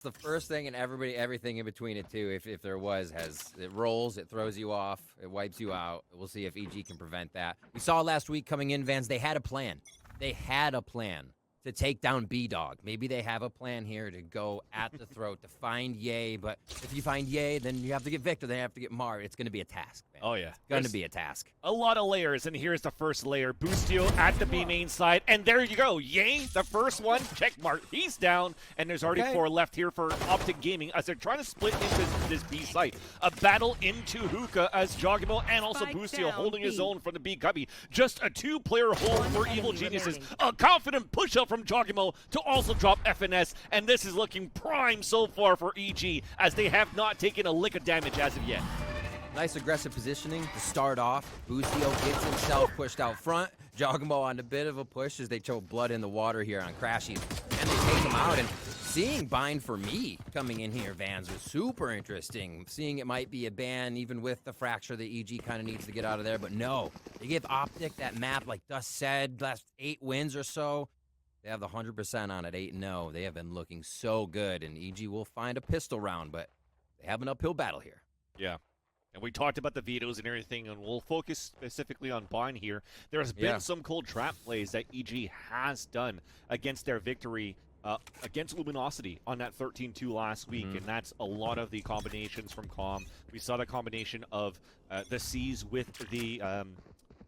the first thing, and everything in between it too. If there was, it rolls, it throws you off, it wipes you out. We'll see if EG can prevent that. We saw last week coming in, Vans. They had a plan. They had a plan to take down B-Dog. Maybe they have a plan here to go at the throat to find Ye. But if you find Ye, then you have to get Victor. Then you have to get Mar. It's going to be a task, man. Oh, yeah. It's going to be a task. A lot of layers, and here's the first layer. Boostio at the B main side, and there you go. Ye, the first one, check mark. He's down, and there's already 4 left here for Optic Gaming as they're trying to split into this B site. A battle into Hookah as Jogimo and also Boostio holding his own from the B cubby. Just a 2-player hold for Evil Geniuses. A confident push-up from Jogimo to also drop FNS, and this is looking prime so far for EG as they have not taken a lick of damage as of yet. Nice aggressive positioning to start off. Boostio gets himself pushed out front. Jogimo on a bit of a push as they choke blood in the water here on Crashy. And they take him out. And seeing Bind for me coming in here, Vans, was super interesting. Seeing it might be a ban even with the fracture that EG kind of needs to get out of there. But no, they give Optic that map like Dust said, last 8 wins or so. They have the 100% on it, 8-0. They have been looking so good. And EG will find a pistol round, but they have an uphill battle here. Yeah. And we talked about the vetoes and everything, and we'll focus specifically on Bind here. There's been some cold trap plays that EG has done against their victory against Luminosity on that 13-2 last week, and that's a lot of the combinations from Calm. We saw the combination of the C's with the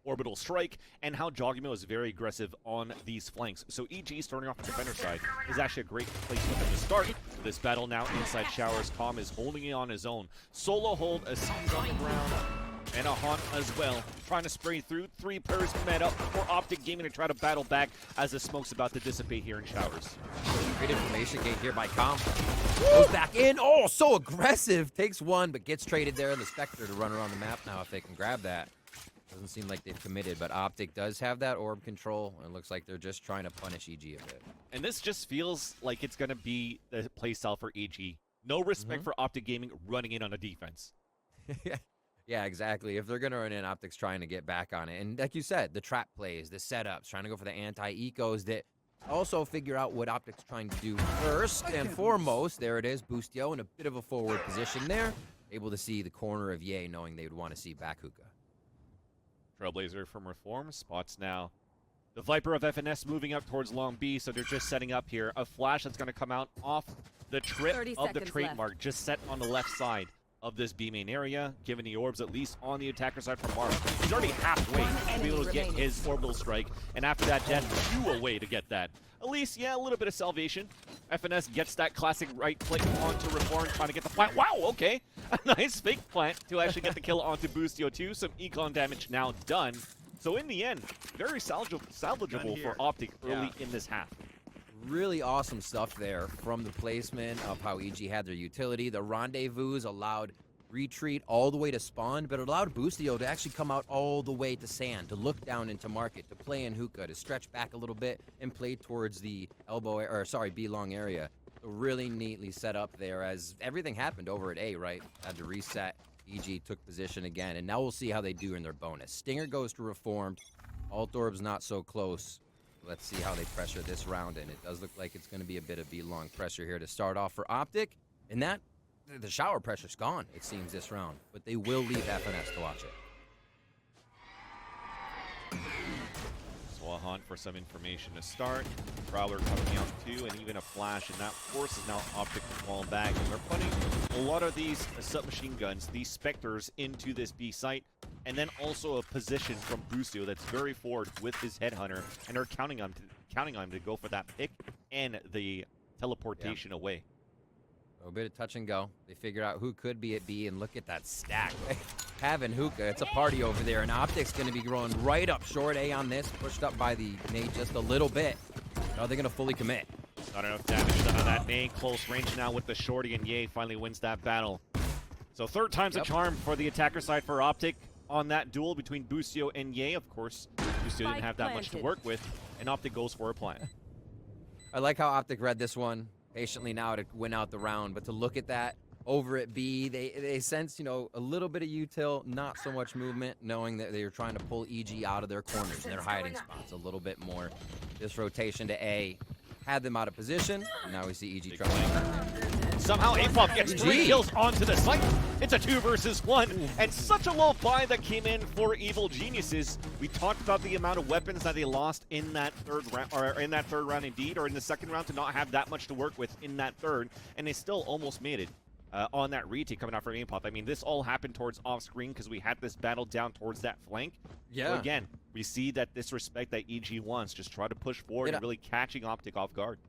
orbital strike, and how Jogimo is very aggressive on these flanks. So EG, starting off the defender side, is actually a great place for them to start. This battle now inside Showers. Calm is holding it on his own. Solo hold, a C's on the ground, and a Haunt as well. Trying to spray through. 3 pairs met up for Optic Gaming to try to battle back as the smoke's about to dissipate here in Showers. Great information gain here by Calm. Goes back in. Oh, so aggressive. Takes one, but gets traded there. The Spectre to run around the map now if they can grab that. Doesn't seem like they've committed, but Optic does have that orb control, and it looks like they're just trying to punish EG a bit. And this just feels like it's going to be the playstyle for EG. No respect for Optic Gaming running in on a defense. Yeah, exactly. If they're going to run in, Optic's trying to get back on it. And like you said, the trap plays, the setups, trying to go for the anti-ecos that also figure out what Optic's trying to do first and foremost. There it is, Boostio in a bit of a forward position there. Able to see the corner of Ye, knowing they would want to see back Hookah. Trailblazer from Reform spots now the Viper of FNS moving up towards Long B, so they're just setting up here. A flash that's going to come out off the trip of the trademark, just set on the left side of this B main area, giving the orbs at least on the attacker side from Mark. He's already halfway to be able to get his orbital strike, and after that death, 2 away to get that. At least, yeah, a little bit of salvation. FNS gets that classic right click onto Reform, trying to get the plant. Wow, okay. A nice fake plant to actually get the kill onto Boostio too. Some econ damage now done. So in the end, very salvageable for Optic early in this half. Really awesome stuff there from the placement of how EG had their utility. The rendezvous allowed retreat all the way to spawn, but it allowed Boostio to actually come out all the way to sand, to look down into market, to play in Hookah, to stretch back a little bit and play towards the B long area. So really neatly set up there as everything happened over at A, right? Had to reset. EG took position again, and now we'll see how they do in their bonus. Stinger goes to Reformed. Alt Orb's not so close. Let's see how they pressure this round, and it does look like it's going to be a bit of B-long pressure here to start off for Optic. And that, the shower pressure's gone, it seems, this round. But they will leave FNS to watch it. So a hunt for some information to start. Prowler coming out too, and even a flash, and that forces now Optic to fall back. And they're putting a lot of these submachine guns, these Spectres, into this B site. And then also a position from Boostio that's very forward with his Headhunter, and they're counting on him to go for that pick and the teleportation away. A bit of touch and go. They figured out who could be at B, and look at that stack. Having Hookah, it's a party over there, and Optic's going to be growing right up short A on this, pushed up by the nade just a little bit. Are they going to fully commit? Not enough damage done on that nade. Close range now with the shorty, and Ye finally wins that battle. So 3rd time's a charm for the attacker side for Optic on that duel between Boostio and Ye. Of course, Boostio didn't have that much to work with, and Optic goes for a plant. I like how Optic read this one patiently now to win out the round, but to look at that over at B, they sense, you know, a little bit of util, not so much movement, knowing that they were trying to pull EG out of their corners and their hiding spots a little bit more. This rotation to A had them out of position, and now we see EG trying. Somehow Apop gets 3 GG. kills onto the site. It's a 2 versus 1, and such a low buy that came in for Evil Geniuses. We talked about the amount of weapons that they lost in that third round, or in that third round indeed, or in the second round, to not have that much to work with in that third, and they still almost made it. On that retake coming out from Apop. I mean, this all happened towards off-screen because we had this battle down towards that flank. Yeah. So again, we see that disrespect that EG wants, just try to push forward and really catching Optic off guard.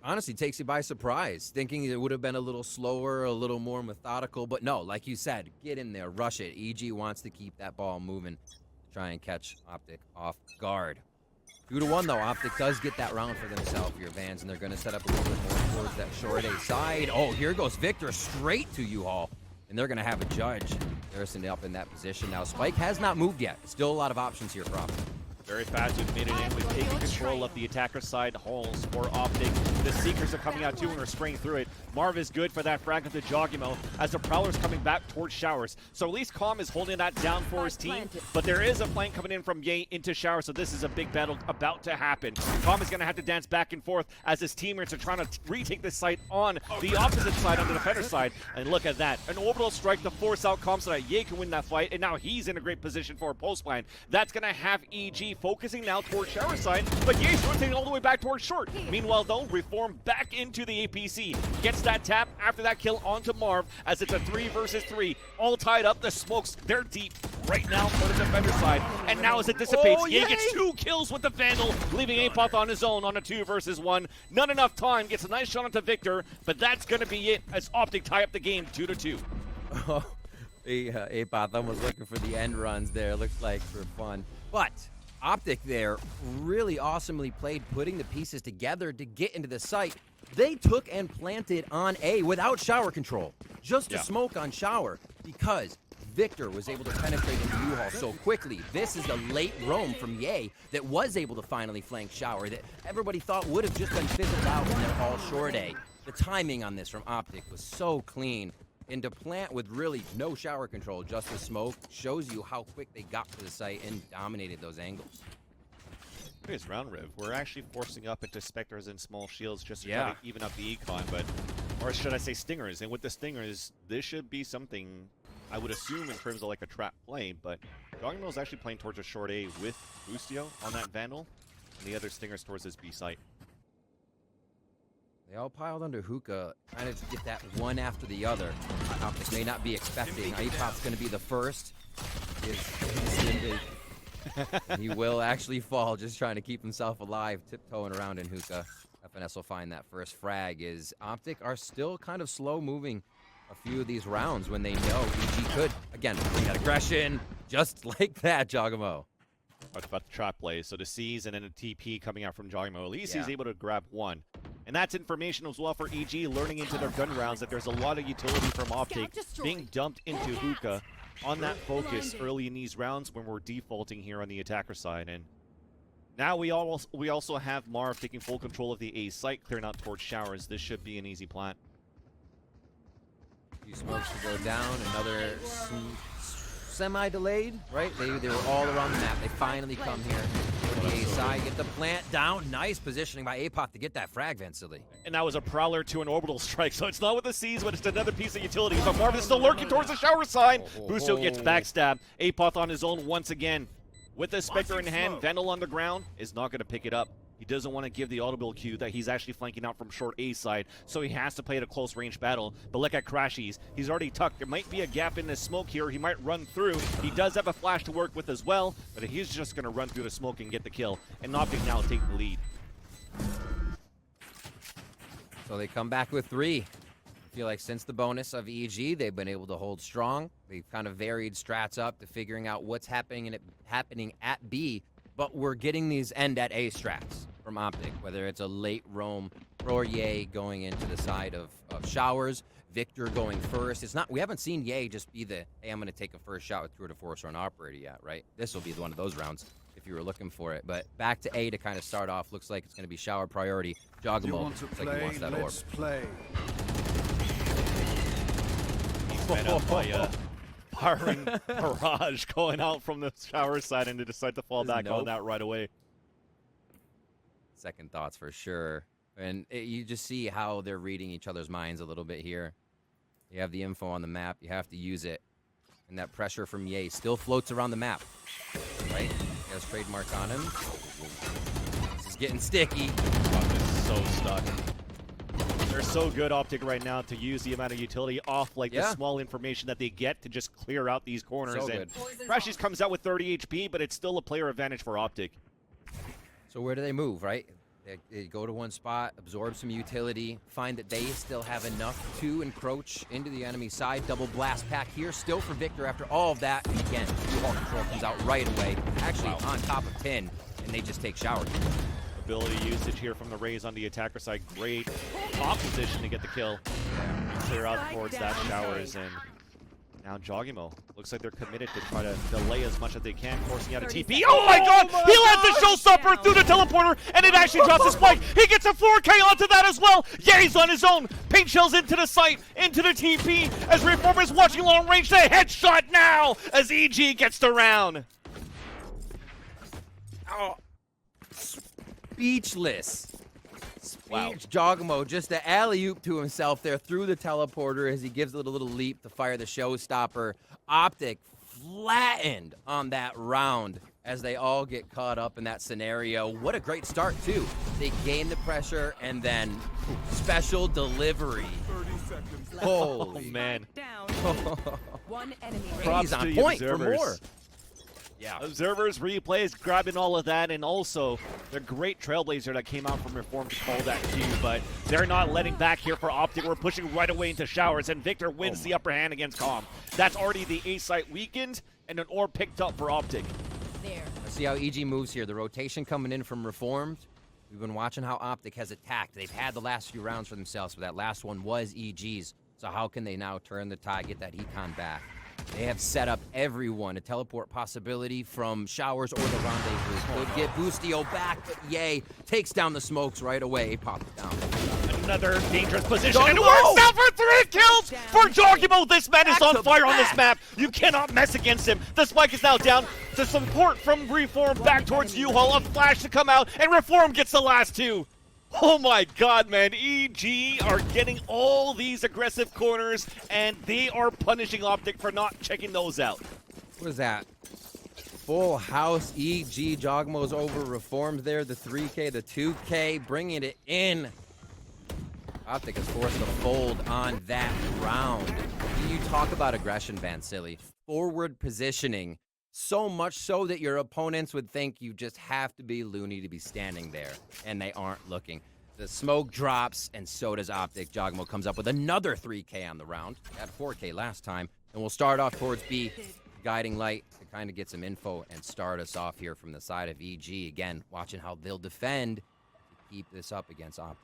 Honestly, takes you by surprise, thinking it would have been a little slower, a little more methodical. But no, like you said, get in there, rush it. EG wants to keep that ball moving, try and catch Optic off guard. 2-1 though. Optic does get that round for themselves here, Vans, and they're going to set up a little bit more towards that short A side. Oh, here goes Victor straight to U-Haul, and they're going to have a judge. Harrison up in that position now. Spike has not moved yet. Still a lot of options here for Optic. Very fast, we've made it in. We've taken control of the attacker side halls for Optic. The Seekers are coming out too and are spraying through it. Marv is good for that frag of the Jogimo as the Prowler's coming back towards Showers. So at least Calm is holding that down for his team, but there is a flank coming in from Ye into Showers, so this is a big battle about to happen. Calm is going to have to dance back and forth as his teammates are trying to retake the site on the opposite side, on the defender side. And look at that. An orbital strike to force out Calm so that Ye can win that fight, and now he's in a great position for a post line. That's going to have EG focusing now towards Shower side, but Ye's rotating all the way back towards short. Meanwhile, though, Reform back into the APC. Gets that tap after that kill onto Marv as it's a 3 versus 3. All tied up. The smokes, they're deep right now for the defender side. And now as it dissipates, Ye gets 2 kills with the Vandal, leaving Apoth on his own on a 2 versus 1. Not enough time. Gets a nice shot onto Victor, but that's going to be it as Optic tie up the game 2-2. Oh, Apoth almost looking for the end runs there. Looks like for fun. But Optic there really awesomely played, putting the pieces together to get into the site. They took and planted on A without shower control, just to smoke on shower, because Victor was able to penetrate into U-Haul so quickly. This is the late roam from Ye that was able to finally flank shower that everybody thought would have just been fizzled out when they're all short A. The timing on this from Optic was so clean. And to plant with really no shower control, just the smoke, shows you how quick they got to the site and dominated those angles. Here's round Riv. We're actually forcing up into Spectres and small shields just to try to even up the econ, but, or should I say Stingers? And with the Stingers, this should be something I would assume in terms of like a trap play, but Dogmo is actually playing towards a short A with Boostio on that Vandal, and the other Stingers towards his B site. They all piled under Hookah, trying to get that one after the other. Optic may not be expecting. Ipop's going to be the first. He will actually fall, just trying to keep himself alive, tiptoeing around in Hookah. FNS will find that first frag. Is Optic are still kind of slow moving a few of these rounds when they know EG could, again, bring that aggression, just like that, Jogamo. Talked about the trap play, so the C's and then a TP coming out from Jogimo. At least he's able to grab one. And that's information as well for EG, learning into their gun rounds that there's a lot of utility from Optic being dumped into Hookah on that focus early in these rounds when we're defaulting here on the attacker side. And now we also have Marv taking full control of the A site, clearing out towards Showers. This should be an easy plant. Few smokes to go down, another semi-delayed, right? They were all around the map. They finally come here for the A side, get the plant down. Nice positioning by Apop to get that frag, Vansily. And that was a Prowler to an orbital strike, so it's not with the C's, but it's another piece of utility. But Marv is still lurking towards the shower side. Busto gets backstabbed. Apoth on his own once again. With the Spectre in hand, Vandal on the ground is not going to pick it up. He doesn't want to give the audible cue that he's actually flanking out from short A side, so he has to play it a close range battle. But look at Crashies. He's already tucked. There might be a gap in the smoke here. He might run through. He does have a flash to work with as well, but he's just going to run through the smoke and get the kill. And Optic now take the lead. So they come back with 3. I feel like since the bonus of EG, they've been able to hold strong. They've kind of varied strats up to figuring out what's happening at B. But we're getting these end at A strats from Optic, whether it's a late roam, Ye going into the side of Showers, Victor going first. It's not. We haven't seen Ye just be the, hey, I'm going to take a first shot with Tour de Force or an operator yet, right? This will be one of those rounds if you were looking for it. But back to A to kind of start off. Looks like it's going to be Shower priority. Jogamo looks like he wants that orb. Play. He's met up by firing barrage going out from the Shower side, and they decide to fall back on that right away. Second thoughts for sure. And you just see how they're reading each other's minds a little bit here. You have the info on the map. You have to use it. And that pressure from Ye still floats around the map. Right? He has trademark on him. This is getting sticky. Optic is so stuck. They're so good, Optic, right now to use the amount of utility off the small information that they get to just clear out these corners. So and Crashies comes out with 30 HP, but it's still a player advantage for Optic. So where do they move, right? They go to one spot, absorb some utility, find that they still have enough to encroach into the enemy side. Double blast pack here, still for Victor after all of that. And again, U-Haul control comes out right away, actually on top of 10, and they just take showers. Ability usage here from the Rays on the attacker side. Great top position to get the kill. Clear out towards that showers, and now Jogimo. Looks like they're committed to try to delay as much as they can, forcing out a TP. Oh my god! He lands the showstopper through the teleporter, and it actually drops a spike. He gets a 4K onto that as well. Yeah, he's on his own. Paint shells into the site, into the TP, as Reformer is watching long range. The headshot now, as EG gets the round. Oh. Speechless. Wow. Jogimo just the alley-oop to himself there through the teleporter as he gives it a little leap to fire the showstopper. Optic flattened on that round as they all get caught up in that scenario. What a great start, too. They gain the pressure and then special delivery. 30 seconds left. Holy. Oh, man. Down. One enemy. Props He's on to the point for observers. more. Yeah. Observers, replays, grabbing all of that, and also the great Trailblazer that came out from Reform to call that too, but they're not letting back here for Optic. We're pushing right away into showers, and Victor wins the upper hand against Calm. That's already the A site weakened, and an orb picked up for Optic. There. Let's see how EG moves here. The rotation coming in from Reformed. We've been watching how Optic has attacked. They've had the last few rounds for themselves, but that last one was EG's. So how can they now turn the tide, get that econ back? They have set up everyone. A teleport possibility from showers or the rendezvous. Could get Boostio back, but Ye takes down the smokes right away. Pop it down. Another dangerous position, Jogimo! and it works out for 3 kills for Jogimo. This man is Back on to fire on back. this map. You cannot mess against him. The spike is now down. The support from Reform back towards U-Haul. A flash to come out, and Reform gets the last 2. Oh my god, man. EG are getting all these aggressive corners, and they are punishing Optic for not checking those out. What is that? Full house EG. Jogmo's over Reformed there. The 3K, the 2K, bringing it in. Optic is forced to fold on that round. You talk about aggression, Van Silly. Forward positioning. So much so that your opponents would think you just have to be loony to be standing there, and they aren't looking. The smoke drops, and so does Optic. Jogmo comes up with another 3K on the round. Had 4K last time, and we'll start off towards B. Guiding light to kind of get some info and start us off here from the side of EG. Again, watching how they'll defend to keep this up against Optic.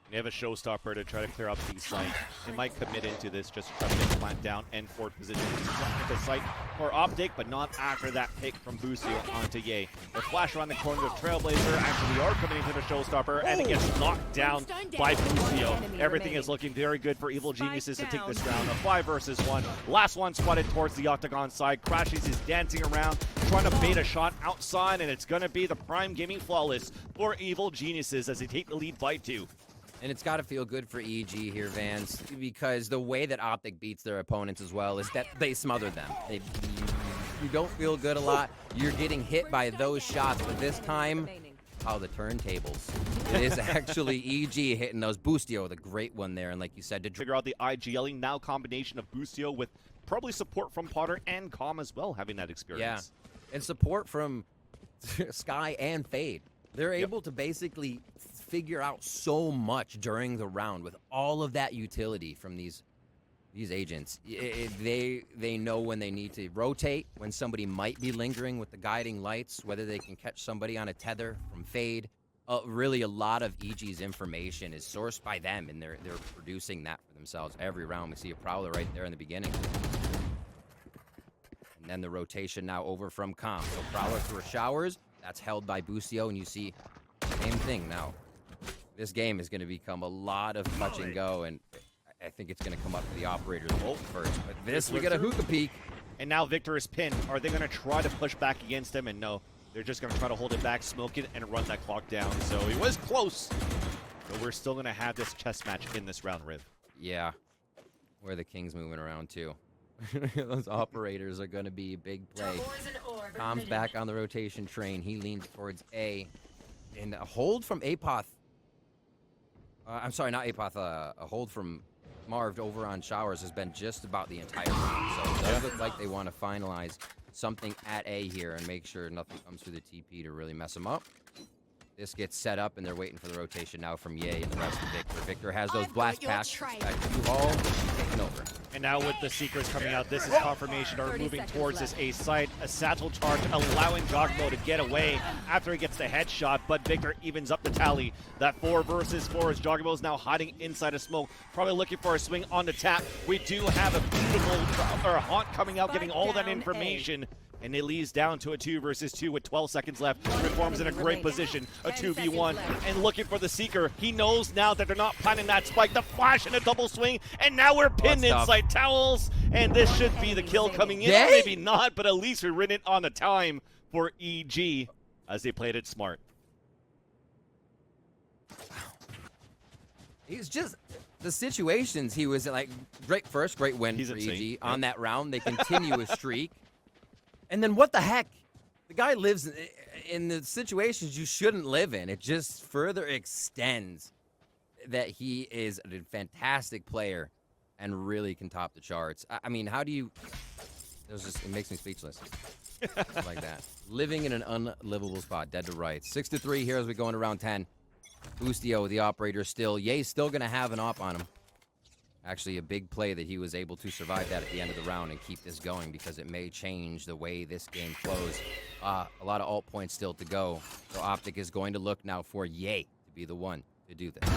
They have a showstopper to try to clear out the site. They might commit into this just to try to get the plant down and forward position at the site for Optic, but not after that pick from Boostio onto Ye. The flash around the corner of Trailblazer. Actually, they are committing to the showstopper, and it gets knocked down by Boostio. Everything is looking very good for Evil Geniuses to take this round. A 5 versus 1. Last one spotted towards the Octagon side. Crashies is dancing around, trying to bait a shot outside, and it's going to be the prime gaming flawless for Evil Geniuses as they take the lead by 2. And it's got to feel good for EG here, Vans, because the way that Optic beats their opponents as well is that they smother them. You don't feel good a lot. You're getting hit by those shots, but this time, the turntables. It is actually EG hitting those. Boostio, the great one there, and like you said, to Figure out the IGLing now combination of Boostio with probably support from Potter and Calm as well, having that experience. Yeah, and support from Sky and Fade. They're able to basically figure out so much during the round with all of that utility from these agents. They know when they need to rotate, when somebody might be lingering with the guiding lights, whether they can catch somebody on a tether from Fade. Really, a lot of EG's information is sourced by them, and they're producing that for themselves every round. We see a Prowler right there in the beginning. And then the rotation now over from Calm. So Prowler through showers. That's held by Boostio, and you see same thing now. This game is going to become a lot of touch and go, and I think it's going to come up to the operator's ult first. But this, we get a hookah peek. And now Victor is pinned. Are they going to try to push back against him? And no, they're just going to try to hold it back, smoke it, and run that clock down. So he was close. but we're still going to have this chess match in this round, Riv. Yeah. Where the king's moving around, too. Those operators are going to be a big play. Tom's back on the rotation train. He leans towards A. And a hold from Apoth. I'm sorry, not Apoth. A hold from Marv over on Showers has been just about the entire round. So it does look like they want to finalize something at A here and make sure nothing comes through the TP to really mess them up. This gets set up, and they're waiting for the rotation now from Ye and the rest of Victor. Victor has those blast packs. All taken over. And now with the Seekers coming out, this is confirmation are moving towards this A site. A satchel charge allowing Jogmo to get away after he gets the headshot, but Victor evens up the tally. That 4 versus 4 as Jogmo is now hiding inside a smoke, probably looking for a swing on the tap. We do have a beautiful Haunt coming out, getting all that information. And it leads down to a 2 versus 2 with 12 seconds left. Reform's in a great position, a 2v1, and looking for the Seeker. He knows now that they're not planning that spike. The flash and a double swing, and now we're pinned inside towels. And this should be the kill coming in. Yay? Maybe not, but at least we win it on the time for EG as they played it smart. He's just the situations he was in, like, great win He's for insane. EG on that round. They continue a streak. And then what the heck? The guy lives in the situations you shouldn't live in. It just further extends that he is a fantastic player and really can top the charts. I mean, how do you... It makes me speechless. Like that. Living in an unlivable spot, dead to rights. 6-3 here as we go into round 10. Boostio, the operator, still. Ye's still going to have an op on him. Actually, a big play that he was able to survive that at the end of the round and keep this going because it may change the way this game flows. A lot of alt points still to go. So Optic is going to look now for Ye to be the one to do this.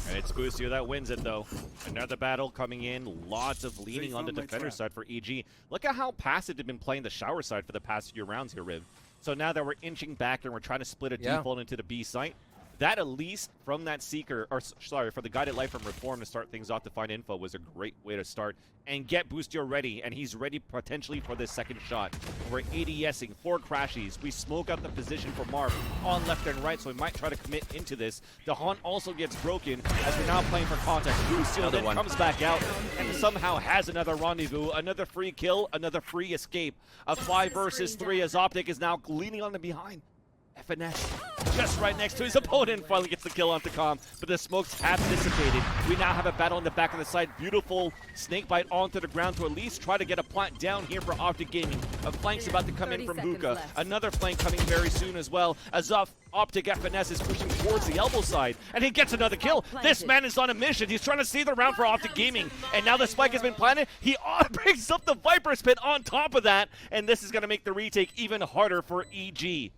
And it's Boostio that wins it, though. Another battle coming in. Lots of leaning on the defender side for EG. Look at how passive they've been playing the shower side for the past few rounds here, Riv. So now that we're inching back and we're trying to split a default into the B site, that at least from that Seeker, or sorry, for the guided light from Reform to start things off to find info was a great way to start and get Boostio ready, and he's ready potentially for this second shot. We're ADSing 4 crashies. We smoke out the position for Marv on left and right, so we might try to commit into this. The Haunt also gets broken as we're now playing for context. Boostio then comes back out and somehow has another rendezvous, another free kill, another free escape. A 5 versus 3 as Optic is now leaning on the behind. FNS just right next to his opponent, finally gets the kill onto Com, but the smokes have dissipated. We now have a battle in the back of the side. Beautiful snake bite onto the ground to at least try to get a plant down here for Optic Gaming. A flank's about to come in from Hookah. Another flank coming very soon as well, as Optic FNS is pushing towards the elbow side, and he gets another kill. This man is on a mission. He's trying to see the round for Optic Gaming, and now the spike has been planted. He brings up the Viper's Pit on top of that, and this is going to make the retake even harder for EG.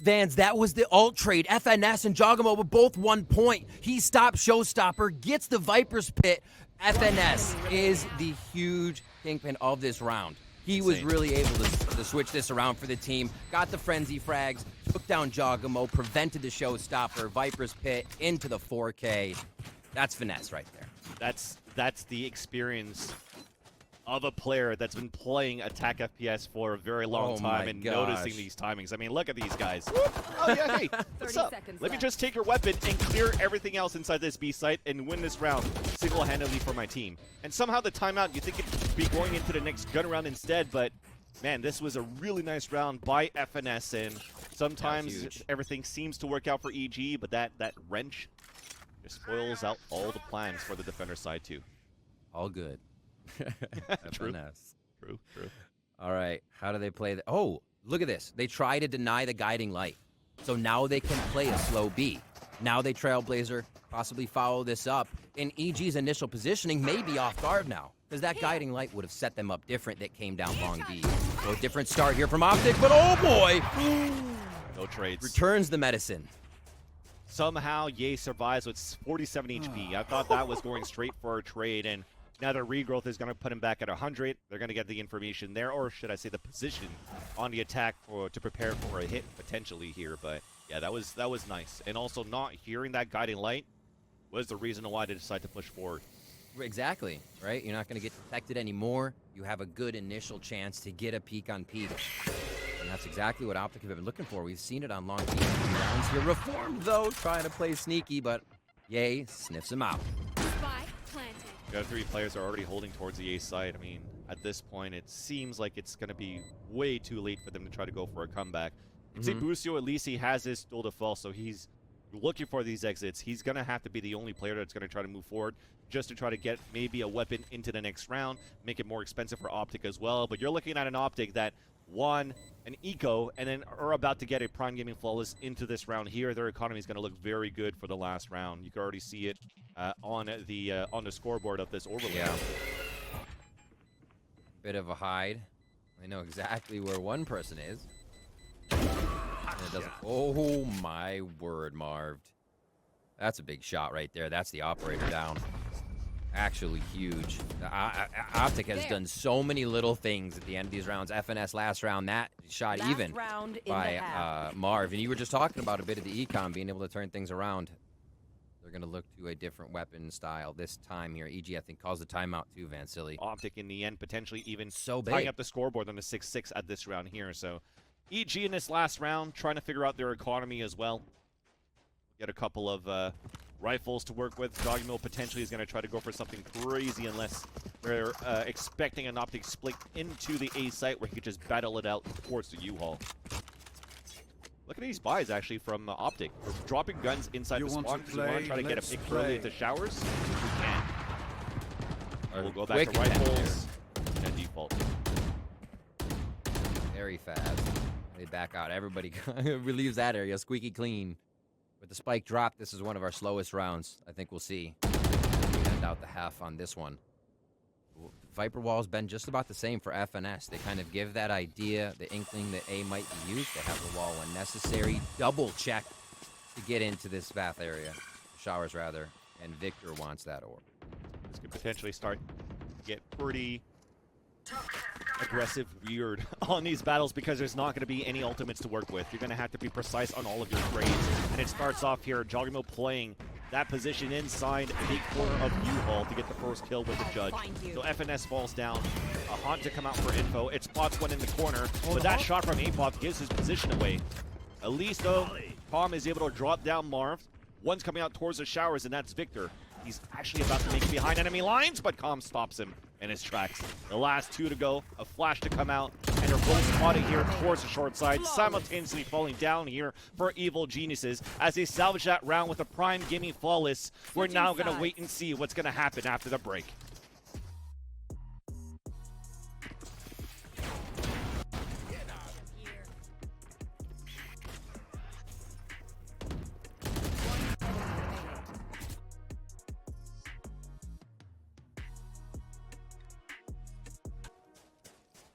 Vans, that was the alt trade. FNS and Jogamo were both 1 point. He stopped Showstopper, gets the Viper's Pit. FNS is the huge kingpin of this round. He was really able to switch this around for the team. Got the frenzy frags, took down Jogamo, prevented the Showstopper, Viper's Pit into the 4K. That's finesse right there. That's the experience of a player that's been playing attack FPS for a very long time and noticing these timings. I mean, look at these guys. Oh, yeah, hey, what's up? Let me just take your weapon and clear everything else inside this B site and win this round single-handedly for my team. And somehow the timeout, you think it'd be going into the next gun round instead, but man, this was a really nice round by FNS, and sometimes everything seems to work out for EG, but that wrench just spoils out all the plans for the defender side too. All good. True. True. All right, how do they play? Oh, look at this. They try to deny the guiding light. So now they can play a slow B. Now they Trailblazer, possibly follow this up. And EG's initial positioning may be off guard now, because that guiding light would have set them up different that came down long B. So a different start here from Optic, but oh boy! No trades. Returns the medicine. Somehow Ye survives with 47 HP. I thought that was going straight for a trade, and now the regrowth is going to put him back at 100. They're going to get the information there, or should I say the position on the attack to prepare for a hit potentially here. But yeah, that was nice. And also not hearing that guiding light was the reason why they decided to push forward. Exactly, right? You're not going to get detected anymore. You have a good initial chance to get a peek on peak. And that's exactly what Optic have been looking for. We've seen it on long rounds here. Reformed, though, trying to play sneaky, but Yay sniffs him out. Spy planted. The other 3 players are already holding towards the A side. I mean, at this point, it seems like it's going to be way too late for them to try to go for a comeback. See, Busio, at least he has his duel to fall, so he's looking for these exits. He's going to have to be the only player that's going to try to move forward just to try to get maybe a weapon into the next round, make it more expensive for Optic as well. But you're looking at an Optic that won an eco and then are about to get a Prime Gaming Flawless into this round here. Their economy is going to look very good for the last round. You can already see it on the scoreboard of this overlay. Yeah. Bit of a hide. They know exactly where one person is. And it doesn't. Oh my word, Marv. That's a big shot right there. That's the operator down. Actually huge. Optic has done so many little things at the end of these rounds. FNS last round, that shot Last even round in by the half. Marv. And you were just talking about a bit of the econ being able to turn things around. They're going to look to a different weapon style this time here. EG, I think, calls the timeout too, Vansili. Optic in the end, potentially even So big. tying up the scoreboard on the 6-6 at this round here. So EG in this last round, trying to figure out their economy as well. Get a couple of rifles to work with. Dogmill potentially is going to try to go for something crazy unless they're expecting an Optic split into the A site where he could just battle it out towards the U-Haul. Look at these buys actually from Optic. We're dropping guns inside the spawn because we want to try to get a pick early into showers if we can. We'll go back to rifles and default. Very fast. They back out. Everybody relieves that area squeaky clean. With the spike drop, this is one of our slowest rounds. I think we'll see. We end out the half on this one. Viper Wall's been just about the same for FNS. They kind of give that idea, the inkling that A might be used. They have the wall when necessary. Double check to get into this bath area. Showers, rather. And Victor wants that orb. This could potentially start to get pretty aggressive, weird on these battles because there's not going to be any ultimates to work with. You're going to have to be precise on all of your grades. And it starts off here, Joggermill playing that position inside the corner of U-Haul to get the first kill with the judge. So FNS falls down. A hunt to come out for info. It spots one in the corner, but that shot from Apop gives his position away. At least, though, Palm is able to drop down Marv. One's coming out towards the showers, and that's Victor. He's actually about to make it behind enemy lines, but Calm stops him in his tracks. The last 2 to go, a flash to come out, and they're both spotted here towards the short side, simultaneously falling down here for Evil Geniuses. As they salvage that round with a Prime Gaming Flawless, we're now going to wait and see what's going to happen after the break.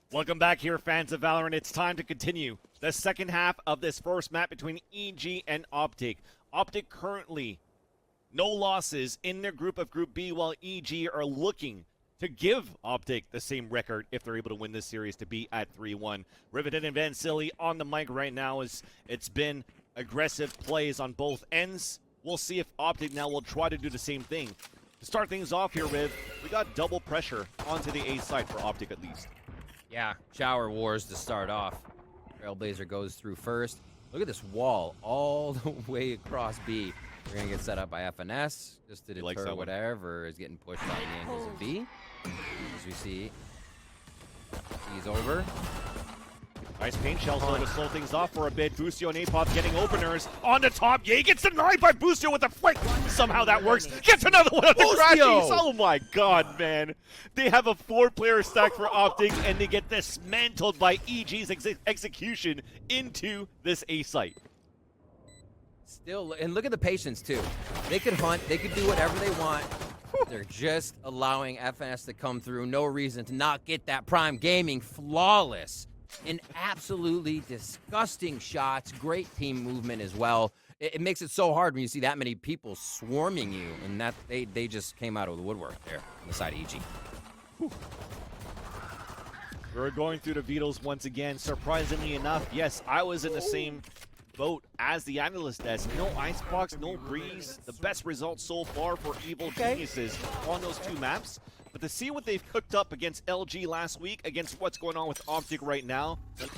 Welcome back here, fans of Valorant. It's time to continue the second half of this first map between EG and Optic. Optic currently no losses in their group of Group B, while EG are looking to give Optic the same record if they're able to win this series to be at 3-1. Riveted and Vansili on the mic right now as it's been aggressive plays on both ends. We'll see if Optic now will try to do the same thing. To start things off here, Riv, we got double pressure onto the A side for Optic at least. Yeah, shower wars to start off. Trailblazer goes through first. Look at this wall all the way across B. We're going to get set up by FNS just to deter whatever is getting pushed on the angles of B. As we see, he's over. Nice paint shell to slow things off for a bit. Busio and Apop getting openers on the top. Ye gets denied by Busio with a flick. Somehow that works. Gets another one on the crashies. Oh my god, man. They have a 4-player stack for Optic, and they get dismantled by EG's execution into this A site. Still, and look at the patience, too. They could hunt. They could do whatever they want. They're just allowing FNS to come through. No reason to not get that Prime Gaming Flawless. And absolutely disgusting shots. Great team movement as well. It makes it so hard when you see that many people swarming you. And that they just came out of the woodwork there on the side of EG. Whew. We're going through the vetoes once again. Surprisingly enough, yes, I was in the same boat as the analyst desk. No icebox, no breeze. The best result so far for Evil Geniuses on those 2 maps. But to see what they've cooked up against LG last week, against what's going on with Optic right now,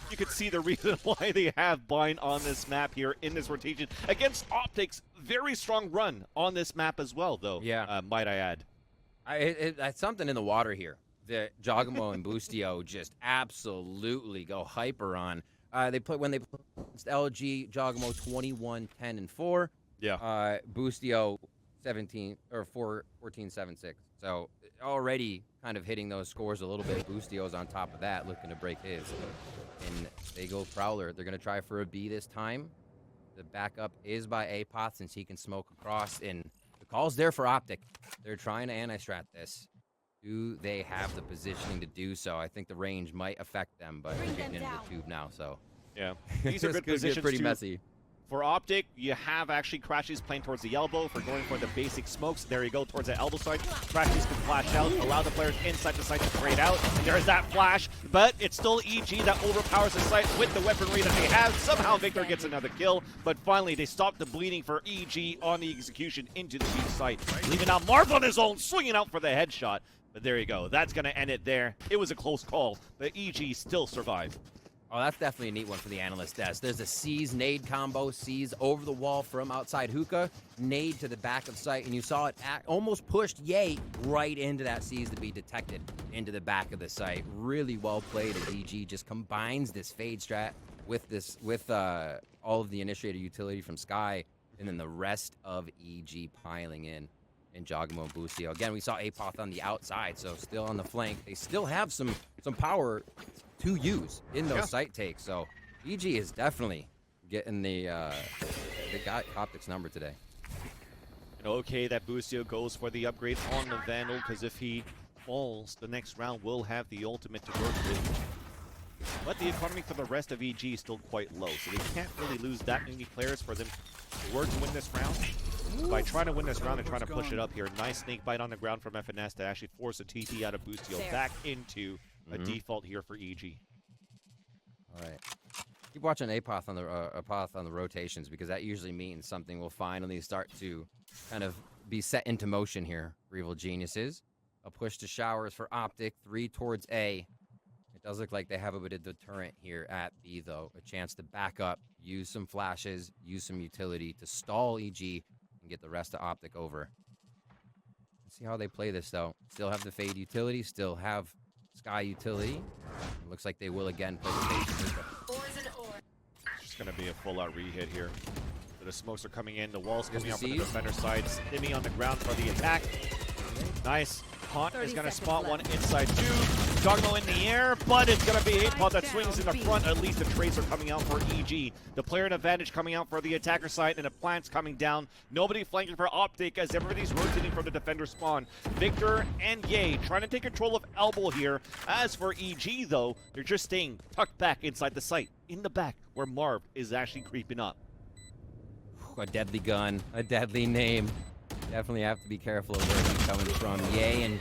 you could see the reason why they have Bind on this map here in this rotation. Against Optic's very strong run on this map as well, though, might I add. It's something in the water here. The Jogamo and Boostio just absolutely go hyper on. When they played LG, Jogamo 21-10-4. Yeah. Boostio 14-7-6. So already kind of hitting those scores a little bit. Boostio's on top of that, looking to break his. And they go Prowler. They're going to try for a B this time. The backup is by Apoth since he can smoke across. And the call's there for Optic. They're trying to anti-strat this. Do they have the positioning to do so? I think the range might affect them, but they're getting into the tube now, so. Yeah. These are good positions pretty messy. For Optic, you have actually Crashies playing towards the elbow for going for the basic smokes. There you go, towards the elbow side. Crashies can flash out, allow the players inside the site to trade out. And there's that flash, but it's still EG that overpowers the site with the weaponry that they have. Somehow Victor gets another kill, but finally they stop the bleeding for EG on the execution into the B site. Leaving out Marv on his own, swinging out for the headshot. But there you go, that's going to end it there. It was a close call, but EG still survived. Oh, that's definitely a neat one for the analyst desk. There's a C's nade combo, C's over the wall from outside hookah, nade to the back of sight, and you saw it almost pushed Ye right into that C's to be detected into the back of the site. Really well played as EG just combines this fade strat with all of the initiator utility from Sky, and then the rest of EG piling in Jogamo and Boostio. Again, we saw Apoth on the outside, so still on the flank. They still have some power to use in those site takes. So EG is definitely getting they got Optic's number today. And okay, that Boostio goes for the upgrade on the Vandal, because if he falls, the next round will have the ultimate to work with. But the economy for the rest of EG is still quite low, so they can't really lose that many players for them to work to win this round. By trying to win this round and trying to push it up here. Nice snake bite on the ground from FNS to actually force a TP out of Boostio back into a default here for EG. All right. Keep watching Apoth on the rotations, because that usually means something will finally start to kind of be set into motion here for Evil Geniuses. A push to showers for Optic, 3 towards A. It does look like they have a bit of deterrent here at B, though. A chance to back up, use some flashes, use some utility to stall EG and get the rest of Optic over. Let's see how they play this, though. Still have the fade utility, still have Sky utility. It looks like they will again play the fade. It's just going to be a full-out re-hit here. So the smokes are coming in, the walls coming out from the defender side. Stimmy on the ground for the attack. Nice. Haunt is going to spot one inside 2. Jogamo in the air, but it's going to be 8-Pot that swings in the front. At least the trades are coming out for EG. The player in advantage coming out for the attacker side, and the plants coming down. Nobody flanking for Optic as everybody's rotating from the defender spawn. Victor and Ye trying to take control of elbow here. As for EG, though, they're just staying tucked back inside the site, in the back, where Marv is actually creeping up. A deadly gun, a deadly name. Definitely have to be careful of where he's coming from. Ye and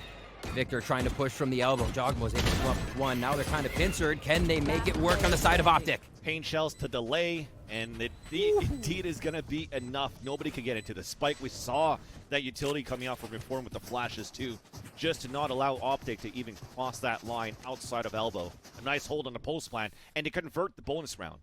Victor trying to push from the elbow. Jogmo's able to come up with one. Now they're kind of pincered. Can they make it work on the side of Optic? Pain shells to delay, and it indeed is going to be enough. Nobody could get into the spike. We saw that utility coming out from Reform with the flashes too, just to not allow Optic to even cross that line outside of elbow. A nice hold on the post plant, and to convert the bonus round.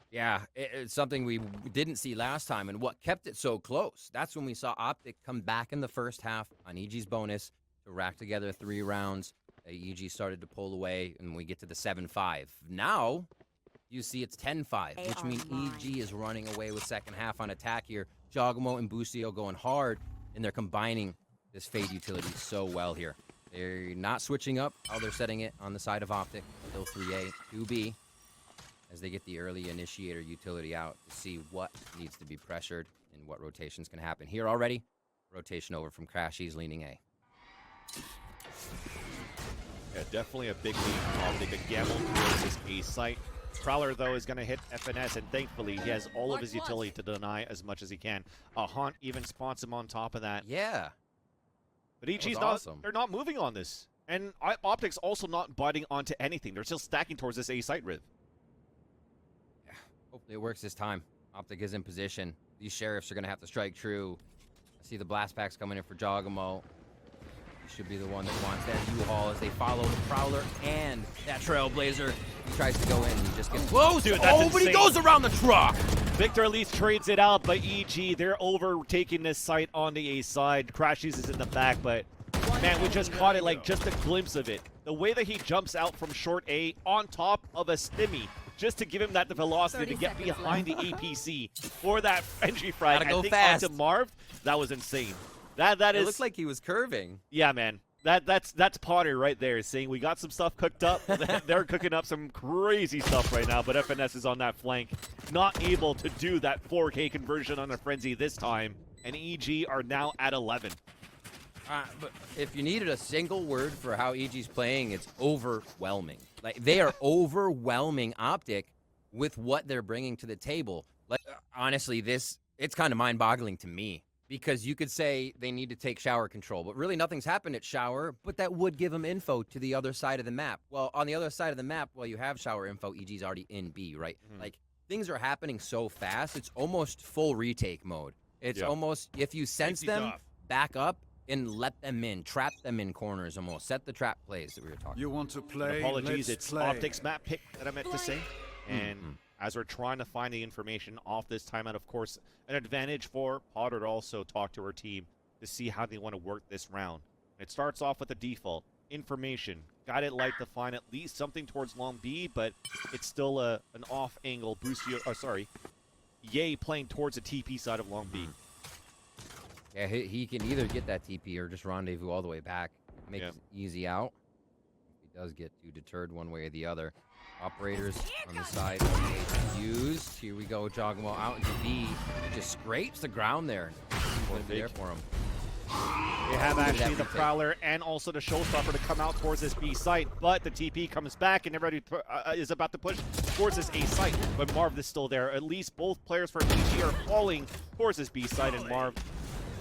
Yeah, it's something we didn't see last time, and what kept it so close. That's when we saw Optic come back in the first half on EG's bonus to rack together 3 rounds. EG started to pull away, and we get to the 7-5. Now, you see it's 10-5, which means EG is running away with second half on attack here. Jogamo and Boostio going hard, and they're combining this fade utility so well here. They're not switching up how they're setting it on the side of Optic. Still 3A, 2B. As they get the early initiator utility out to see what needs to be pressured and what rotations can happen. Here already, rotation over from Crashies leaning A. Yeah, definitely a big lead from Optic. A gamble towards his A site. Prowler, though, is going to hit FNS, and thankfully he has all of his utility to deny as much as he can. Haunt even spots him on top of that. Yeah. But EG's they're not moving on this. And Optic's also not biting onto anything. They're still stacking towards this A site, Riv. Hopefully it works this time. Optic is in position. These sheriffs are going to have to strike true. I see the blast packs coming in for Jogamo. He should be the one that wants that U-Haul as they follow the Prowler and that Trailblazer. He tries to go in. He just gets close. Dude, that's but he insane. goes around the truck. Victor at least trades it out, but EG, they're overtaking this site on the A side. Crashies is in the back, but man, we just caught it like just a glimpse of it. The way that he jumps out from short A on top of a stimmy, just to give him that velocity to get behind the APC for that entry frag. Gotta go I think fast. onto Marv, that was insane. That It is. looked like he was curving. Yeah, man. That's Potter right there saying we got some stuff cooked up. They're cooking up some crazy stuff right now, but FNS is on that flank, not able to do that 4K conversion on a Frenzy this time, and EG are now at 11. But if you needed a single word for how EG's playing, it's overwhelming. Like, they are overwhelming Optic with what they're bringing to the table. Like, honestly, it's kind of mind-boggling to me. Because you could say they need to take shower control, but really nothing's happened at shower, but that would give them info to the other side of the map. Well, on the other side of the map, well, you have shower info, EG's already in B, right? Like, things are happening so fast, it's almost full retake mode. It's almost, if you sense them, back up and let them in, trap them in corners almost. Set the trap plays that we were talking You want to play? Apologies, Let's it's play. Optic's map pick that I meant to say. And as we're trying to find the information off this timeout, of course, an advantage for Potter to also talk to her team to see how they want to work this round. It starts off with the default information. Got it light to find at least something towards long B, but it's still an off angle boost. Yay playing towards the TP side of long B. Yeah, he can either get that TP or just rendezvous all the way back. Makes it easy out. If he does get too deterred one way or the other. Operators on the side of the used. Here we go, Jogamo out into B. He just scrapes the ground there. Going to be there for him. They have actually the Prowler and also the Showstopper to come out towards this B site, but the TP comes back and everybody is about to push towards this A site, but Marv is still there. At least both players for EG are falling towards this B site, and Marv,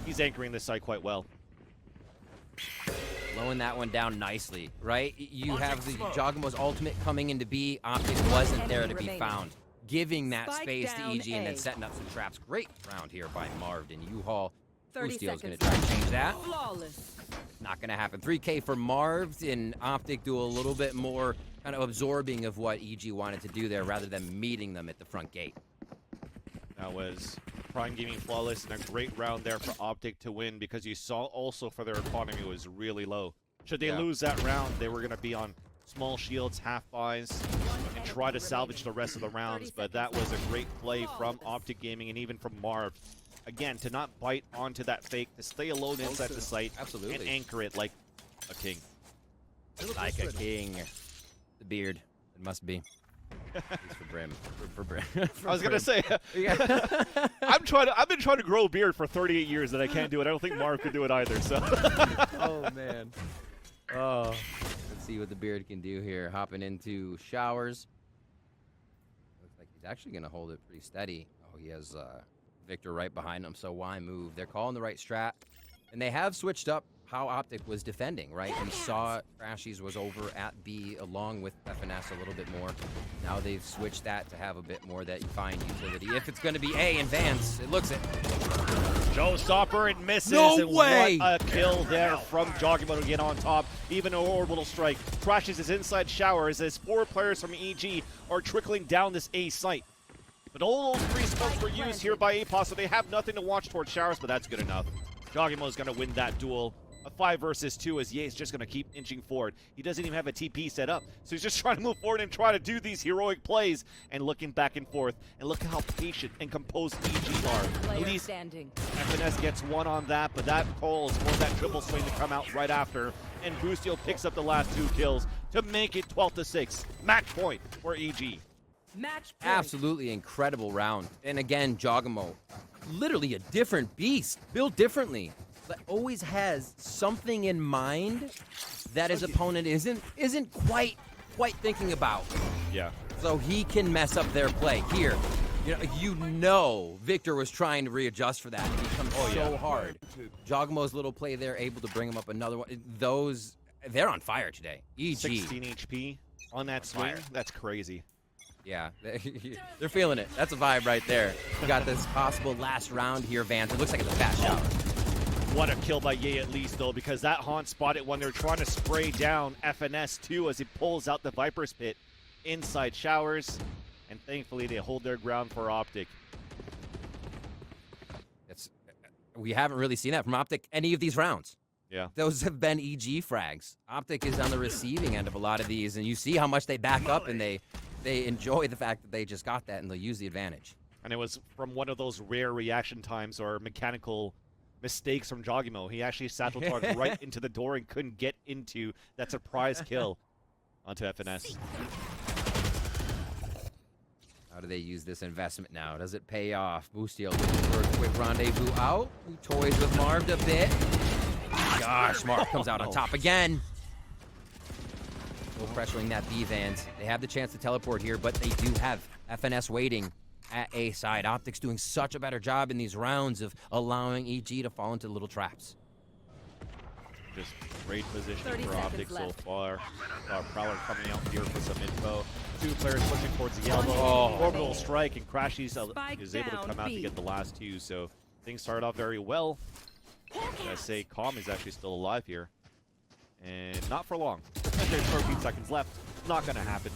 he's anchoring this site quite well. Slowing that one down nicely, right? You have the Jogamo's ultimate coming into B. Optic wasn't there to be found. Giving that space to EG and then setting up some traps. Great round here by Marv and U-Haul. Boostio's going to try to change that. Flawless. Not going to happen. 3K for Marv, and Optic do a little bit more kind of absorbing of what EG wanted to do there rather than meeting them at the front gate. That was Prime Gaming flawless and a great round there for Optic to win, because you saw also for their economy was really low. Should they lose that round, they were going to be on small shields, half buys, and try to salvage the rest of the rounds, but that was a great play from Optic Gaming and even from Marv. Again, to not bite onto that fake, to stay alone inside the site, and anchor it like a king. Like a king. The beard. It must be. At least for Brim. For Brim. I was gonna say, I've been trying to grow a beard for 38 years and I can't do it. I don't think Marv could do it either. So. Oh man. Oh. Let's see what the beard can do here. Hopping into showers. Looks like he's actually gonna hold it pretty steady. Oh, he has Victor right behind him. So why move? They're calling the right strat, and they have switched up how Optic was defending, right? We saw Crashies was over at B along with FNS a little bit more. Now they've switched that to have a bit more that you find utility. If it's going to be A and Vance, it looks it. Showstopper, it misses. No and way! What a kill there from Jogamo to get on top. Even an orbital strike. Crashes his inside shower as 4 players from EG are trickling down this A site. But all those 3 smokes were used here by APOS, so they have nothing to watch towards showers, but that's good enough. Jogamo's going to win that duel. A 5 versus 2 as Ye's just going to keep inching forward. He doesn't even have a TP set up, so he's just trying to move forward and try to do these heroic plays and looking back and forth. And look how patient and composed EG are. At least FNS gets 1 on that, but that calls for that triple swing to come out right after. And Boostio picks up the last 2 kills to make it 12-6. Match point for EG. Match point. Absolutely incredible round. And again, Jogamo, literally a different beast, built differently. But always has something in mind that his opponent isn't quite thinking about. Yeah. So he can mess up their play. Here, you know Victor was trying to readjust for that. It becomes so hard. Jogamo's little play there, able to bring him up another one. They're on fire today. EG. 16 HP on that swing. That's crazy. Yeah, they're feeling it. That's a vibe right there. We got this possible last round here, Vance. It looks like it's a fast shower. What a kill by Ye at least, though, because that Haunt spotted when they're trying to spray down FNS too as he pulls out the Viper's Pit inside showers. And thankfully, they hold their ground for Optic. We haven't really seen that from Optic any of these rounds. Yeah. Those have been EG frags. Optic is on the receiving end of a lot of these, and you see how much they back up, and they enjoy the fact that they just got that, and they'll use the advantage. And it was from one of those rare reaction times or mechanical mistakes from Jogimo. He actually satchel charged right into the door and couldn't get into that surprise kill onto FNS. How do they use this investment now? Does it pay off? Boostio looking for a quick rendezvous out. Who toys with Marv a bit? Gosh, Marv comes out on top again. Still pressuring that B Vans. They have the chance to teleport here, but they do have FNS waiting at A side. Optic's doing such a better job in these rounds of allowing EG to fall into little traps. Just great positioning for Optic so far. Prowler coming out here for some info. Two players pushing towards the elbow. Orbital strike, and Crashies is able to come out to get the last two. So things started off very well. I say Calm is actually still alive here. And not for long. There's 13 seconds left. Not going to happen.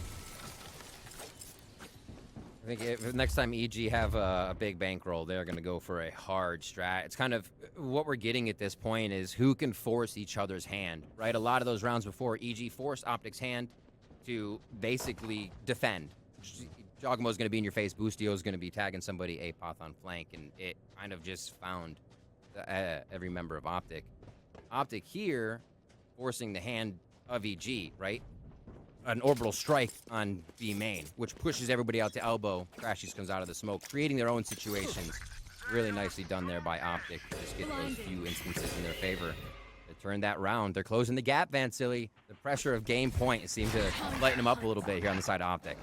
I think if next time EG have a big bankroll, they're going to go for a hard strat. It's kind of what we're getting at this point is who can force each other's hand, right? A lot of those rounds before, EG forced Optic's hand to basically defend. Jogmo's going to be in your face. Boostio's going to be tagging somebody APOTH on flank, and it kind of just found every member of Optic. Optic here forcing the hand of EG, right? An orbital strike on B main, which pushes everybody out to elbow. Crashies comes out of the smoke, creating their own situations. Really nicely done there by Optic to just get those few instances in their favor. They turned that round. They're closing the gap, Vansili. The pressure of game point seemed to lighten them up a little bit here on the side of Optic.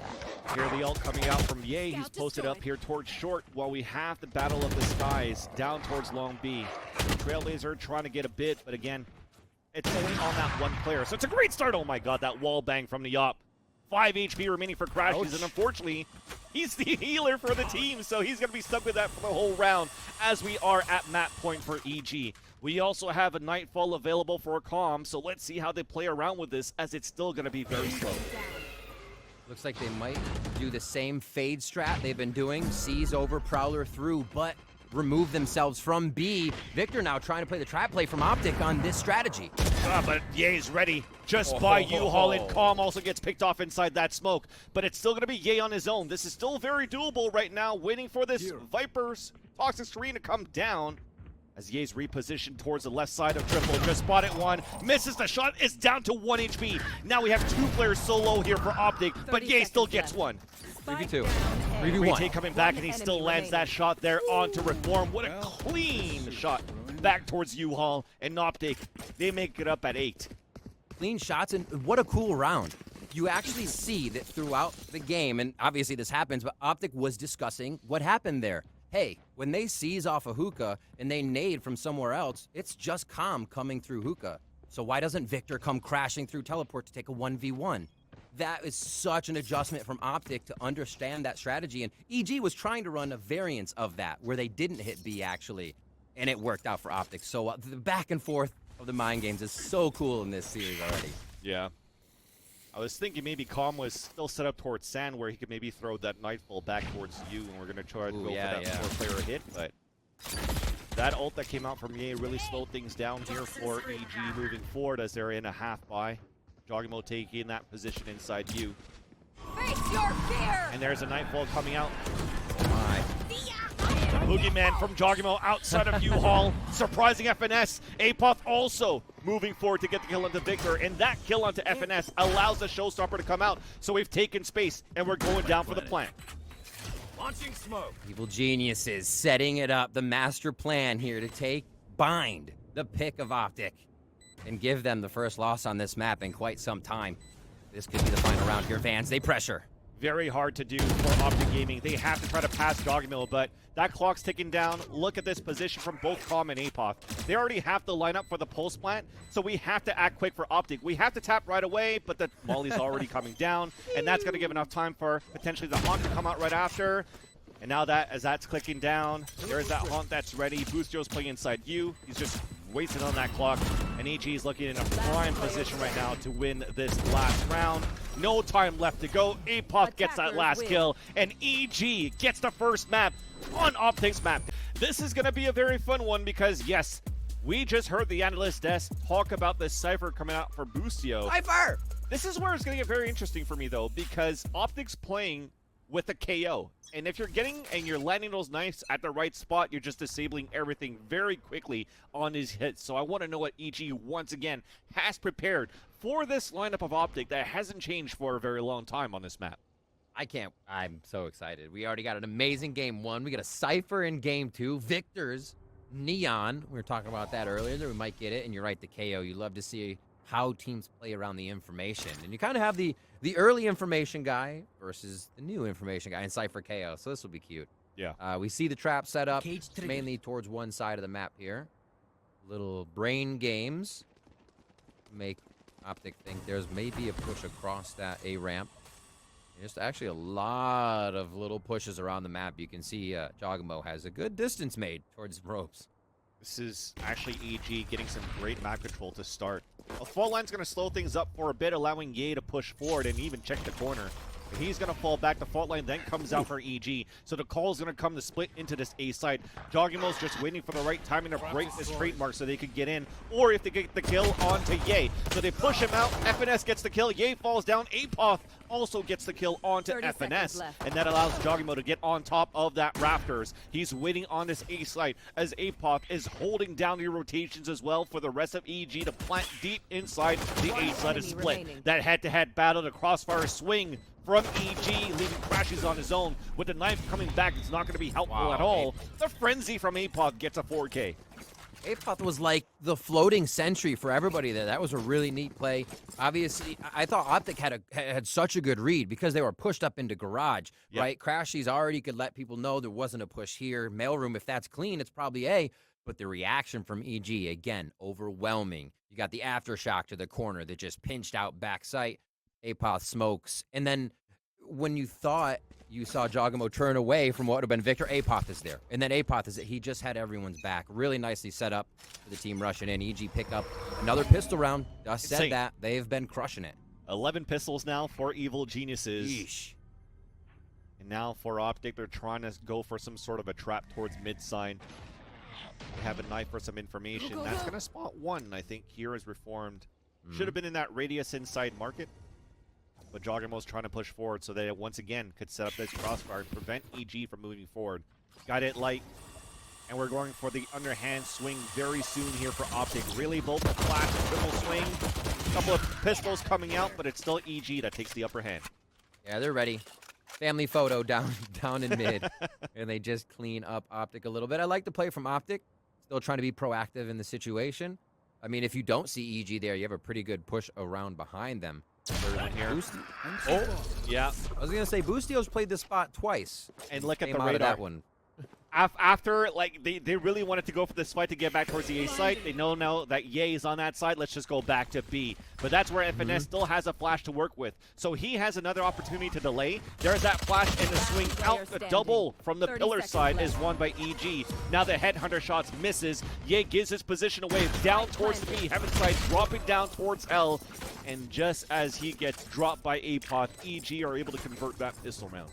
Here the ult coming out from Ye. He's posted up here towards short while we have the Battle of the Skies down towards long B. Trailblazer trying to get a bit, but again, it's only on that one player. So it's a great start. Oh my god, that wall bang from the Op. 5 HP remaining for Crashies, and unfortunately, he's the healer for the team, so he's going to be stuck with that for the whole round as we are at map point for EG. We also have a Nightfall available for Calm, so let's see how they play around with this as it's still going to be very slow. Looks like they might do the same fade strat they've been doing. Seize over, Prowler through, but remove themselves from B. Victor now trying to play the trap play from Optic on this strategy. But Ye's ready just by U-Haul, and Calm also gets picked off inside that smoke. But it's still going to be Ye on his own. This is still very doable right now, waiting for this Viper's Toxic Screen to come down. As Ye's repositioned towards the left side of triple, just spotted one, misses the shot, is down to 1 HP. Now we have 2 players solo here for Optic, but Ye still gets one. 3v2. 3v1. Retake coming back, and he still lands that shot there onto Reform. What a clean shot back towards U-Haul, and Optic, they make it up at 8. Clean shots, and what a cool round. You actually see that throughout the game, and obviously this happens, but Optic was discussing what happened there. Hey, when they seize off a hookah and they nade from somewhere else, it's just Calm coming through hookah. So why doesn't Victor come crashing through teleport to take a 1v1? That is such an adjustment from Optic to understand that strategy. And EG was trying to run a variance of that where they didn't hit B actually, and it worked out for Optic. So the back and forth of the mind games is so cool in this series already. Yeah. I was thinking maybe Calm was still set up towards Sand where he could maybe throw that Nightfall back towards you, and we're going to try to go for that 4-player hit, but that ult that came out from Ye really slowed things down here for EG moving forward as they're in a half buy. Jogimo taking that position inside you. Face your fear! And there's a Nightfall coming out. Oh my. Boogeyman from Jogimo outside of U-Haul, surprising FNS. APOTH also moving forward to get the kill onto Victor, and that kill onto FNS allows the showstopper to come out. So we've taken space, and we're going down for the plant. Launching smoke. Evil geniuses setting it up, the master plan here to bind the pick of Optic and give them the first loss on this map in quite some time. This could be the final round here, Vans. They pressure. Very hard to do for Optic Gaming. They have to try to pass Jogmill, but that clock's ticking down. Look at this position from both Calm and APOTH. They already have to line up for the pulse plant, so we have to act quick for Optic. We have to tap right away, but the Molly's already coming down, and that's going to give enough time for potentially the Haunt to come out right after. And now that, as that's clicking down, there's that Haunt that's ready. Boostio's playing inside you. He's just wasted on that clock, and EG is looking in a prime position right now to win this last round. No time left to go. Apoth gets that last kill, and EG gets the first map on Optic's map. This is going to be a very fun one because, yes, we just heard the analyst desk talk about this Cypher coming out for Boostio. Cypher! This is where it's going to get very interesting for me, though, because Optic's playing with a KO. And if you're getting and you're landing those knives at the right spot, you're just disabling everything very quickly on his hits. So I want to know what EG, once again, has prepared for this lineup of Optic that hasn't changed for a very long time on this map. I'm so excited. We already got an amazing game 1. We got a Cypher in game 2. Victor's Neon. We were talking about that earlier. We might get it. And you're right, the KO. You love to see how teams play around the information. And you kind of have the early information guy versus the new information guy in Cypher KO. So this will be cute. Yeah. We see the trap set up mainly towards one side of the map here. Little brain games make Optic think there's maybe a push across that A ramp. There's actually a lot of little pushes around the map. You can see Jogamo has a good distance made towards ropes. This is actually EG getting some great map control to start. A fault line's going to slow things up for a bit, allowing Ye to push forward and even check the corner. But he's going to fall back. The fault line then comes out for EG. So the call is going to come to split into this A side. Joggimo's just waiting for the right timing to break this trademark so they could get in. Or if they get the kill onto Ye. So they push him out. FNS gets the kill. Ye falls down. Apoth also gets the kill onto FNS. And that allows Joggimo to get on top of that rafters. He's waiting on this A side as Apoth is holding down the rotations as well for the rest of EG to plant deep inside the A side of split. That head-to-head battle, the crossfire swing from EG, leaving Crashes on his own. With the knife coming back, it's not going to be helpful at all. The frenzy from Apoth gets a 4K. Apoth was like the floating sentry for everybody there. That was a really neat play. Obviously, I thought Optic had such a good read because they were pushed up into garage, right? Crashies already could let people know there wasn't a push here. Mailroom, if that's clean, it's probably A. But the reaction from EG, again, overwhelming. You got the aftershock to the corner that just pinched out back sight. Apoth smokes. And then when you thought you saw Jogamo turn away from what would have been Victor, Apoth is there. And then Apoth is it. He just had everyone's back. Really nicely set up for the team rushing in. EG pick up another pistol round. Just said that. They've been crushing it. 11 pistols now for Evil Geniuses. Yeesh. And now for Optic, they're trying to go for some sort of a trap towards mid-sign. They have a knife for some information. That's going to spot one, I think, here is Reformed. Should have been in that radius inside market. But Jogamo's trying to push forward so that it once again could set up this crossfire and prevent EG from moving forward. Got it light. And we're going for the underhand swing very soon here for Optic. Really both a flash and triple swing. A couple of pistols coming out, but it's still EG that takes the upper hand. Yeah, they're ready. Family photo down in mid. And they just clean up Optic a little bit. I like the play from Optic. Still trying to be proactive in the situation. I mean, if you don't see EG there, you have a pretty good push around behind them. Here. Oh, yeah. I was going to say, Boostio's played this spot twice. And look at Came the out radar. of that one. After, like, they really wanted to go for this fight to get back towards the A site. They know now that Ye is on that side. Let's just go back to B. But that's where FNS still has a flash to work with. So he has another opportunity to delay. There's that flash and the swing out. The double from the pillar side is won by EG. Now the headhunter shots misses. Ye gives his position away down towards the B. Heaven side dropping down towards L. And just as he gets dropped by Apoth, EG are able to convert that pistol round.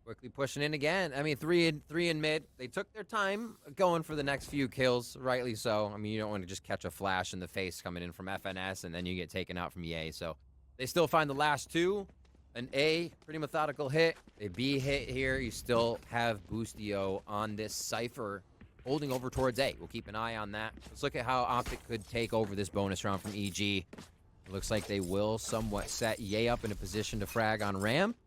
Quickly pushing in again. I mean, three in mid. They took their time going for the next few kills, rightly so. I mean, you don't want to just catch a flash in the face coming in from FNS, and then you get taken out from Ye. So they still find the last two. An A, pretty methodical hit. A B hit here. You still have Boostio on this Cypher holding over towards A. We'll keep an eye on that. Let's look at how Optic could take over this bonus round from EG. It looks like they will somewhat set Ye up in a position to frag on ramp.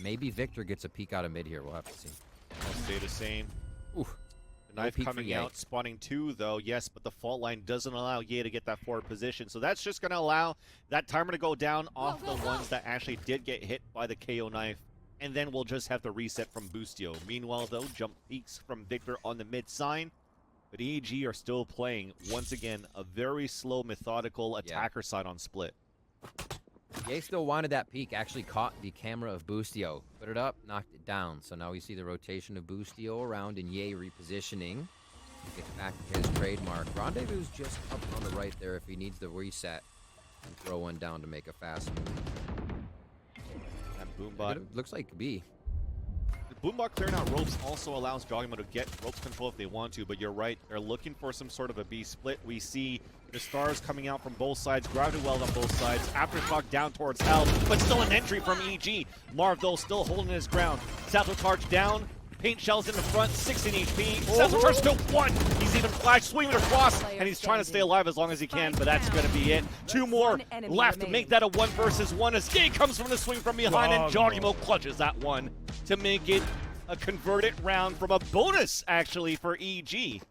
Maybe Victor gets a peek out of mid here. We'll have to see. I'll stay the same. Oof. The knife coming out, spawning two, though. Yes, but the fault line doesn't allow Ye to get that forward position. So that's just going to allow that timer to go down off the ones that actually did get hit by the KO knife. And then we'll just have the reset from Boostio. Meanwhile, though, jump peaks from Victor on the mid sign. But EG are still playing, once again, a very slow, methodical attacker side on split. Ye still wanted that peek, actually caught the camera of Boostio. Put it up, knocked it down. So now we see the rotation of Boostio around and Ye repositioning. Gets back to his trademark. Rendezvous just up on the right there if he needs to reset and throw one down to make a fast move. That Boombot. Looks like B. The Boombot clearing out ropes also allows Jogimo to get ropes control if they want to, but you're right. They're looking for some sort of a B split. We see the stars coming out from both sides, gravity well on both sides. Aftershock down towards Hell, but still an entry from EG. Marv, though, still holding his ground. Satchel Charge down. Paint shells in the front, 16 HP. Satchel Charge still 1. He's even flash swinging across, and he's trying to stay alive as long as he can, but that's going to be it. 2 more left to make that a 1 versus 1. As Skate comes from the swing from behind, and Jogimo clutches that one to make it a converted round from a bonus, actually, for EG.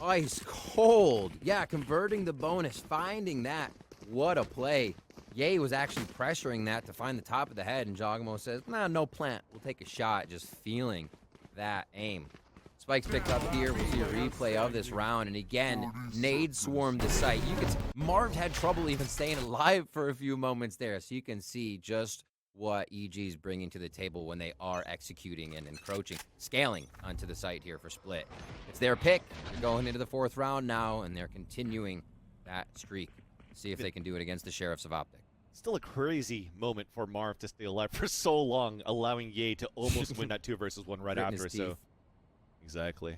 Ice cold. Yeah, converting the bonus, finding that. What a play. Ye was actually pressuring that to find the top of the head, and Jogimo says, nah, no plant. We'll take a shot, just feeling that aim. Spike's picked up here. We'll see a replay of this round, and again, nade swarmed the site. You can see, Marv had trouble even staying alive for a few moments there, so you can see just what EG's bringing to the table when they are executing and encroaching, scaling onto the site here for Split. It's their pick. They're going into the 4th round now, and they're continuing that streak. See if they can do it against the Sheriffs of Optic. Still a crazy moment for Marv to stay alive for so long, allowing Ye to almost win that 2 versus 1 right after. So, exactly.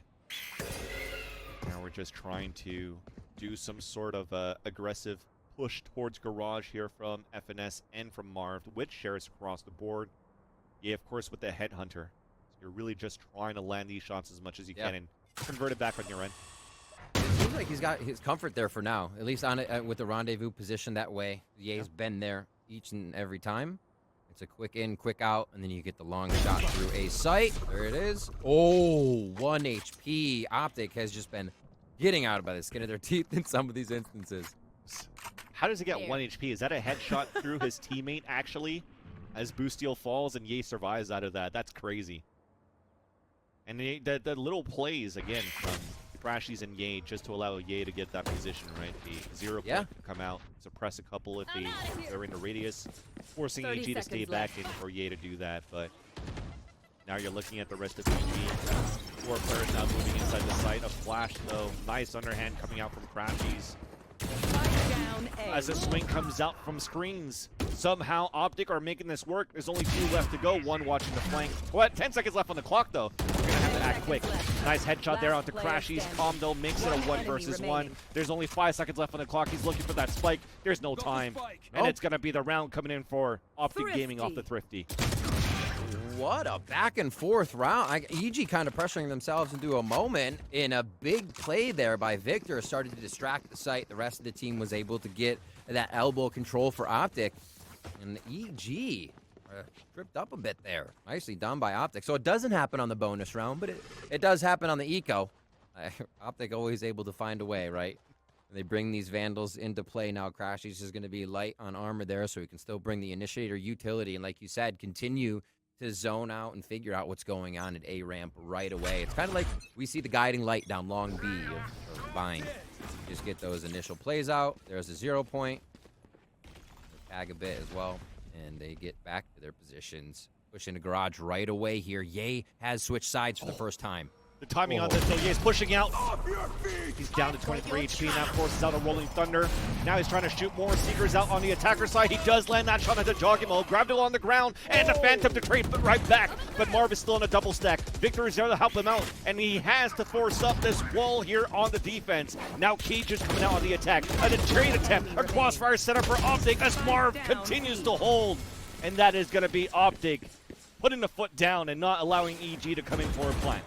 Now we're just trying to do some sort of aggressive push towards Garage here from FNS and from Marv with Sheriffs across the board. Ye, of course, with the Headhunter. So you're really just trying to land these shots as much as you can and convert it back on your end. It seems like he's got his comfort there for now, at least on it with the rendezvous position that way. Ye's been there each and every time. It's a quick in, quick out, and then you get the long shot through a sight. There it is. Oh, 1 HP. Optic has just been getting out by the skin of their teeth in some of these instances. How does he get 1 HP? Is that a headshot through his teammate, actually, as Boosteel falls and Ye survives out of that? That's crazy. And the little plays, again, from Crashies and Ye just to allow Ye to get that position, right? The 0 point to come out, suppress a couple if they're in the radius, forcing EG to stay back in for Ye to do that. But now you're looking at the rest of EG. 4 players now moving inside the site. A flash, though. Nice underhand coming out from Crashies. As a swing comes out from screens. Somehow Optic are making this work. There's only 2 left to go. 1 watching the flank. What? 10 seconds left on the clock, though. We're going to have to act quick. Nice headshot there onto Crashies. Comdo makes it a 1 versus 1. There's only 5 seconds left on the clock. He's looking for that spike. There's no time. And it's going to be the round coming in for Optic Gaming off the Thrifty. What a back and forth round. EG kind of pressuring themselves into a moment in a big play there by Victor. Started to distract the site. The rest of the team was able to get that elbow control for Optic. And EG tripped up a bit there. Nicely done by Optic. So it doesn't happen on the bonus round, but it does happen on the eco. Optic always able to find a way, right? They bring these Vandals into play now. Crashies is going to be light on armor there, so he can still bring the Initiator utility. And like you said, continue to zone out and figure out what's going on at A ramp right away. It's kind of like we see the guiding light down long B of Bind. Just get those initial plays out. There's a 0 point. They tag a bit as well, and they get back to their positions. Push into Garage right away here. Ye has switched sides for the first time. The timing on this, though, Ye's pushing out. He's down to 23 HP, and that forces out a Rolling Thunder. Now he's trying to shoot more Seekers out on the attacker side. He does land that shot into Jogimo. Grabbed it on the ground, and the Phantom to trade right back. But Marv is still in a double stack. Victor is there to help him out, and he has to force up this wall here on the defense. Now Cage is coming out on the attack. A trade attempt, a crossfire setup for Optic as Marv continues to hold. And that is going to be Optic putting the foot down and not allowing EG to come in for a plant.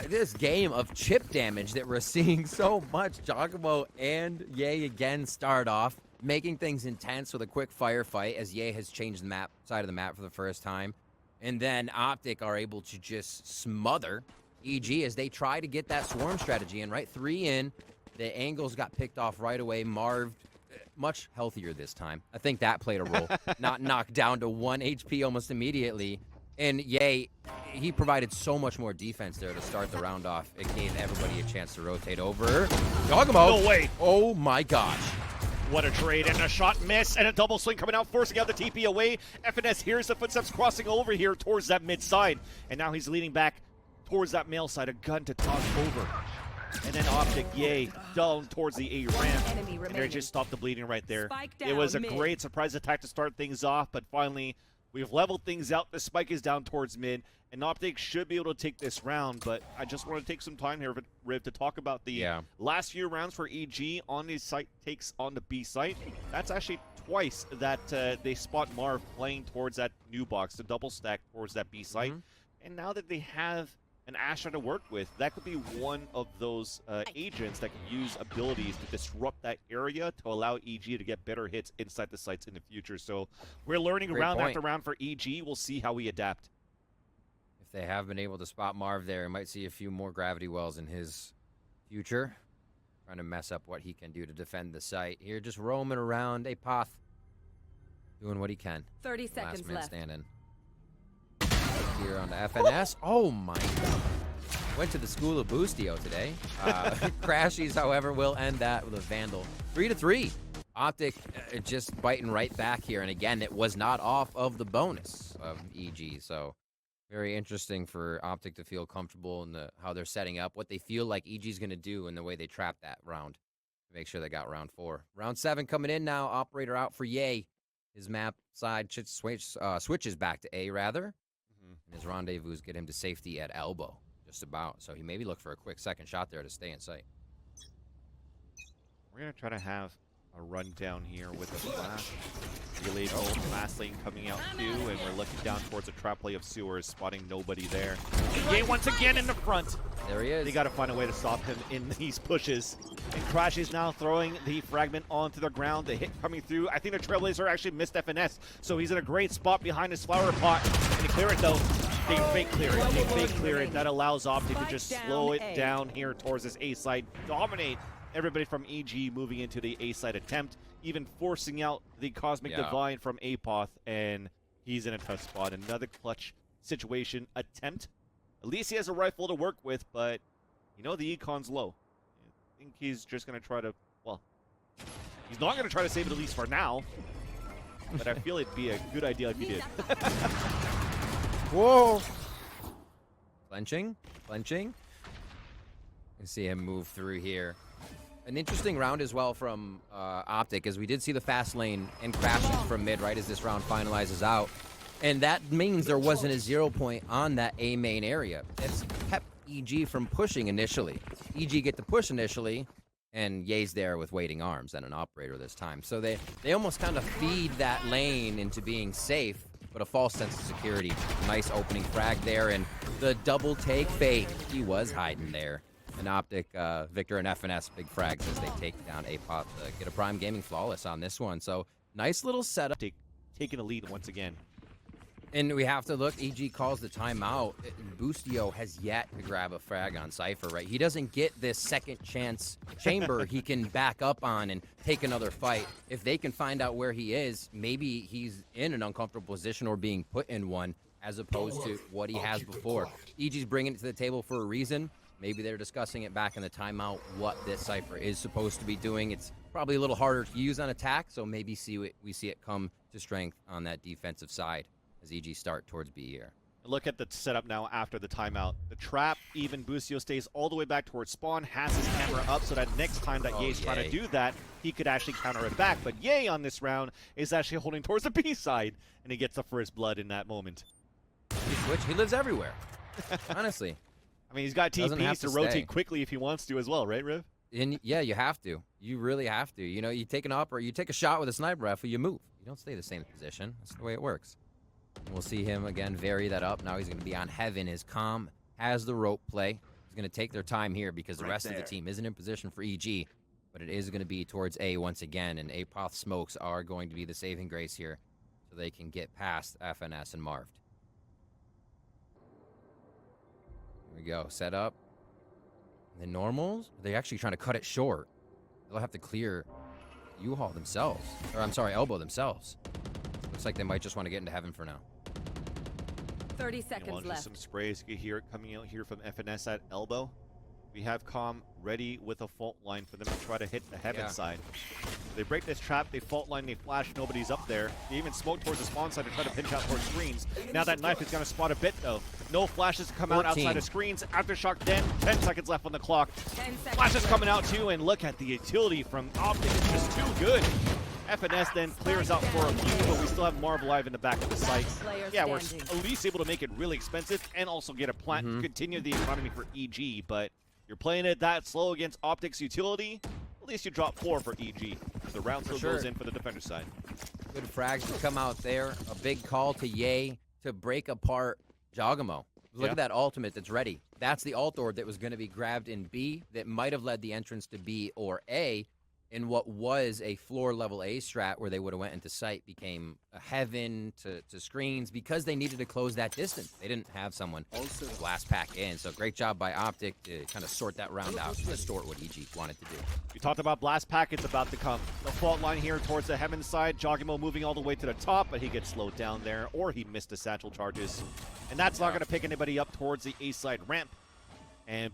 This game of chip damage that we're seeing so much. Jogimo and Ye again start off, making things intense with a quick firefight as Ye has changed the side of the map for the first time. And then Optic are able to just smother EG as they try to get that swarm strategy in, right? 3 in. The angles got picked off right away. Marv, much healthier this time. I think that played a role. Not knocked down to 1 HP almost immediately. And Ye, he provided so much more defense there to start the round off. It gave everybody a chance to rotate over. Jogimo! No way! Oh my gosh. What a trade, and a shot miss, and a double swing coming out, forcing out the TP away. FNS hears the footsteps crossing over here towards that mid side. And now he's leading back towards that male side, a gun to toss over. And then Optic, yay, down towards the A ramp. And they just stopped the bleeding right there. It was a great surprise attack to start things off, but finally, we've leveled things out. The spike is down towards mid, and Optic should be able to take this round, but I just want to take some time here, Riv, to talk about the last few rounds for EG on the site takes on the B site. That's actually twice that they spot Marv playing towards that new box, the double stack towards that B site. And now that they have an Astra to work with, that could be one of those agents that can use abilities to disrupt that area to allow EG to get better hits inside the sites in the future. So we're learning round after round for EG. We'll see how we adapt. If they have been able to spot Marv there, we might see a few more gravity wells in his future. Trying to mess up what he can do to defend the site. Here, just roaming around. Apoth doing what he can. 30 seconds last man left. standing. Here on the FNS. Oh my god. Went to the school of Boostio today. Crashies, however, will end that with a Vandal. 3-3. Optic just biting right back here. And again, it was not off of the bonus of EG. So very interesting for Optic to feel comfortable in how they're setting up, what they feel like EG's going to do and the way they trap that round to make sure they got round 4. Round 7 coming in now. Operator out for Yay. His map side switches back to A, rather. And his rendezvous get him to safety at elbow, just about. So he maybe look for a quick second shot there to stay in sight. We're going to try to have a rundown here with a flash. Relay bolt, fast lane coming out too, and we're looking down towards a trap play of sewers, spotting nobody there. Yay once again in the front. There he is. They got to find a way to stop him in these pushes. And Crash is now throwing the fragment onto the ground. The hit coming through. I think the Trailblazer actually missed FNS, so he's in a great spot behind his flower pot. Can he clear it though? They fake clear it. They fake clear it. That allows Optic to just slow it down here towards this A side, dominate everybody from EG moving into the A side attempt, even forcing out the Cosmic Divine from Apoth, and he's in a tough spot. Another clutch situation attempt. At least he has a rifle to work with, but you know the econ's low. I think he's just going to try to, well, he's not going to try to save it at least for now, but I feel it'd be a good idea if he did. Whoa! Clenching. You see him move through here. An interesting round as well from Optic, as we did see the fast lane and crashes from mid right as this round finalizes out. And that means there wasn't a 0 point on that A main area. It's kept EG from pushing initially. EG get the push initially, and Ye's there with waiting arms and an operator this time. So they almost kind of feed that lane into being safe, but a false sense of security. Nice opening frag there, and the double take fake. He was hiding there. And Optic, Victor and FNS, big frags as they take down Apoth. Get a Prime Gaming flawless on this one. So nice little setup. Taking the lead once again. And we have to look, EG calls the timeout. Boostio has yet to grab a frag on Cypher, right? He doesn't get this second chance chamber he can back up on and take another fight. If they can find out where he is, maybe he's in an uncomfortable position or being put in one as opposed to what he has before. EG's bringing it to the table for a reason. Maybe they're discussing it back in the timeout, what this Cypher is supposed to be doing. It's probably a little harder to use on attack, so maybe we see it come to strength on that defensive side as EG start towards B here. Look at the setup now after the timeout. The trap, even Boostio stays all the way back towards spawn, has his camera up so that next time that Ye's trying to do that, he could actually counter it back. But Ye on this round is actually holding towards the B side, and he gets the first blood in that moment. He lives everywhere, honestly. I mean, he's got TPs to rotate quickly if he wants to as well, right, Riv? And yeah, you have to. You really have to. You know, you take an operator, you take a shot with a sniper rifle, you move. You don't stay the same position. That's the way it works. We'll see him again vary that up. Now he's going to be on Heaven. His comm has the rope play. He's going to take their time here because the rest of the team isn't in position for EG, but it is going to be towards A once again, and Apoth smokes are going to be the saving grace here so they can get past FNS and Marved. Here we go. Set up. The normals, they're actually trying to cut it short. They'll have to clear U-Haul themselves. Or, I'm sorry, elbow themselves. Looks like they might just want to get into Heaven for now. 30 seconds left. Some sprays. You can hear it coming out here from FNS at elbow. We have comm ready with a fault line for them to try to hit the Heaven side. They break this trap, they fault line, they flash, nobody's up there. They even smoke towards the spawn side to try to pinch out towards screens. Now that knife is going to spot a bit though. No flashes to come out outside of screens. Aftershock then, 10 seconds left on the clock. Flashes coming out too, and look at the utility from Optic. It's just too good. FNS then clears out for a few, but we still have Marv alive in the back of the site. Yeah, we're at least able to make it really expensive and also get a plant to continue the economy for EG, but you're playing it that slow against Optic's utility, at least you drop 4 for EG. The round still goes in for the defender side. Good frags to come out there. A big call to Ye to break apart Jogamo. Look at that ultimate that's ready. That's the ult orb that was going to be grabbed in B that might have led the entrance to B or A. In what was a floor-level A strat where they would have went into sight became a heaven to screens because they needed to close that distance. They didn't have someone blast pack in. So great job by Optic to kind of sort that round out and distort what EG wanted to do. We talked about blast pack. It's about to come. The fault line here towards the heaven side. Jogimo moving all the way to the top, but he gets slowed down there, or he missed the satchel charges. And that's not going to pick anybody up towards the A side ramp.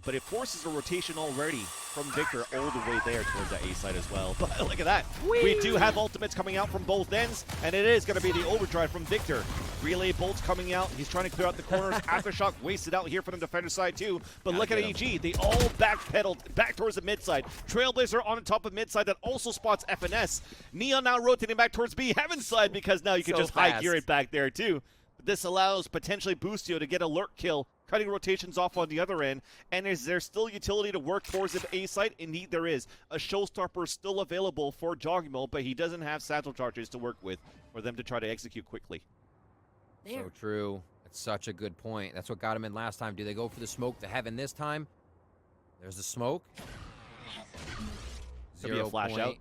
But it forces a rotation already from Victor all the way there towards the A side as well. But look at that. We do have ultimates coming out from both ends, and it is going to be the overdrive from Victor. Relay bolts coming out. He's trying to clear out the corners. Aftershock wasted out here from the defender side too. But look at EG. They all backpedaled back towards the mid side. Trailblazer on the top of mid side that also spots FNS. Neon now rotating back towards B heaven side because now you can just high gear it back there too. But this allows potentially Boostio to get a lurk kill, cutting rotations off on the other end. And is there still utility to work towards the A site? Indeed there is. A showstopper still available for Jogimo, but he doesn't have satchel charges to work with for them to try to execute quickly. So true. That's such a good point. That's what got him in last time. Do they go for the smoke to heaven this time? There's the smoke. Could be a flash out.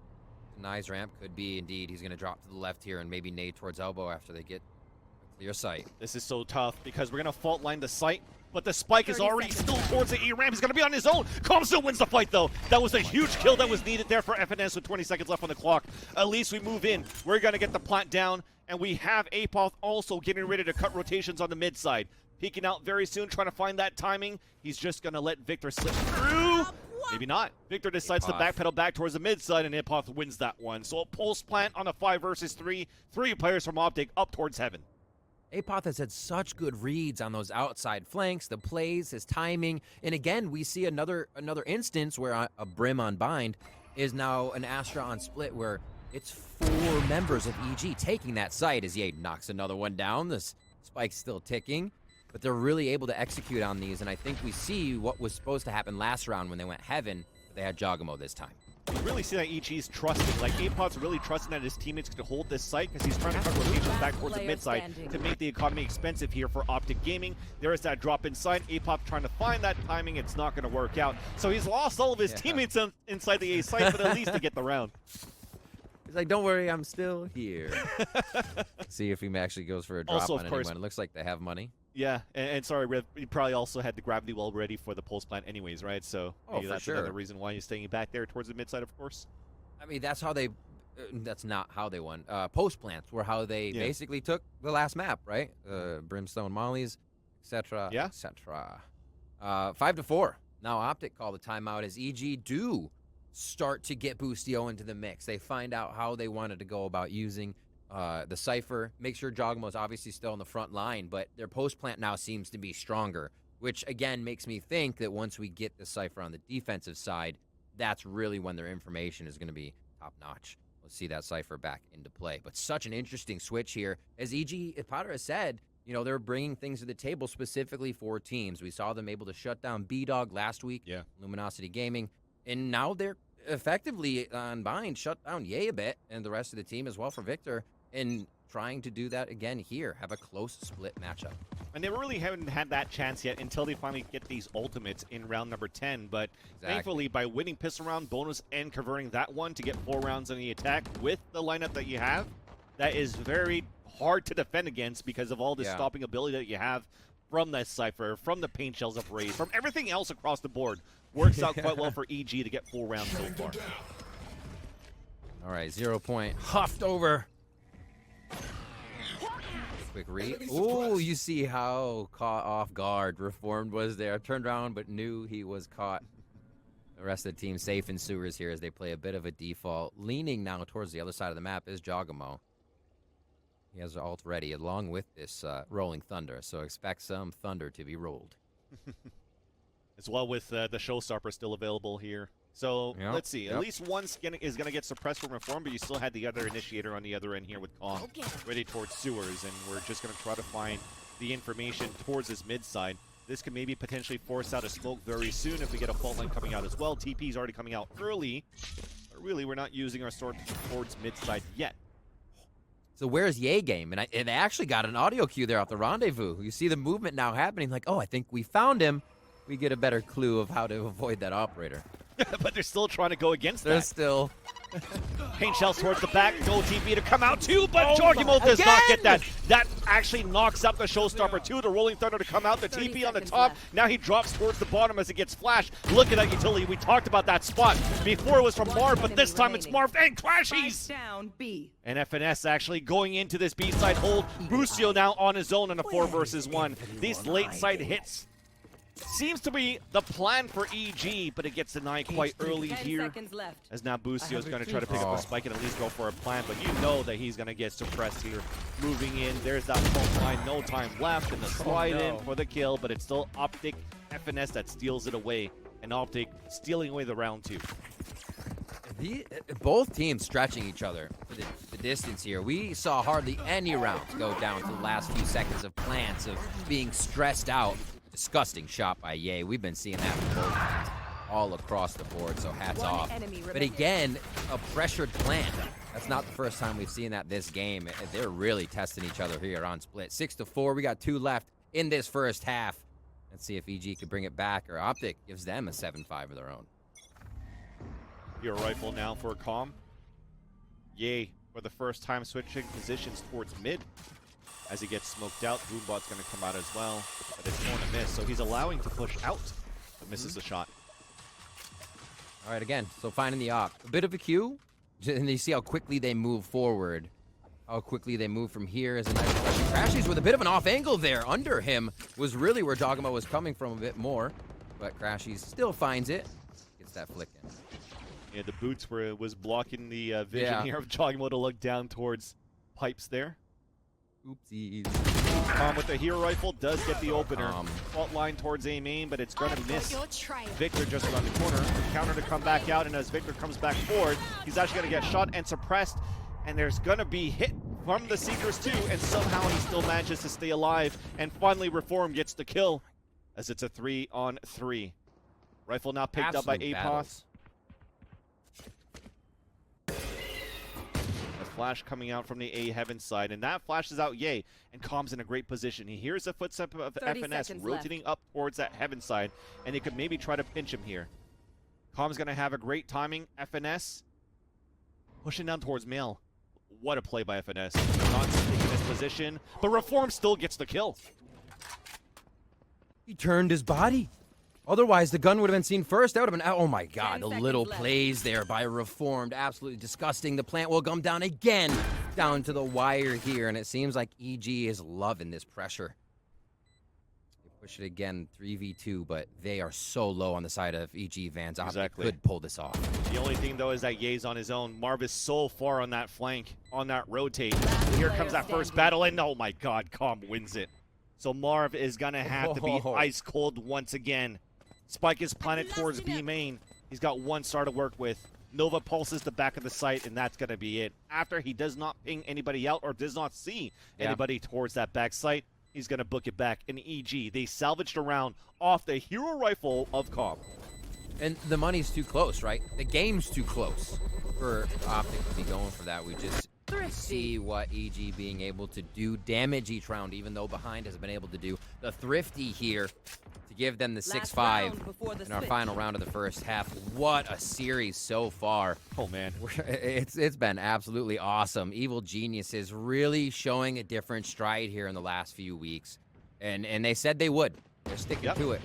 Denies ramp. Could be indeed. He's going to drop to the left here and maybe nade towards elbow after they get clear sight. This is so tough because we're going to fault line the site, but the spike is already still towards the E ramp. He's going to be on his own. Calm still wins the fight though. That was a huge kill that was needed there for FNS with 20 seconds left on the clock. At least we move in. We're going to get the plant down, and we have Apoth also getting ready to cut rotations on the mid side. Peeking out very soon, trying to find that timing. He's just going to let Victor slip through. Maybe not. Victor decides to backpedal back towards the mid side, and Apoth wins that one. So a pulse plant on a 5 versus 3. 3 players from Optic up towards heaven. Apoth has had such good reads on those outside flanks, the plays, his timing, and again, we see another instance where a Brim on bind is now an Astra on split where it's 4 members of EG taking that site as Ye knocks another one down. This spike's still ticking, but they're really able to execute on these, and I think we see what was supposed to happen last round when they went heaven, but they had Jogamo this time. You really see that EG's trusting. Like, Apoth's really trusting that his teammates can hold this site because he's trying to cut rotations back towards the mid side to make the economy expensive here for Optic Gaming. There is that drop inside. Apoth trying to find that timing. It's not going to work out. So he's lost all of his teammates inside the A site, but at least to get the round. He's like, don't worry, I'm still here. See if he actually goes for a drop also, on anyone. It looks like they have money. Yeah, and sorry, Riv, you probably also had the gravity well ready for the pulse plant anyways, right? So maybe that's another reason why you're staying back there towards the mid side, of course. I mean, that's how they... that's not how they won. Post plants were how they basically took the last map, right? Brimstone Mollies, etc., etc. 5-4. Now Optic call the timeout as EG do start to get Boostio into the mix. They find out how they wanted to go about using the Cypher. Make sure Jogmo's obviously still on the front line, but their post plant now seems to be stronger, which again makes me think that once we get the Cypher on the defensive side, that's really when their information is going to be top notch. We'll see that Cypher back into play. But such an interesting switch here. As EG Potter has said, you know, they're bringing things to the table specifically for teams. We saw them able to shut down B-Dog last week, Luminosity Gaming, and now they're effectively on bind, shut down Ye a bit, and the rest of the team as well for Victor, and trying to do that again here, have a close split matchup. And they really haven't had that chance yet until they finally get these ultimates in round number 10, but thankfully by winning pistol round bonus and converting that one to get 4 rounds on the attack with the lineup that you have, that is very hard to defend against because of all the stopping ability that you have from that Cypher, from the paint shells of Raze, from everything else across the board. Works out quite well for EG to get 4 rounds so far. All right, 0 point. Huffed over. Quick read. Ooh, you see how caught off guard Reformed was there. Turned around but knew he was caught. The rest of the team safe in sewers here as they play a bit of a default. Leaning now towards the other side of the map is Jogamo. He has ult ready along with this rolling thunder, so expect some thunder to be rolled. As well with the showstopper still available here. So let's see. At least one is going to get suppressed from Reform, but you still had the other initiator on the other end here with Kong ready towards sewers, and we're just going to try to find the information towards his mid side. This could maybe potentially force out a smoke very soon if we get a fault line coming out as well. TP's already coming out early, but really we're not using our sword towards mid side yet. So where's Ye game? And they actually got an audio cue there off the rendezvous. You see the movement now happening, like, oh, I think we found him. We get a better clue of how to avoid that operator. But they're still trying to go against that. They're still... Paint shells towards the back. No TP to come out too, but Jogimo does not get that. That actually knocks up the showstopper too. The Rolling Thunder to come out. The TP on the top. Now he drops towards the bottom as it gets flashed. Look at that utility. We talked about that spot. Before it was from Marv, but this time it's Marv and Clashies. And FNS actually going into this B side hold. Busio now on his own in a 4 versus 1. These late side hits seems to be the plan for EG, but it gets denied quite early here. As now Busio is going to try to pick up the spike and at least go for a plan, but you know that he's going to get suppressed here. Moving in, there's that fault line, no time left, and the slide in for the kill, but it's still Optic FNS that steals it away, and Optic stealing away the round 2. Both teams stretching each other for the distance here. We saw hardly any rounds go down to the last few seconds of plants, of being stressed out. Disgusting shot by Ye. We've been seeing that from both teams all across the board, so hats off. But again, a pressured plant. That's not the first time we've seen that this game. They're really testing each other here on split. 6-4. We got 2 left in this first half. Let's see if EG can bring it back, or Optic gives them a 7-5 of their own. Your rifle now for Calm. Ye, for the first time, switching positions towards mid. As he gets smoked out, Boombot's going to come out as well, but it's going to miss, so he's allowing to push out, but misses the shot. All right, again, so finding the op. A bit of a cue, and you see how quickly they move forward. How quickly they move from here is a nice question. Crashies with a bit of an off angle there. Under him was really where Jogamo was coming from a bit more, but Crashies still finds it. Gets that flick in. Yeah, the boots was blocking the vision here of Jogamo to look down towards pipes there. Oopsies. With the hero rifle does get the opener. Fault line towards A main, but it's going to miss. Victor just around the corner. Counter to come back out, and as Victor comes back forward, he's actually going to get shot and suppressed. And there's going to be hit from the Seekers too, and somehow he still manages to stay alive. And finally, Reform gets the kill, as it's a 3-on-3. Rifle now picked up by Apoth. Flash coming out from the A Heaven side, and that flashes out Ye, and Calm's in a great position. He hears a footstep of FNS rotating up towards that Heaven side, and he could maybe try to pinch him here. Calm's going to have a great timing. FNS pushing down towards Mail. What a play by FNS. Not sticking in his position, but Reform still gets the kill. He turned his body. Otherwise, the gun would have been seen first. That would have been, oh my God, the little plays there by Reformed. Absolutely disgusting. The plant will come down again, down to the wire here, and it seems like EG is loving this pressure. They push it again, 3v2, but they are so low on the side of EG. Vans Optic could pull this off. The only thing, though, is that Ye's on his own. Marv is so far on that flank, on that rotate. Here comes that first battle, and oh my God, Calm wins it. So Marv is going to have to be ice cold once again. Spike is planted towards B main. He's got 1 star to work with. Nova pulses the back of the site, and that's going to be it. After he does not ping anybody out or does not see anybody towards that back site, he's going to book it back. In EG, they salvaged a round off the hero rifle of Calm. And the money's too close, right? The game's too close for Optic to be going for that. We just see what EG being able to do. Damage each round, even though behind has been able to do. The Thrifty here to give them the 6-5 in our final round of the first half. What a series so far. Oh, man. It's been absolutely awesome. Evil Geniuses really showing a different stride here in the last few weeks. And they said they would. They're sticking to it.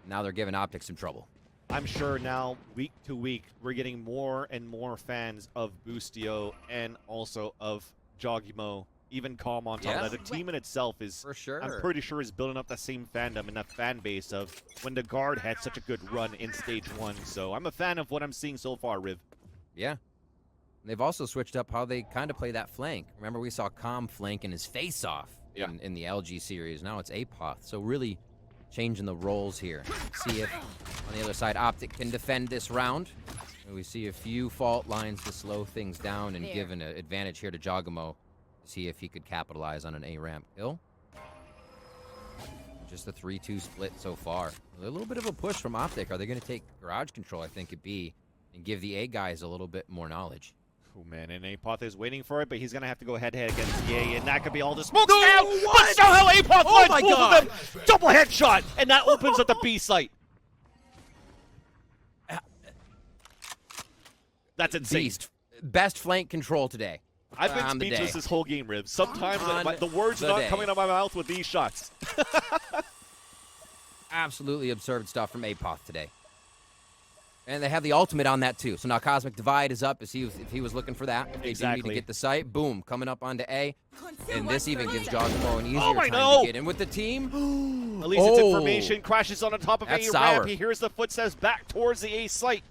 Now they're giving Optic some trouble. I'm sure now, week to week, we're getting more and more fans of Boostio and also of Jogimo even calm on top of that. The team in itself is, For sure. I'm pretty sure, is building up that same fandom and that fan base of when the guard had such a good run in stage 1. So I'm a fan of what I'm seeing so far, Riv. Yeah. And they've also switched up how they kind of play that flank. Remember, we saw Com flank in his face-off in the LG series. Now it's Apoth. So really changing the roles here. See if on the other side Optic can defend this round. And we see a few fault lines to slow things down and give an advantage here to Jogamo. See if he could capitalize on an A-ramp kill. Just a 3-2 split so far. A little bit of a push from Optic. Are they going to take garage control, I think it'd be, and give the A guys a little bit more knowledge? Oh, man, and Apoth is waiting for it, but he's going to have to go head-to-head against Ye, and that could be all the smoke down! But somehow Apoth finds both of them! Double headshot! And that opens up the B site. That's insane. Beast. Best flank control today. I've been speechless this whole game, Riv. Sometimes the words are not coming out of my mouth with these shots. Absolutely absurd stuff from Apoth today. And they have the ultimate on that too. So now Cosmic Divide is up if he was looking for that. If they do need to get the site, boom, coming up onto A. And this even gives Jogamo an easier time to get in with the team. At least it's information. Crashes on the top of A ramp. He hears the footsteps back towards the A site.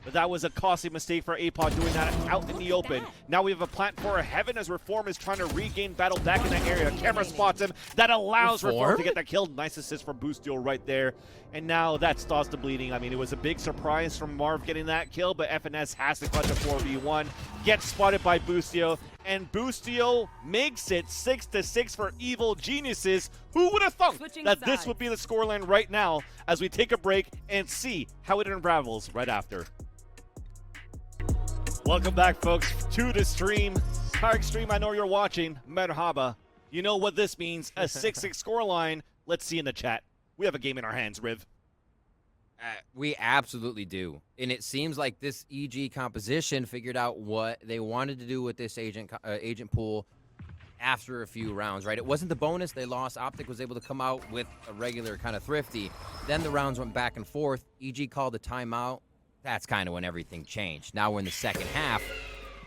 But that was a costly mistake for Apoth doing that out in the open. Now we have a plant for Heaven as Reform is trying to regain battle back in that area. Camera spots him. That allows Reform to get that kill. Nice assist from Boostio right there. And now that stops the bleeding. I mean, it was a big surprise from Marv getting that kill, but FNS has to clutch a 4v1. Gets spotted by Boostio, and Boostio makes it 6-6 for Evil Geniuses. Who would have thought that this would be the scoreline right now as we take a break and see how it unravels right after. Welcome back, folks, to the stream. Tarek stream, I know you're watching. Merhaba. You know what this means. A 6-6 scoreline. Let's see in the chat. We have a game in our hands, Riv. We absolutely do. And it seems like this EG composition figured out what they wanted to do with this agent pool after a few rounds, right? It wasn't the bonus they lost. Optic was able to come out with a regular kind of thrifty. Then the rounds went back and forth. EG called a timeout. That's kind of when everything changed. Now we're in the second half.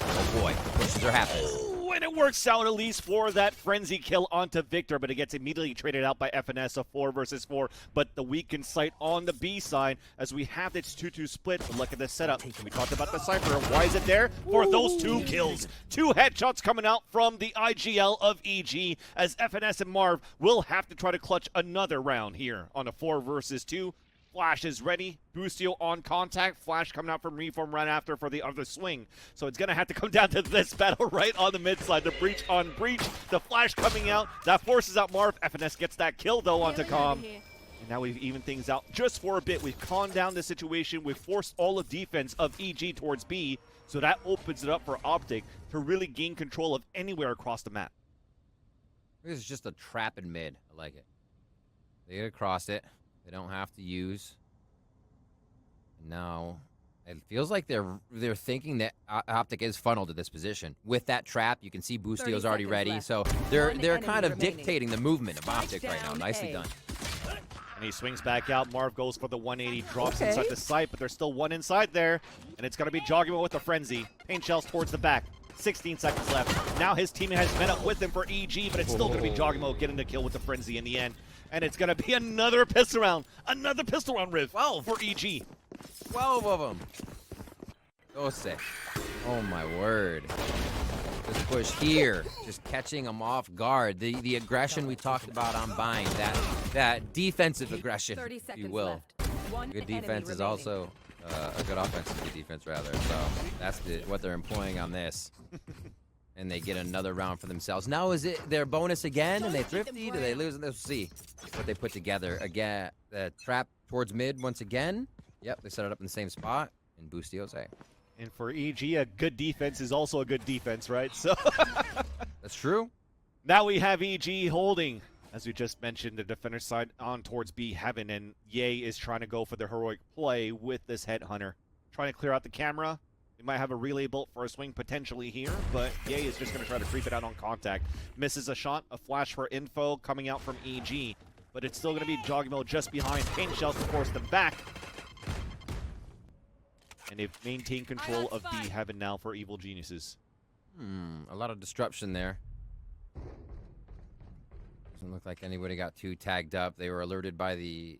Oh boy, the pushes are happening. Ooh, and it works out at least for that frenzy kill onto Victor, but it gets immediately traded out by FNS, a 4 versus 4. But the weakened site on the B side as we have this 2-2 split. But look at this setup. We talked about the Cypher. Why is it there? For those 2 kills. 2 headshots coming out from the IGL of EG as FNS and Marv will have to try to clutch another round here on a 4 versus 2. Flash is ready. Boostio on contact. Flash coming out from Reform right after for the other swing. So it's going to have to come down to this battle right on the mid side. The breach on breach. The Flash coming out. That forces out Marv. FNS gets that kill, though, onto Com. And now we've evened things out just for a bit. We've calmed down the situation. We've forced all the defense of EG towards B. So that opens it up for Optic to really gain control of anywhere across the map. This is just a trap in mid. I like it. They get across it. They don't have to use. Now, it feels like they're thinking that Optic is funneled to this position. With that trap, you can see Boostio's already ready. Left. So they're kind of dictating the movement of Optic right now. Nicely done. And he swings back out. Marv goes for the 180, drops inside the site, but there's still one inside there. And it's going to be Jogamo with the frenzy. Paint shells towards the back. 16 seconds left. Now his teammate has met up with him for EG, but it's still going to be Jogamo getting the kill with the frenzy in the end. And it's going to be another pistol round. Another pistol round, Riv. 12 for EG. 12 of them. So sick. Oh, my word. This push here, just catching them off guard. The aggression we talked about on Bind, that defensive aggression, if you will. Good defense is also a good offense is good defense, rather. So that's what they're employing on this. And they get another round for themselves. Now is it their bonus again, and they thrifty? Do they lose? Let's see what they put together. Again, the trap towards mid once again. Yep, they set it up in the same spot, and Boostio's A. And for EG, a good defense is also a good defense, right? So that's true. Now we have EG holding, as we just mentioned, the defender side on towards B Heaven, and Ye is trying to go for the heroic play with this headhunter. Trying to clear out the camera. We might have a relay bolt for a swing potentially here, but Ye is just going to try to creep it out on contact. Misses a shot, a flash for info coming out from EG, but it's still going to be Jogamo just behind. Paint shells to force them back. And they've maintained control of B Heaven now for Evil Geniuses. A lot of disruption there. Doesn't look like anybody got too tagged up. They were alerted by the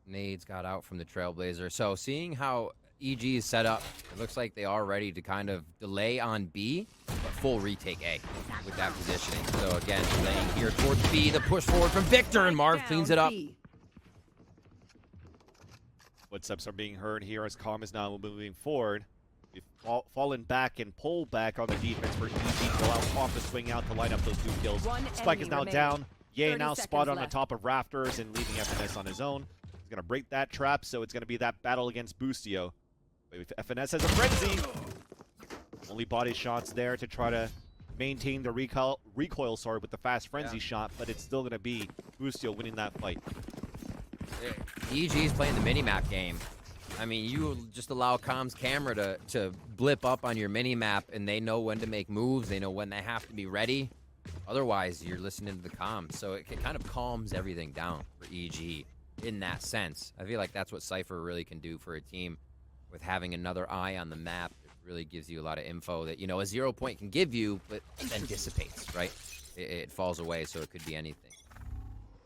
nades, got out from the Trailblazer. So seeing how EG is set up, it looks like they are ready to kind of delay on B, but full retake A with that positioning. So again, delaying here towards B, the push forward from Victor, and Marv cleans it up. Footsteps are being heard here as Calm is now moving forward. We've fallen back and pull back on the defense for EG to allow Calm to swing out to line up those 2 kills. Spike is now down. Ye now spotted on the top of rafters and leaving FNS on his own. He's going to break that trap, so it's going to be that battle against Boostio. FNS has a frenzy. Only body shots there to try to maintain the recoil with the fast frenzy shot, but it's still going to be Boostio winning that fight. EG's playing the minimap game. I mean, you just allow Calm's camera to blip up on your minimap, and they know when to make moves. They know when they have to be ready. Otherwise, you're listening to the comms. So it kind of calms everything down for EG in that sense. I feel like that's what Cypher really can do for a team. With having another eye on the map, it really gives you a lot of info that, you know, a 0 point can give you, but then dissipates, right? It falls away, so it could be anything.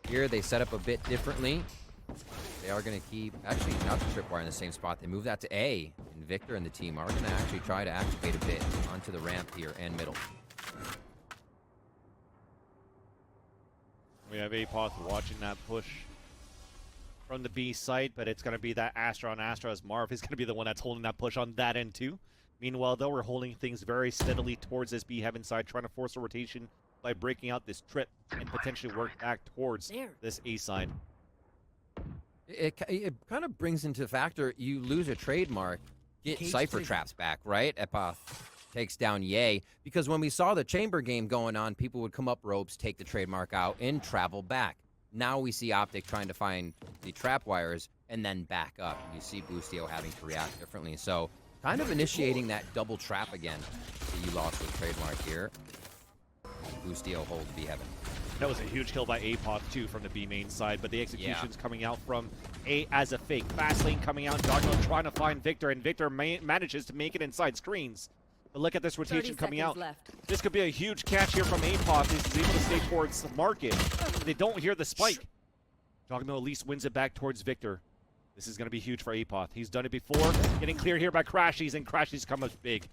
Here, they set up a bit differently. They are going to keep, actually, not the tripwire in the same spot. They move that to A, and Victor and the team are going to actually try to activate a bit onto the ramp here and middle. We have Apoth watching that push from the B site, but it's going to be that Astra on Astra as Marv is going to be the one that's holding that push on that end too. Meanwhile, though, we're holding things very steadily towards this B heaven side, trying to force a rotation by breaking out this trip and potentially work back towards this A side. It kind of brings into factor, you lose a trademark, get Cypher traps back, right? Epoth takes down Ye, because when we saw the chamber game going on, people would come up ropes, take the trademark out, and travel back. Now we see Optic trying to find the trap wires and then back up. You see Boostio having to react differently. So kind of initiating that double trap again that you lost with trademark here. Boostio holds B heaven. That was a huge kill by Apoth too from the B main side, but the execution's coming out from A as a fake. Fast lane coming out, Dogmo trying to find Victor, and Victor manages to make it inside screens. But look at this rotation coming out. This could be a huge catch here from Apoth. He's able to stay towards the market. They don't hear the spike. Dogmo at least wins it back towards Victor. This is going to be huge for Apoth. He's done it before. Getting cleared here by Crashies, and Crashies come up big.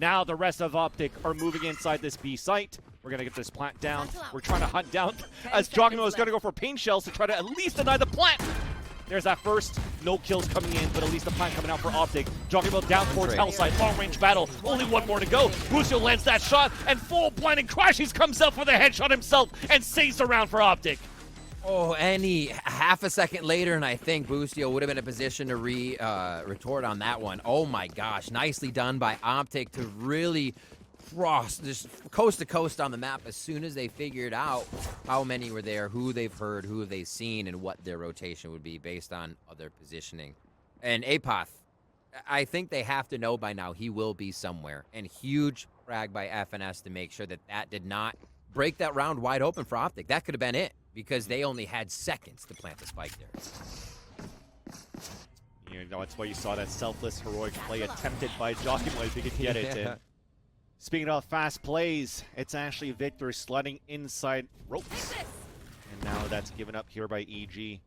Now the rest of Optic are moving inside this B site. We're going to get this plant down. We're trying to hunt down as Dogmo is going to go for pain shells to try to at least deny the plant. There's that first. No kills coming in, but at least the plant coming out for Optic. Jogging down towards Hellside. Long-range battle. Only one more to go. Boostio lands that shot, and full blinding Crashies comes up with a headshot himself and saves the round for Optic. Oh, any half a second later, and I think Boostio would have been in a position to retort on that one. Oh my gosh, nicely done by Optic to really cross just coast to coast on the map as soon as they figured out how many were there, who they've heard, who they've seen, and what their rotation would be based on other positioning. And Apoth, I think they have to know by now he will be somewhere. And huge frag by FNS to make sure that that did not break that round wide open for Optic. That could have been it, because they only had seconds to plant the spike there. You know, that's why you saw that selfless, heroic play attempted by Jockimo if he could get it in. Speaking of fast plays, it's actually Victor sliding inside ropes. And now that's given up here by EG.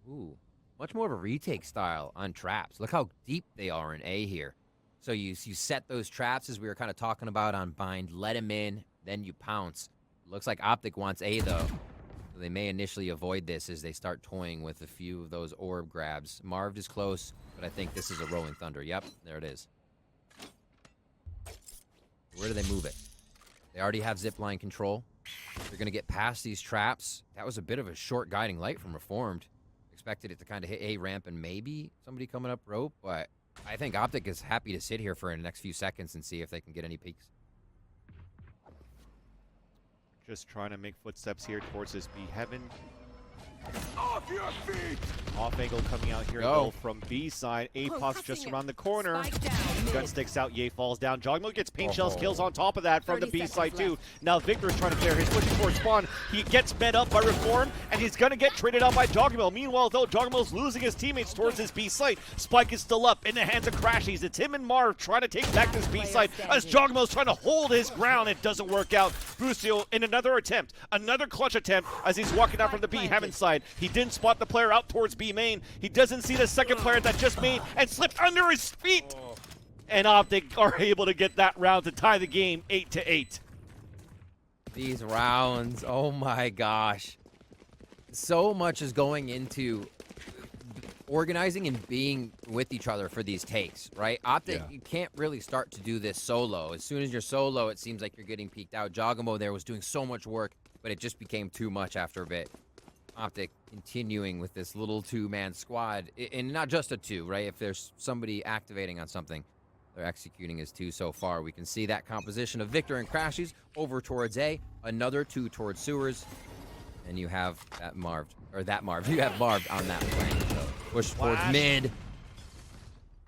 Ooh, much more of a retake style on traps. Look how deep they are in A here. So you set those traps as we were kind of talking about on bind, let him in, then you pounce. Looks like Optic wants A though. So they may initially avoid this as they start toying with a few of those orb grabs. Marv is close, but I think this is a Rolling Thunder. Yep, there it is. Where do they move it? They already have zipline control. They're going to get past these traps. That was a bit of a short guiding light from Reformed. Expected it to kind of hit A ramp and maybe somebody coming up rope, but I think Optic is happy to sit here for the next few seconds and see if they can get any peeks. Just trying to make footsteps here towards this B heaven. Off your feet! Off angle coming out here though from B side. Apoth's just around the corner. Gun sticks out, Ye falls down. Jogmo gets paint shells, kills on top of that from the B side too. Now Victor's trying to clear. He's pushing for spawn. He gets met up by Reform, and he's gonna get traded out by Jogmo. Meanwhile, though, Jogmo's losing his teammates towards his B site. Spike is still up in the hands of Crashies. It's him and Marv trying to take back this B site as Jogmo's trying to hold his ground. It doesn't work out. Busio in another attempt, another clutch attempt as he's walking out from the B heaven side. He didn't spot the player out towards B main. He doesn't see the second player that just made and slipped under his feet. And Optic are able to get that round to tie the game 8-8. These rounds, oh my gosh. So much is going into organizing and being with each other for these takes, right? Optic, you can't really start to do this solo. As soon as you're solo, it seems like you're getting peeked out. Jogamo there was doing so much work, but it just became too much after a bit. Optic continuing with this little two-man squad, and not just a two, right? If there's somebody activating on something, they're executing as two so far. We can see that composition of Victor and Crashies over towards A, another two towards sewers, and you have that Marv. You have Marv on that flank. So push towards mid.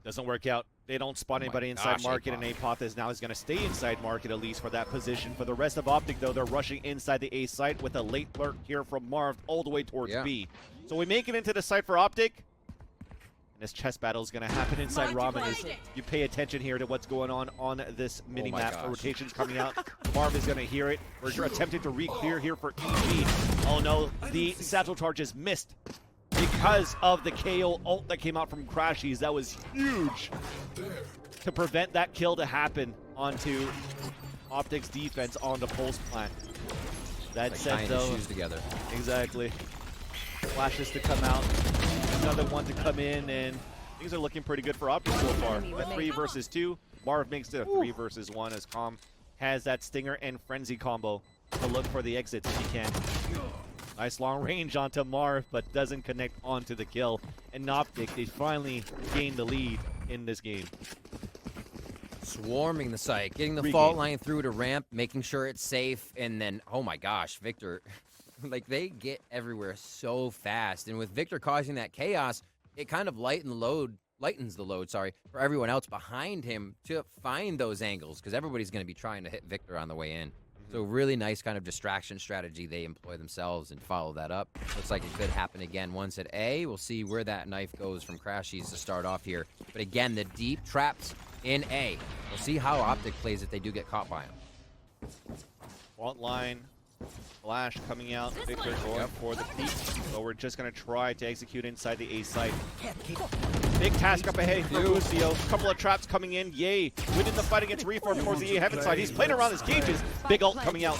Doesn't work out. They don't spot anybody inside market, and Apoth now is going to stay inside market at least for that position. For the rest of Optic, though, they're rushing inside the A site with a late lurk here from Marv all the way towards B. So we make it into the site for Optic. And this chess battle is going to happen inside Robin as you pay attention here to what's going on this mini-map. Rotations coming out. Marv is going to hear it. We're attempting to re-clear here for EG. Oh no, the satchel charge is missed because of the KO ult that came out from Crashies. That was huge to prevent that kill to happen onto Optic's defense on the pulse plant. That said, though, shoes together. Exactly. Flashes to come out, another one to come in, and things are looking pretty good for Optic so far. A 3 versus 2. Marv makes it a 3 versus 1 as Calm has that Stinger and Frenzy combo to look for the exits if he can. Nice long range onto Marv, but doesn't connect onto the kill. And Optic, they finally gained the lead in this game. Swarming the site, getting the fault line through to ramp, making sure it's safe, and then, oh my gosh, Victor, like they get everywhere so fast. And with Victor causing that chaos, it kind of lightens the load, for everyone else behind him to find those angles, because everybody's going to be trying to hit Victor on the way in. So really nice kind of distraction strategy they employ themselves and follow that up. Looks like it could happen again once at A. We'll see where that knife goes from Crashies to start off here. But again, the deep traps in A. We'll see how Optic plays if they do get caught by him. Front line, flash coming out. Victor going for the peak. So we're just going to try to execute inside the A site. Big task up ahead for Busio. Couple of traps coming in. Yay. Winning the fight against Reform towards the A heaven side. He's playing around his cages. Big ult coming out.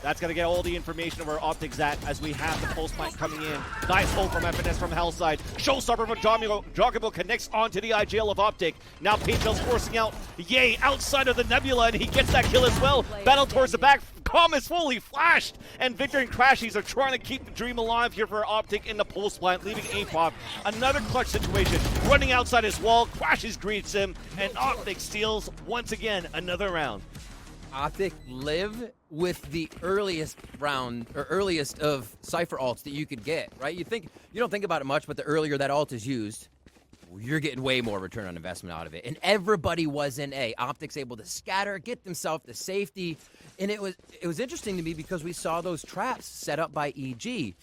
That's going to get all the information of where Optic's at as we have the pulse plant coming in. Nice hold from FNS from Hellside. Showstopper from Jogamo connects onto the IGL of Optic. Now Paintel's forcing out Yay outside of the Nebula, and he gets that kill as well. Battle towards the back. Calm is fully flashed, and Victor and Crashies are trying to keep the dream alive here for Optic in the pulse plant, leaving Apop. Another clutch situation, running outside his wall. Crashies greets him, and Optic steals once again another round. Optic live with the earliest round, or earliest of Cypher ults that you could get, right? You don't think about it much, but the earlier that ult is used, you're getting way more return on investment out of it. And everybody was in A. Optic's able to scatter, get themselves to safety. And it was interesting to me because we saw those traps set up by EG.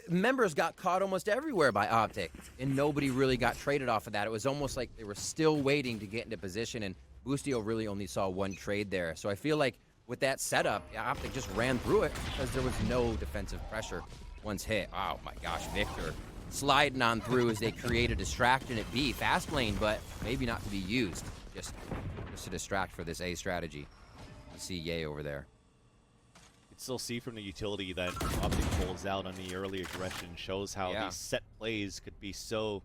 Members got caught almost everywhere by Optic, and nobody really got traded off of that. It was almost like they were still waiting to get into position, and Busio really only saw one trade there. So I feel like with that setup, Optic just ran through it because there was no defensive pressure once hit. Oh my gosh, Victor sliding on through as they create a distraction at B. Fast lane, but maybe not to be used. Just to distract for this A strategy. You see Ye over there. You can still see from the utility that Optic pulls out on the early aggression. Shows how these set plays could be so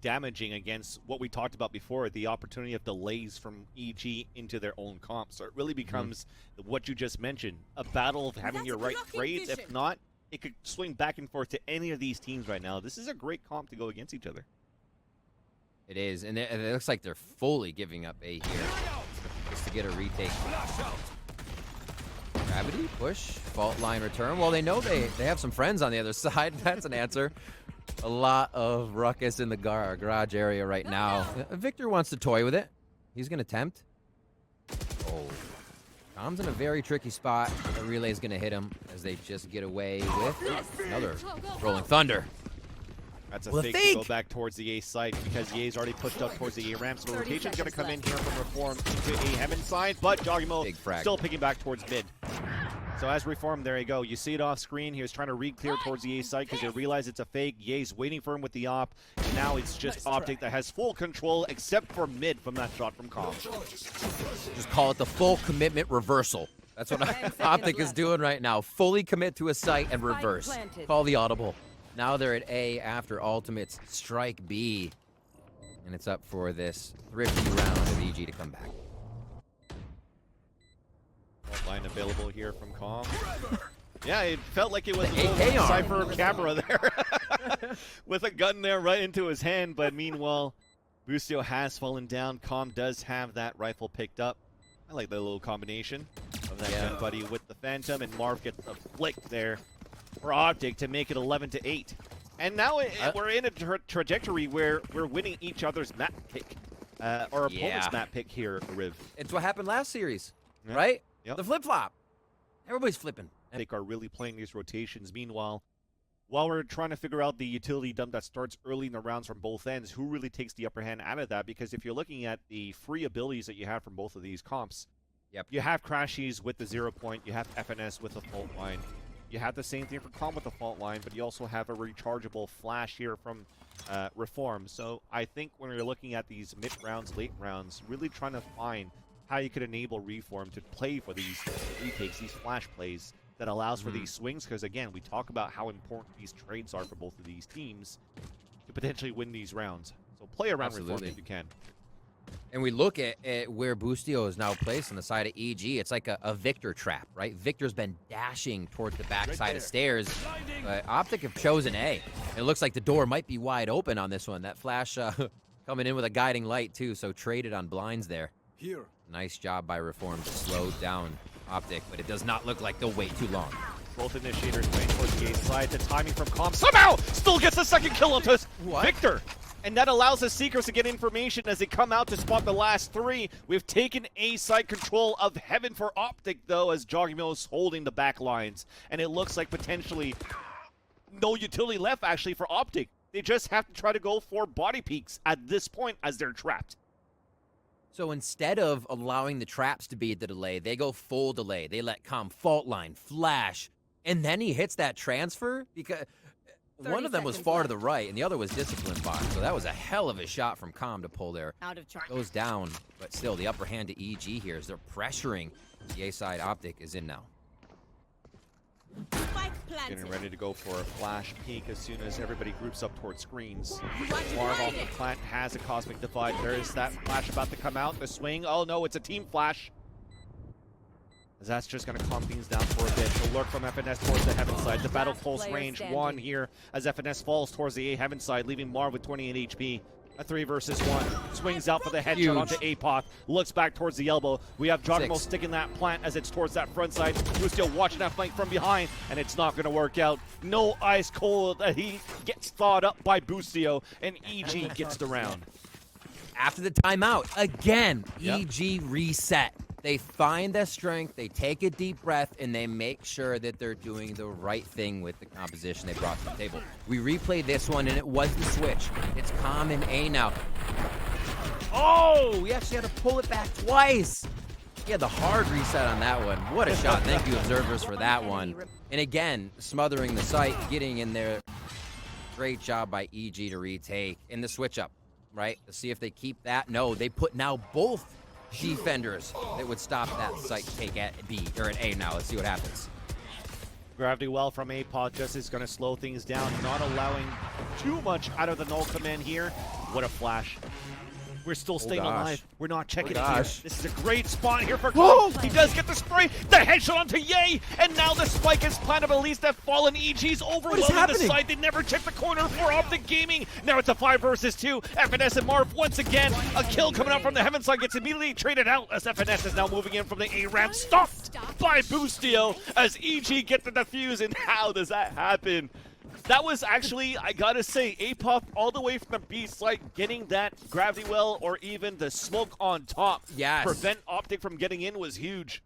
damaging against what we talked about before, the opportunity of delays from EG into their own comp. So it really becomes what you just mentioned, a battle of having your right trades. If not, it could swing back and forth to any of these teams right now. This is a great comp to go against each other. It is, and it looks like they're fully giving up A here just to get a retake. Gravity, push, fault line return. Well, they know they have some friends on the other side. That's an answer. A lot of ruckus in the garage area right now. Victor wants to toy with it. He's going to attempt. Oh. Tom's in a very tricky spot. The relay is going to hit him as they just get away with another Rolling Thunder. That's a fake to go back towards the A site because Ye's already pushed up towards the A ramp. So the rotation's going to come in here from Reform into A Heaven side, but Jogimo still picking back towards mid. So as Reform, there you go. You see it off screen. He was trying to re-clear towards the A site because he realized it's a fake. Ye's waiting for him with the op. And now it's just Optic that has full control except for mid from that shot from Com. Just call it the full commitment reversal. That's what Optic is doing right now. Fully commit to a site and reverse. Call the audible. Now they're at A after ultimates strike B. And it's up for this thrifty round of EG to come back. Line available here from Com. Yeah, it felt like it was a a Cypher camera there. With a gun there right into his hand. But meanwhile, Bustio has fallen down. Com does have that rifle picked up. I like that little combination of that gun buddy with the Phantom. And Marv gets a flick there for Optic to make it 11-8. And now we're in a trajectory where we're winning each other's map pick. Or opponent's map pick here, Riv. It's what happened last series, right? Yep. The flip-flop. Everybody's flipping. They are really playing these rotations. Meanwhile, while we're trying to figure out the utility dump that starts early in the rounds from both ends, who really takes the upper hand out of that? Because if you're looking at the free abilities that you have from both of these comps, you have Crashies with the 0 point, you have FNS with the fault line, you have the same thing for Com with the fault line, but you also have a rechargeable flash here from Reform. So I think when you're looking at these mid-rounds, late rounds, really trying to find how you could enable Reform to play for these retakes, these flash plays that allows for these swings, because again, we talk about how important these trades are for both of these teams to potentially win these rounds. So play around Reform if you can. And we look at where Bustio is now placed on the side of EG. It's like a Victor trap, right? Victor's been dashing towards the backside of stairs. But Optic have chosen A. It looks like the door might be wide open on this one. That flash coming in with a guiding light, too, so traded on blinds there. Here. Nice job by Reform to slow down Optic, but it does not look like they'll wait too long. Both initiators playing towards the A side. The timing from Com somehow still gets the second kill onto Victor. And that allows the Seekers to get information as they come out to spot the last three. We've taken A side control of Heaven for Optic, though, as Jogimo's holding the back lines. And it looks like potentially no utility left, actually, for Optic. They just have to try to go for body peeks at this point as they're trapped. So instead of allowing the traps to be the delay, they go full delay. They let Com fault line, flash, and then he hits that transfer because one of them was far to the right and the other was discipline box. So that was a hell of a shot from Com to pull there. Goes down, but still the upper hand to EG here as they're pressuring. The A side Optic is in now. Getting ready to go for a flash peek as soon as everybody groups up towards screens. Marv off the plant has a Cosmic Divide. There is that flash about to come out. The swing. Oh no, it's a team flash. As that's just going to calm things down for a bit. The lurk from FNS towards the Heaven side. The battle close range 1 here as FNS falls towards the A Heaven side, leaving Marv with 28 HP. A 3 versus 1. Swings out for the headshot onto APOC. Looks back towards the elbow. We have Jogimo sticking that plant as it's towards that front side. Who's still watching that flank from behind, and it's not going to work out. No ice cold. He gets thawed up by Bustio, and EG gets the round. After the timeout, again, EG reset. They find their strength, they take a deep breath, and they make sure that they're doing the right thing with the composition they brought to the table. We replayed this one, and it was the switch. It's Com and A now. Oh, we actually had to pull it back twice. He had the hard reset on that one. What a shot. Thank you, observers, for that one. And again, smothering the site, getting in there. Great job by EG to retake. And the switch up, right? To see if they keep that. No, they put now both defenders that would stop that site take at B or at A now. Let's see what happens. Gravity well from APOC just is going to slow things down, not allowing too much out of the null command here. What a flash. We're still staying alive. We're not checking it here. This is a great spot here for Com. He does get the spray. The headshot onto Ye. And now the spike is planted, but at least that fallen EG's overwhelming the side. They never check the corner for Optic Gaming. Now it's a 5 versus 2. FNS and Marv once again. A kill coming out from the Heaven side gets immediately traded out as FNS is now moving in from the A ramp. Stopped by Bustio as EG get the defuse. And how does that happen? That was actually, I gotta say, A-Puff all the way from the B site, getting that gravity well or even the smoke on top. Yes. Prevent Optic from getting in was huge.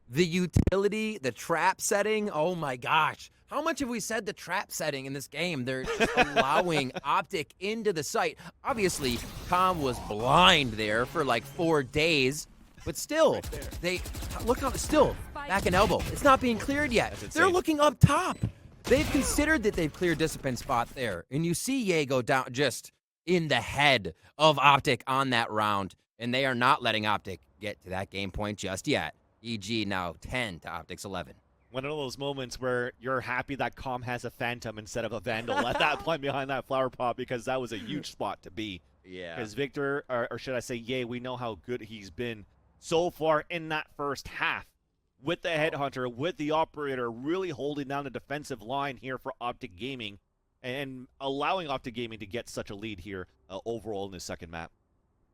The utility, the trap setting, oh my gosh. How much have we said the trap setting in this game? They're just allowing Optic into the site. Obviously, Com was blind there for like 4 days, but still, they look up, still, back and elbow. It's not being cleared yet. They're looking up top. They've considered that they've cleared Discipline spot there, and you see Ye go down just in the head of Optic on that round, and they are not letting Optic get to that game point just yet. EG now 10 to Optic's 11. One of those moments where you're happy that Com has a Phantom instead of a Vandal at that point behind that flower pot, because that was a huge spot to be. Yeah. Because Victor, or should I say Ye, we know how good he's been so far in that first half. With the Headhunter, with the Operator, really holding down the defensive line here for Optic Gaming and allowing Optic Gaming to get such a lead here overall in the second map.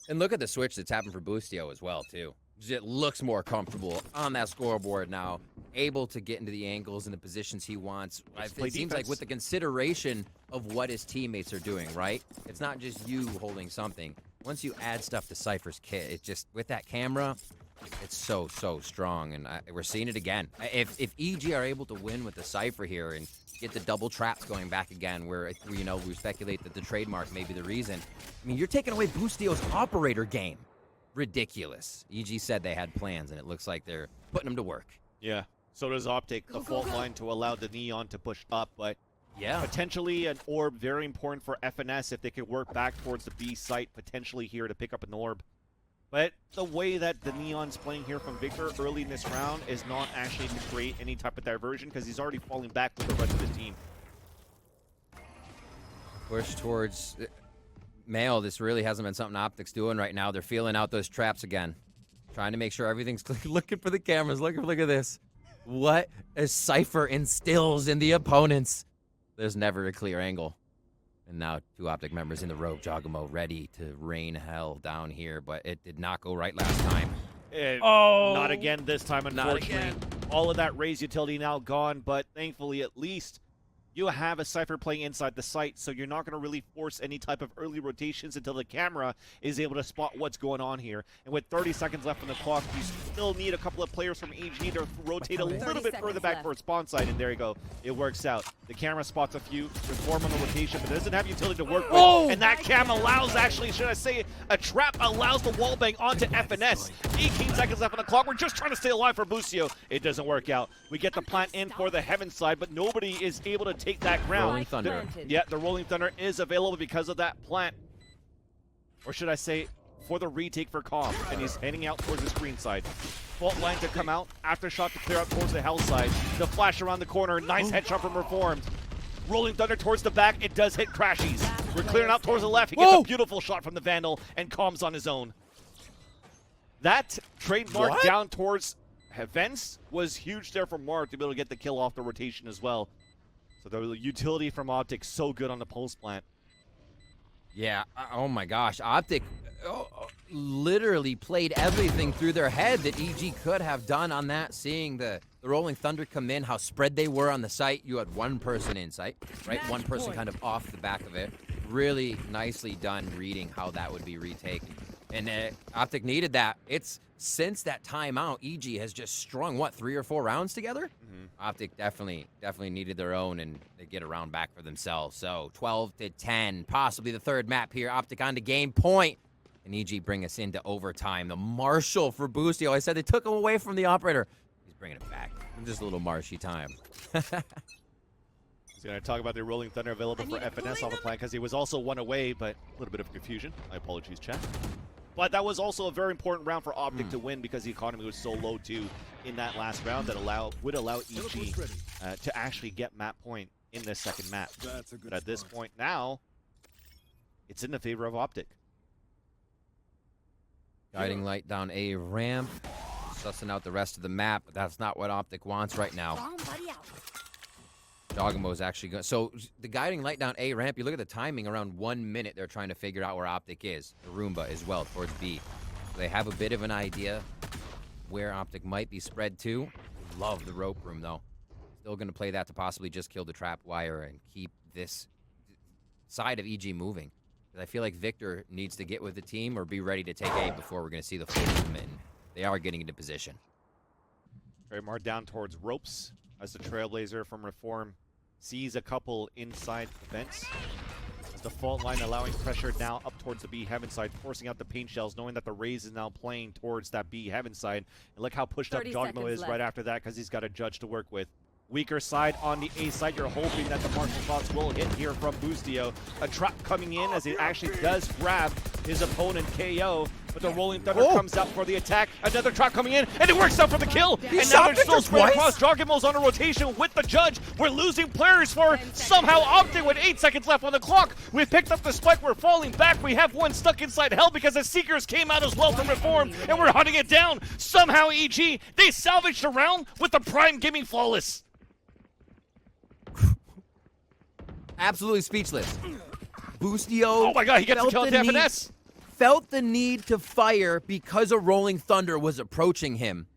And look at the switch that's happened for Boostio as well, too. It looks more comfortable on that scoreboard now, able to get into the angles and the positions he wants. It seems like with the consideration of what his teammates are doing, right? It's not just you holding something. Once you add stuff to Cypher's kit, it just, with that camera, it's so strong, and we're seeing it again. If EG are able to win with the Cypher here and get the double traps going back again, where we speculate that the trademark may be the reason. I mean, you're taking away Boostio's Operator game. Ridiculous. EG said they had plans, and it looks like they're putting them to work. Yeah. So does Optic, the fault line to allow the Neon to push up, but yeah, potentially an orb, very important for FNS if they could work back towards the B site, potentially here to pick up an orb. But the way that the Neon's playing here from Victor early in this round is not actually to create any type of diversion, because he's already falling back with the rest of the team. Push towards Mail. This really hasn't been something Optic's doing right now. They're feeling out those traps again. Trying to make sure everything's clear. Looking for the cameras. Look at this. What a Cypher instills in the opponents. There's never a clear angle. And now 2 Optic members in the row. Jogamo ready to rain hell down here, but it did not go right last time. Not again this time, unfortunately. Not again. All of that raise utility now gone, but thankfully at least you have a Cypher playing inside the site, so you're not going to really force any type of early rotations until the camera is able to spot what's going on here. And with 30 seconds left on the clock, you still need a couple of players from EG to rotate a little bit further back for a spawn site, and there you go. It works out. The camera spots a few, reform on the rotation, but doesn't have utility to work with. And that cam allows, actually, should I say, a trap allows the wallbang onto FNS. 18 seconds left on the clock. We're just trying to stay alive for Boostio. It doesn't work out. We get the plant in for the Heaven side, but nobody is able to take that ground. Rolling Thunder. Yeah, the Rolling Thunder is available because of that plant. Or should I say, for the retake for Com. And he's heading out towards the screen side. Fault line to come out. Aftershock to clear out towards the Hell side. The flash around the corner. Nice headshot from Reformed. Rolling Thunder towards the back. It does hit Crashies. We're clearing out towards the left. He gets a beautiful shot from the Vandal. And Com's on his own. That trademark down towards Vents was huge there for Mark to be able to get the kill off the rotation as well. So the utility from Optic so good on the post plant. Yeah, oh my gosh. Optic literally played everything through their head that EG could have done on that, seeing the Rolling Thunder come in, how spread they were on the site. You had one person in sight, right? One person kind of off the back of it. Really nicely done reading how that would be retaken. And Optic needed that. It's since that timeout, EG has just strung, what, 3 or 4 rounds together? Optic definitely needed their own, and they get a round back for themselves. So 12-10, possibly the third map here. Optic on to game point. And EG bring us into overtime. The Marshal for Boostio. I said they took him away from the Operator. He's bringing it back. Just a little marshy time. He's going to talk about the Rolling Thunder available for FNS on the plan, because he was also one away, but a little bit of confusion. My apologies, chat. But that was also a very important round for Optic to win, because the economy was so low too in that last round that would allow EG to actually get map point in this second map. But at this point now, it's in the favor of Optic. Guiding light down A ramp, sussing out the rest of the map, but that's not what Optic wants right now. Dogamo's actually going. So the guiding light down A ramp, you look at the timing, around 1 minute they're trying to figure out where Optic is. The Roomba as well towards B. So they have a bit of an idea where Optic might be spread to. Love the rope room though. still going to play that to possibly just kill the trap wire and keep this side of EG moving. I feel like Victor needs to get with the team or be ready to take A before we're going to see the full movement. They are getting into position. Mar down towards ropes as the Trailblazer from Reform sees a couple inside the vents. As the fault line allowing pressure now up towards the B heaven side, forcing out the paint shells, knowing that the Raze is now playing towards that B heaven side. And look how pushed up Jogmo is right after that because he's got a judge to work with. Weaker side on the A side. You're hoping that the martial shots will hit here from Boostio. A trap coming in as it actually does grab his opponent KO. But the Rolling Thunder comes up for the attack. Another trap coming in, and it works out for the kill. And now they're still spread across. Jogimo's on a rotation with the judge. We're losing players for somehow Optic with 8 seconds left on the clock. We've picked up the spike. We're falling back. We have one stuck inside hell because the Seekers came out as well from Reform, and we're hunting it down. Somehow EG, they salvaged a round with the Prime Gaming Flawless. Absolutely speechless. Boostio. Oh my god, he gets the kill at the FNS. Felt the need to fire because a Rolling Thunder was approaching him.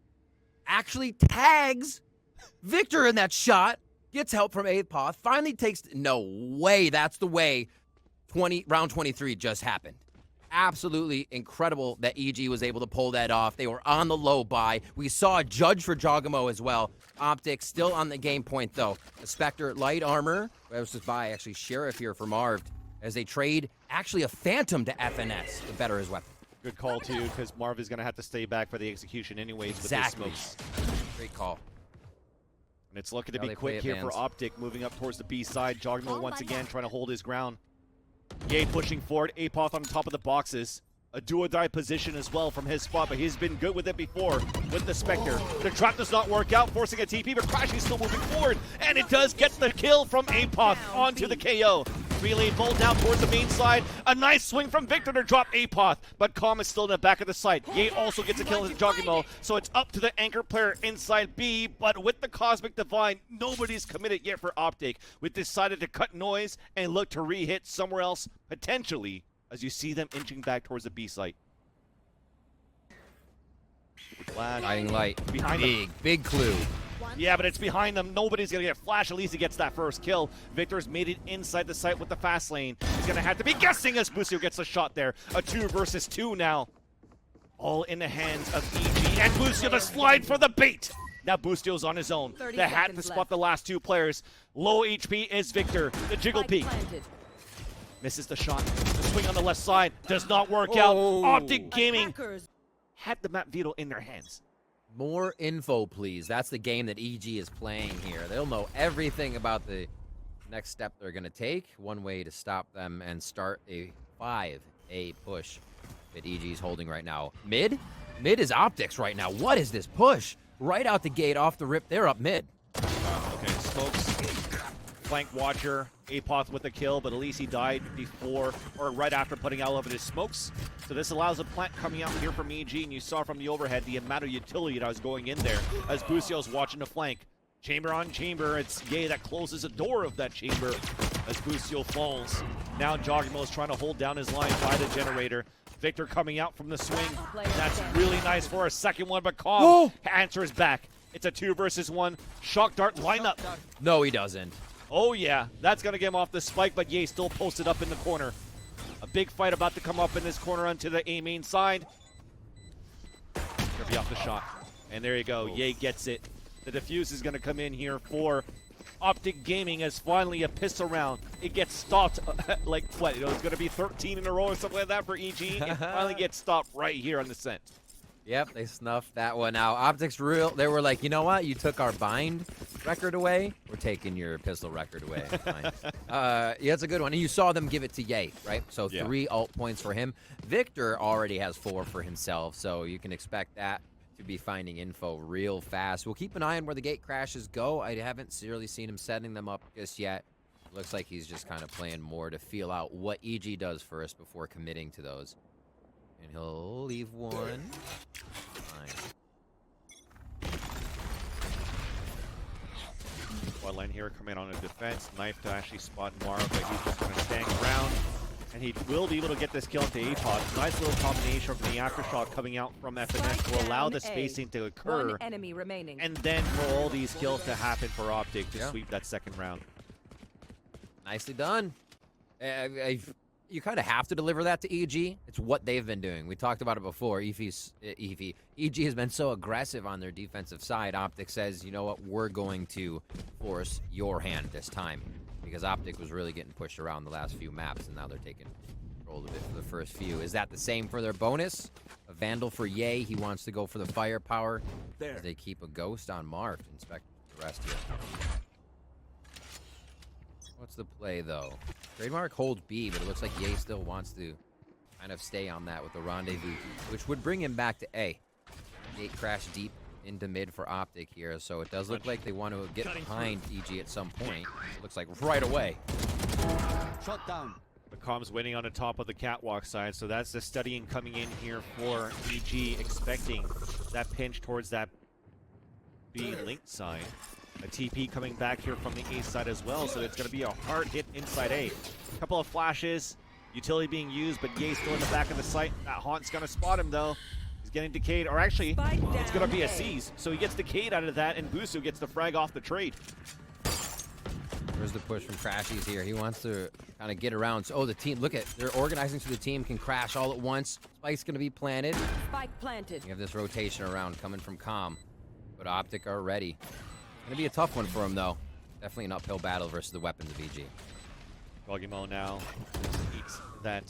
Actually tags Victor in that shot. Gets help from Apoth. Finally takes... No way. That's the way round 23 just happened. Absolutely incredible that EG was able to pull that off. They were on the low buy. We saw a judge for Jogamo as well. Optic still on the game point, though. The Spectre light armor. That was just by actually Sheriff here for Marv as they trade actually a Phantom to FNS to better his weapon. Good call, too, because Marv is going to have to stay back for the execution anyways. Exactly. With the smokes. Great call. And it's looking to be quick here for Optic, moving up towards the B side. Jogmo once again trying to hold his ground. Ye pushing forward, Apoth on top of the boxes. A do-or-die position as well from his spot, but he's been good with it before with the Spectre. The trap does not work out, forcing a TP, but Crashing still moving forward, and it does get the kill from Apoth onto the KO. Relay bolt down towards the main side. A nice swing from Victor to drop Apoth, but Calm is still in the back of the site. Ye also gets a kill in Jogimo, so it's up to the anchor player inside B, but with the Cosmic Divine, nobody's committed yet for Optic. We've decided to cut noise and look to re-hit somewhere else, potentially, as you see them inching back towards the B site. Guiding light. Behind them. Big clue. Yeah, but it's behind them. Nobody's going to get flash. At least he gets that first kill. Victor's made it inside the site with the fast lane. He's going to have to be guessing as Boostio gets a shot there. A 2 versus 2 now. All in the hands of EG. And Boostio to slide for the bait. Now Boostio's on his own. The hat to spot the last 2 players. Low HP is Victor. The jiggle peek. Misses the shot. The swing on the left side does not work out. Optic Gaming had the map veto in their hands. More info, please. That's the game that EG is playing here. They'll know everything about the next step they're going to take. One way to stop them and start a 5A push that EG is holding right now. Mid? Mid is Optics right now. What is this push? Right out the gate, off the rip. They're up mid. Okay, Smokes. Flank Watcher, Apoth with a kill, but at least he died before or right after putting out of his smokes. So this allows a plant coming out here from EG, and you saw from the overhead the amount of utility that was going in there as Boostio's watching the flank. Chamber on chamber, it's Ye that closes the door of that chamber as Boostio falls. Now Jogimo is trying to hold down his line by the generator. Victor coming out from the swing. That's really nice for a second one, but Calm answers back. It's a 2 versus 1 shock dart lineup. No, he doesn't. Oh yeah, that's going to get him off the spike, but Ye still posted up in the corner. A big fight about to come up in this corner onto the A main side. Gonna be off the shot. And there you go, Ye gets it. The defuse is going to come in here for Optic Gaming as finally a pistol round. It gets stopped, like what, it's going to be 13 in a row or something like that for EG. It finally gets stopped right here on the scent. Yep, they snuffed that one out. Optics real. They were like, you know what? You took our bind record away. We're taking your pistol record away. Fine. Yeah, it's a good one. And you saw them give it to Ye, right? So 3 ult points for him. Victor already has 4 for himself, so you can expect that to be finding info real fast. We'll keep an eye on where the gate crashes go. I haven't really seen him setting them up just yet. Looks like he's just kind of playing more to feel out what EG does first before committing to those. And he'll leave one. Fine. Quad line here coming on a defense. Knife to actually spot Noir, but he's just going to stand around. And he will be able to get this kill into APOD. Nice little combination from the aftershock coming out from FNS to allow the spacing to occur. One enemy remaining. And then for all these kills to happen for Optic to sweep that second round. Nicely done. You kind of have to deliver that to EG. It's what they've been doing. We talked about it before. EG has been so aggressive on their defensive side. Optic says, you know what, we're going to force your hand this time. Because Optic was really getting pushed around the last few maps, and now they're taking control of it for the first few. Is that the same for their bonus? A Vandal for Ye. He wants to go for the firepower. There. As they keep a Ghost on Marv to inspect the rest here. What's the play, though? Trademark holds B, but it looks like Ye still wants to kind of stay on that with the rendezvous, which would bring him back to A. Gate crash deep into mid for Optic here, so it does look like they want to get behind EG at some point. It looks like right away. Shot down. The comms waiting on the top of the catwalk side, so that's the studying coming in here for EG, expecting that pinch towards that B link side. A TP coming back here from the A side as well, so it's going to be a hard hit inside A. A couple of flashes, utility being used, but Ye's still in the back of the site. That Haunt's going to spot him, though. He's getting decayed, or actually, it's going to be a seize. So he gets decayed out of that, and Busu gets the frag off the trade. There's the push from Crashies here. He wants to kind of get around. So, the team, look at, they're organizing so the team can crash all at once. Spike's going to be planted. Spike planted. You have this rotation around coming from Com, but Optic are ready. Going to be a tough one for him, though. Definitely an uphill battle versus the weapons of EG. Doggymo now eats that.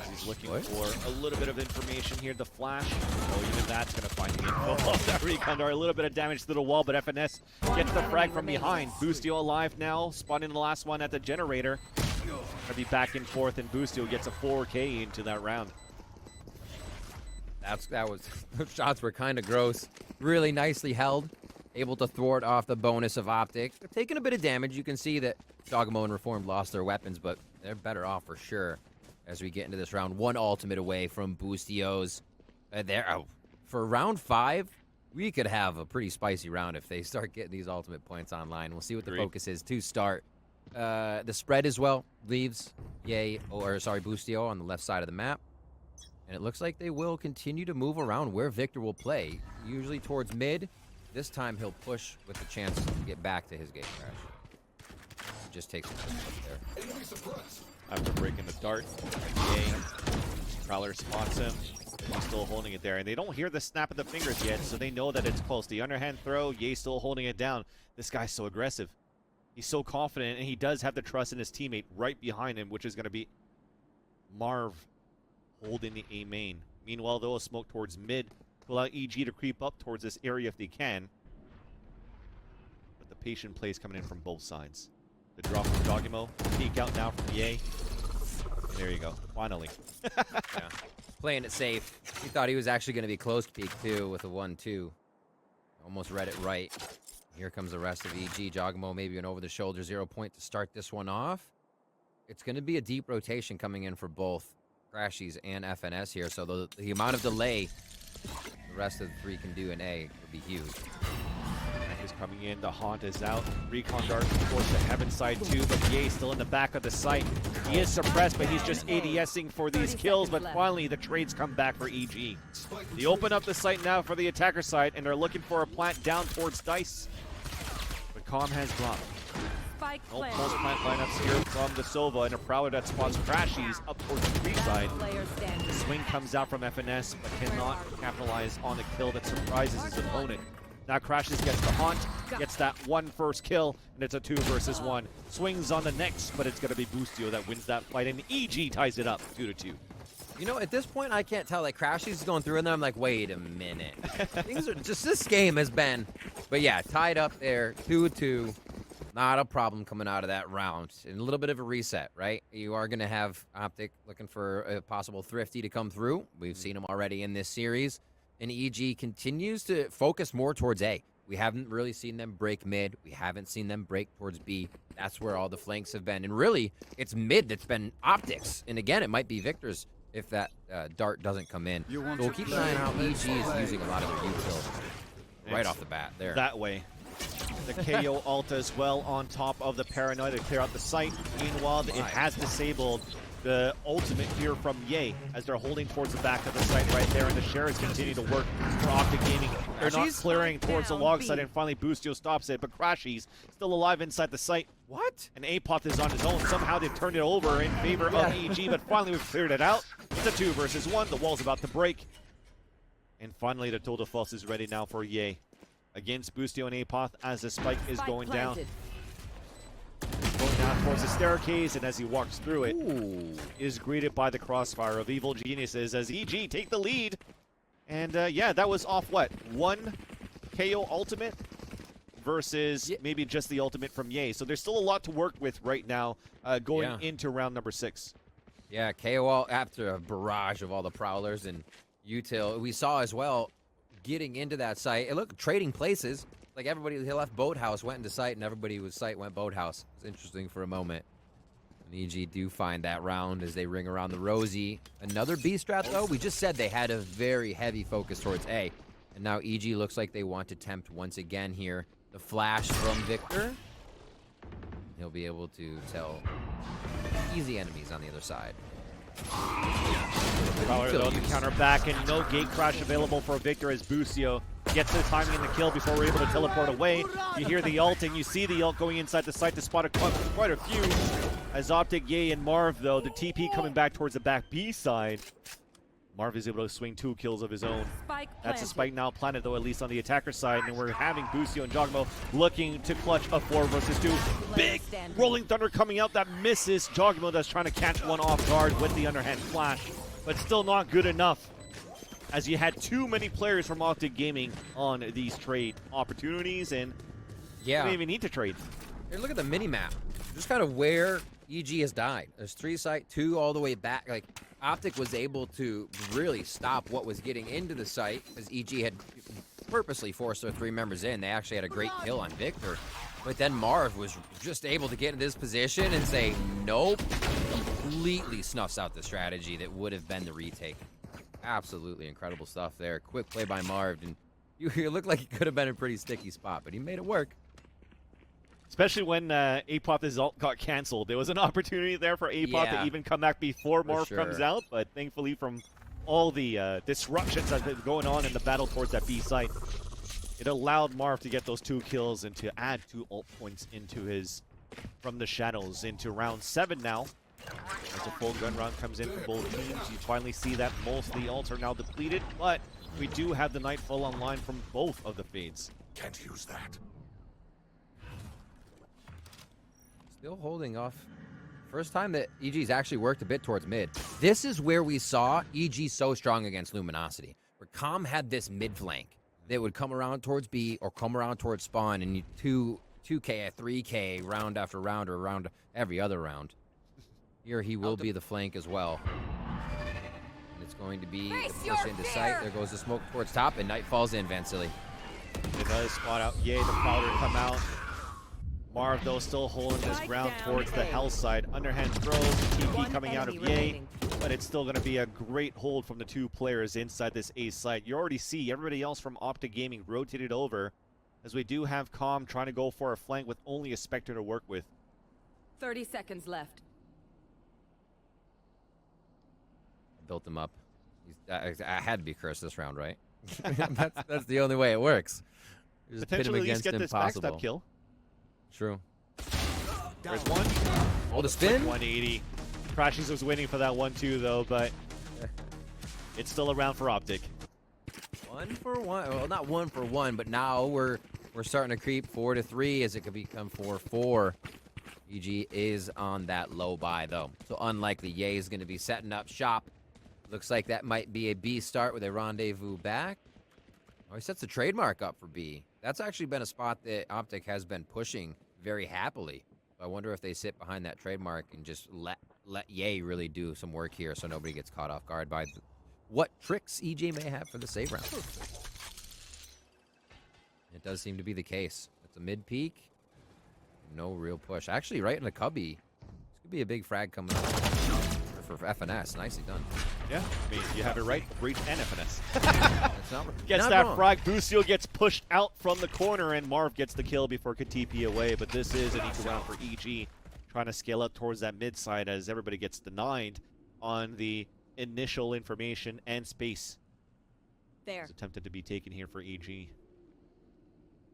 He's looking for a little bit of information here. The flash. Oh, even that's going to find the info of that Recondar. A little bit of damage to the wall, but FNS gets the frag from behind. Boostio alive now, spawning the last one at the generator. Going to be back and forth, and Boostio gets a 4K into that round. Those shots were kind of gross. Really nicely held. Able to thwart off the bonus of Optic. They're taking a bit of damage. You can see that Dogmo and Reformed lost their weapons, but they're better off for sure as we get into this round. One ultimate away from Boostio's. For round 5, we could have a pretty spicy round if they start getting these ultimate points online. We'll see what the focus is to start. The spread as well leaves Boostio on the left side of the map. And it looks like they will continue to move around where Victor will play, usually towards mid. This time he'll push with the chance to get back to his gate crash. Just takes a push up there. After breaking the dart, Prowler spots him. He's still holding it there, and they don't hear the snap of the fingers yet, so they know that it's close. The underhand throw, Ye's still holding it down. This guy's so aggressive. He's so confident, and he does have the trust in his teammate right behind him, which is going to be Marv holding the A main. Meanwhile, they'll smoke towards mid to allow EG to creep up towards this area if they can. But the patient plays coming in from both sides. The drop from Doggymo, peek out now from Ye. And there you go, finally. Yeah. Playing it safe. He thought he was actually going to be close to peek too with a 1-2. Almost read it right. Here comes the rest of EG. Doggymo maybe an over-the-shoulder 0 point to start this one off. It's going to be a deep rotation coming in for both Crashies and FNS here, so the amount of delay the rest of the 3 can do in A would be huge. Is coming in, the Haunt is out. Recon Dart towards the heaven side too, but Ye still in the back of the site. He is suppressed, but he's just ADSing for these kills, but finally the trades come back for EG. They open up the site now for the attacker side, and they're looking for a plant down towards Dice. But Calm has dropped. No pulse plant lineups here from the Sova, and a Prowler that spawns Crashies up towards the tree side. The swing comes out from FNS, but cannot capitalize on the kill that surprises his opponent. Now Crashies gets the Haunt, gets that one first kill, and it's a 2 versus 1. Swings on the next, but it's going to be Boostio that wins that fight, and EG ties it up 2-2. You know, at this point, I can't tell. Like, Crashies is going through, and then I'm like, wait a minute. Things are just, this game has been. But yeah, tied up there, 2-2. Not a problem coming out of that round. And a little bit of a reset, right? You are going to have Optic looking for a possible Thrifty to come through. We've seen him already in this series. And EG continues to focus more towards A. We haven't really seen them break mid. We haven't seen them break towards B. That's where all the flanks have been. And really, it's mid that's been Optics. And again, it might be Victor's if that dart doesn't come in. So we'll keep an eye on how EG is using a lot of their utility right off the bat there. That way. The KO ult as well on top of the Paranoid to clear out the site. Meanwhile, it has disabled the ultimate here from Ye as they're holding towards the back of the site right there, and the shares continue to work for Optic Gaming. They're not clearing towards the log side, and finally Boostio stops it, but Crashy's still alive inside the site. What? And Apoth is on his own. Somehow they've turned it over in favor of EG, but finally we've cleared it out. It's a 2 versus 1. The wall's about to break. And finally the total false is ready now for Ye against Boostio and Apoth as the spike is going down. Going down towards the staircase, and as he walks through it, is greeted by the crossfire of evil geniuses as EG take the lead. And yeah, that was off what? 1 KO ultimate versus maybe just the ultimate from Ye. So there's still a lot to work with right now going into round number 6. Yeah, KO after a barrage of all the Prowlers and util. We saw as well getting into that site. It looked trading places. Like everybody, he left Boathouse, went into site, and everybody was site, went Boathouse. It's interesting for a moment. And EG do find that round as they ring around the Rosie. Another B strat, though. We just said they had a very heavy focus towards A. And now EG looks like they want to tempt once again here. The flash from Victor. He'll be able to tell easy enemies on the other side. Prowler though to counter back, and no gate crash available for Victor as Boostio gets the timing in the kill before we're able to teleport away. You hear the ult, and you see the ult going inside the site to spot quite a few. As Optic, Ye, and Marv, though, the TP coming back towards the back B side. Marv is able to swing 2 kills of his own. That's a spike now planted, though, at least on the attacker side. And we're having Boostio and Jogmo looking to clutch a 4 versus 2. Big rolling thunder coming out that misses. Jogmo that's trying to catch one off guard with the underhand flash, but still not good enough, as you had too many players from Optic Gaming on these trade opportunities, and you don't even need to trade. Here, look at the mini-map. Just kind of where EG has died. There's 3 site, 2 all the way back. Like, Optic was able to really stop what was getting into the site, as EG had purposely forced their 3 members in. They actually had a great kill on Victor. But then Marv was just able to get in this position and say, nope. Completely snuffs out the strategy that would have been the retake. Absolutely incredible stuff there. Quick play by Marv. And you looked like he could have been a pretty sticky spot, but he made it work. Especially when Apoth's ult got canceled. There was an opportunity there for Apoth to even come back before Marv comes out, but thankfully from all the disruptions that have been going on in the battle towards that B site, it allowed Marv to get those 2 kills and to add 2 ult points into his from the shadows into round 7 now. As a full gun round comes in for both teams, you finally see that most of the ults are now depleted, but we do have the Nightfall online from both of the fades. Can't use that. Still holding off. First time that EG's actually worked a bit towards mid. This is where we saw EG so strong against Luminosity, where Com had this mid flank that would come around towards B or come around towards spawn, and you 2K, 3K round after round or round every other round. Here he will be the flank as well. And it's going to be the push into sight. There goes the smoke towards top, and Night falls in, Vansily. It does spot out Ye, the Prowler come out. Marv, though, still holding this ground towards the hell side. Underhand throws, TP coming out of Ye, but it's still going to be a great hold from the 2 players inside this A site. You already see everybody else from Optic Gaming rotated over, as we do have Com trying to go for a flank with only a Spectre to work with. 30 seconds left. Built him up. I had to be cursed this round, right? that's the only way it works. Just pit him Potentially at least against get this impossible. backstab kill. True. There's one. Oh, the spin? 180. Crashies was waiting for that one too, though, but it's still around for Optic. 1 for 1. Well, not 1 for 1, but now we're starting to creep 4 to 3 as it could become 4-4. EG is on that low buy, though. So unlikely. Ye is going to be setting up shop. Looks like that might be a B start with a rendezvous back. Oh, he sets a trademark up for B. That's actually been a spot that Optic has been pushing very happily. I wonder if they sit behind that trademark and just let Ye really do some work here so nobody gets caught off guard by what tricks EG may have for the save round. It does seem to be the case. It's a mid-peak. No real push. Actually, right in the cubby. This could be a big frag coming up for FNS. Nicely done. Yeah, I mean, you have it right. Breach and FNS. It's not, Gets not that wrong. frag. Busio gets pushed out from the corner, and Marv gets the kill before could TP away. But this is an equal round for EG, trying to scale up towards that mid side as everybody gets denied on the initial information and space. There. It's attempted to be taken here for EG.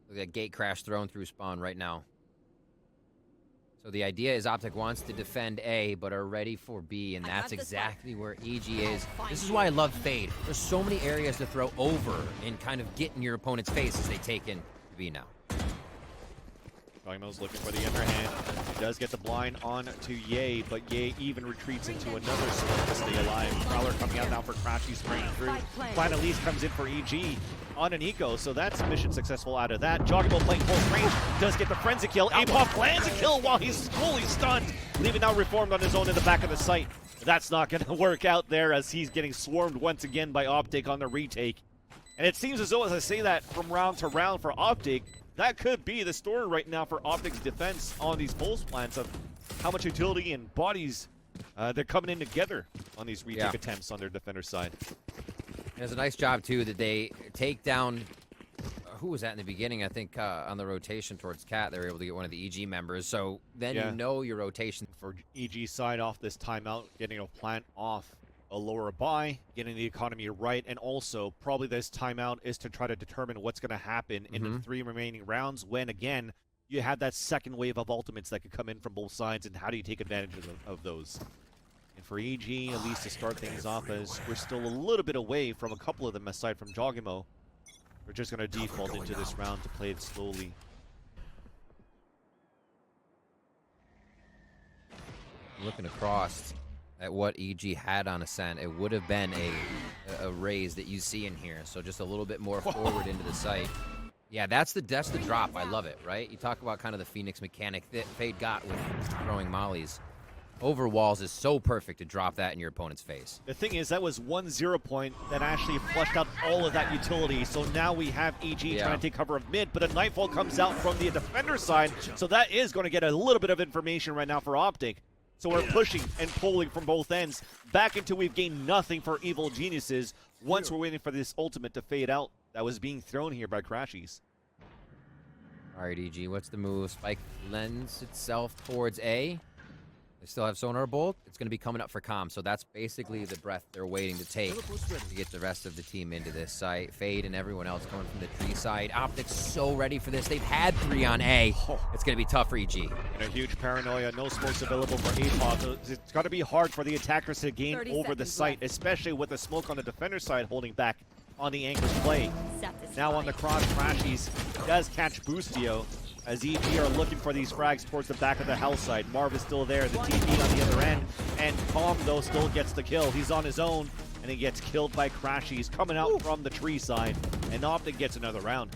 Look at that gate crash thrown through spawn right now. So the idea is Optic wants to defend A, but are ready for B, and that's exactly where EG is. This is why I love Fade. There's so many areas to throw over and kind of get in your opponent's face as they take in B now. Dogmo's looking for the underhand. He does get the blind on to Ye, but Ye even retreats into another smoke to stay alive. Prowler coming out now for Crashy, spraying through. Plan at least comes in for EG on an eco, so that's mission successful out of that. Joggable playing full range, does get the frenzy kill. Apop lands a kill while he's fully stunned, leaving now Reformed on his own in the back of the site. That's not going to work out there as he's getting swarmed once again by Optic on the retake. And it seems as though, as I say that, from round to round for Optic, that could be the story right now for Optic's defense on these pulse plants of how much utility and bodies they're coming in together on these retake attempts on their defender side. And it's a nice job, too, that they take down... who was that in the beginning? I think on the rotation towards Cat, they were able to get one of the EG members. So then you know your rotation. For EG side off this timeout, getting a plant off a lower buy, getting the economy right, and also probably this timeout is to try to determine what's going to happen in the 3 remaining rounds when, again, you have that second wave of ultimates that could come in from both sides, and how do you take advantage of those? And for EG, at least to start things off, as we're still a little bit away from a couple of them aside from Jogimo, we're just going to default into this round to play it slowly. Looking across at what EG had on Ascent, it would have been a raise that you see in here. So just a little bit more forward into the site. Yeah, that's the drop. I love it, right? You talk about kind of the Phoenix mechanic that Fade got with throwing mollies. Over walls is so perfect to drop that in your opponent's face. The thing is, that was 1 0 point that actually flushed out all of that utility. So now we have EG trying to take cover of mid, but a Nightfall comes out from the defender side. So that is going to get a little bit of information right now for Optic. So we're pushing and pulling from both ends back until we've gained nothing for Evil Geniuses once we're waiting for this ultimate to fade out that was being thrown here by Crashies. All right, EG, what's the move? Spike lends itself towards A. They still have Sonar Bolt. It's going to be coming up for Comm, so that's basically the breath they're waiting to take to get the rest of the team into this site. Fade and everyone else coming from the tree side. Optic's so ready for this. They've had 3 on A. It's going to be tough for EG. And a huge paranoia. No smokes available for APOD. So it's got to be hard for the attackers to gain over the site, especially with the smoke on the defender side holding back on the Anchor's play. Now on the cross, Crashies does catch Boostio, as EG are looking for these frags towards the back of the house side. Marv is still there, the TP on the other end, and Calm, though, still gets the kill. He's on his own, and he gets killed by Crashies coming out from the tree side, and Optic gets another round.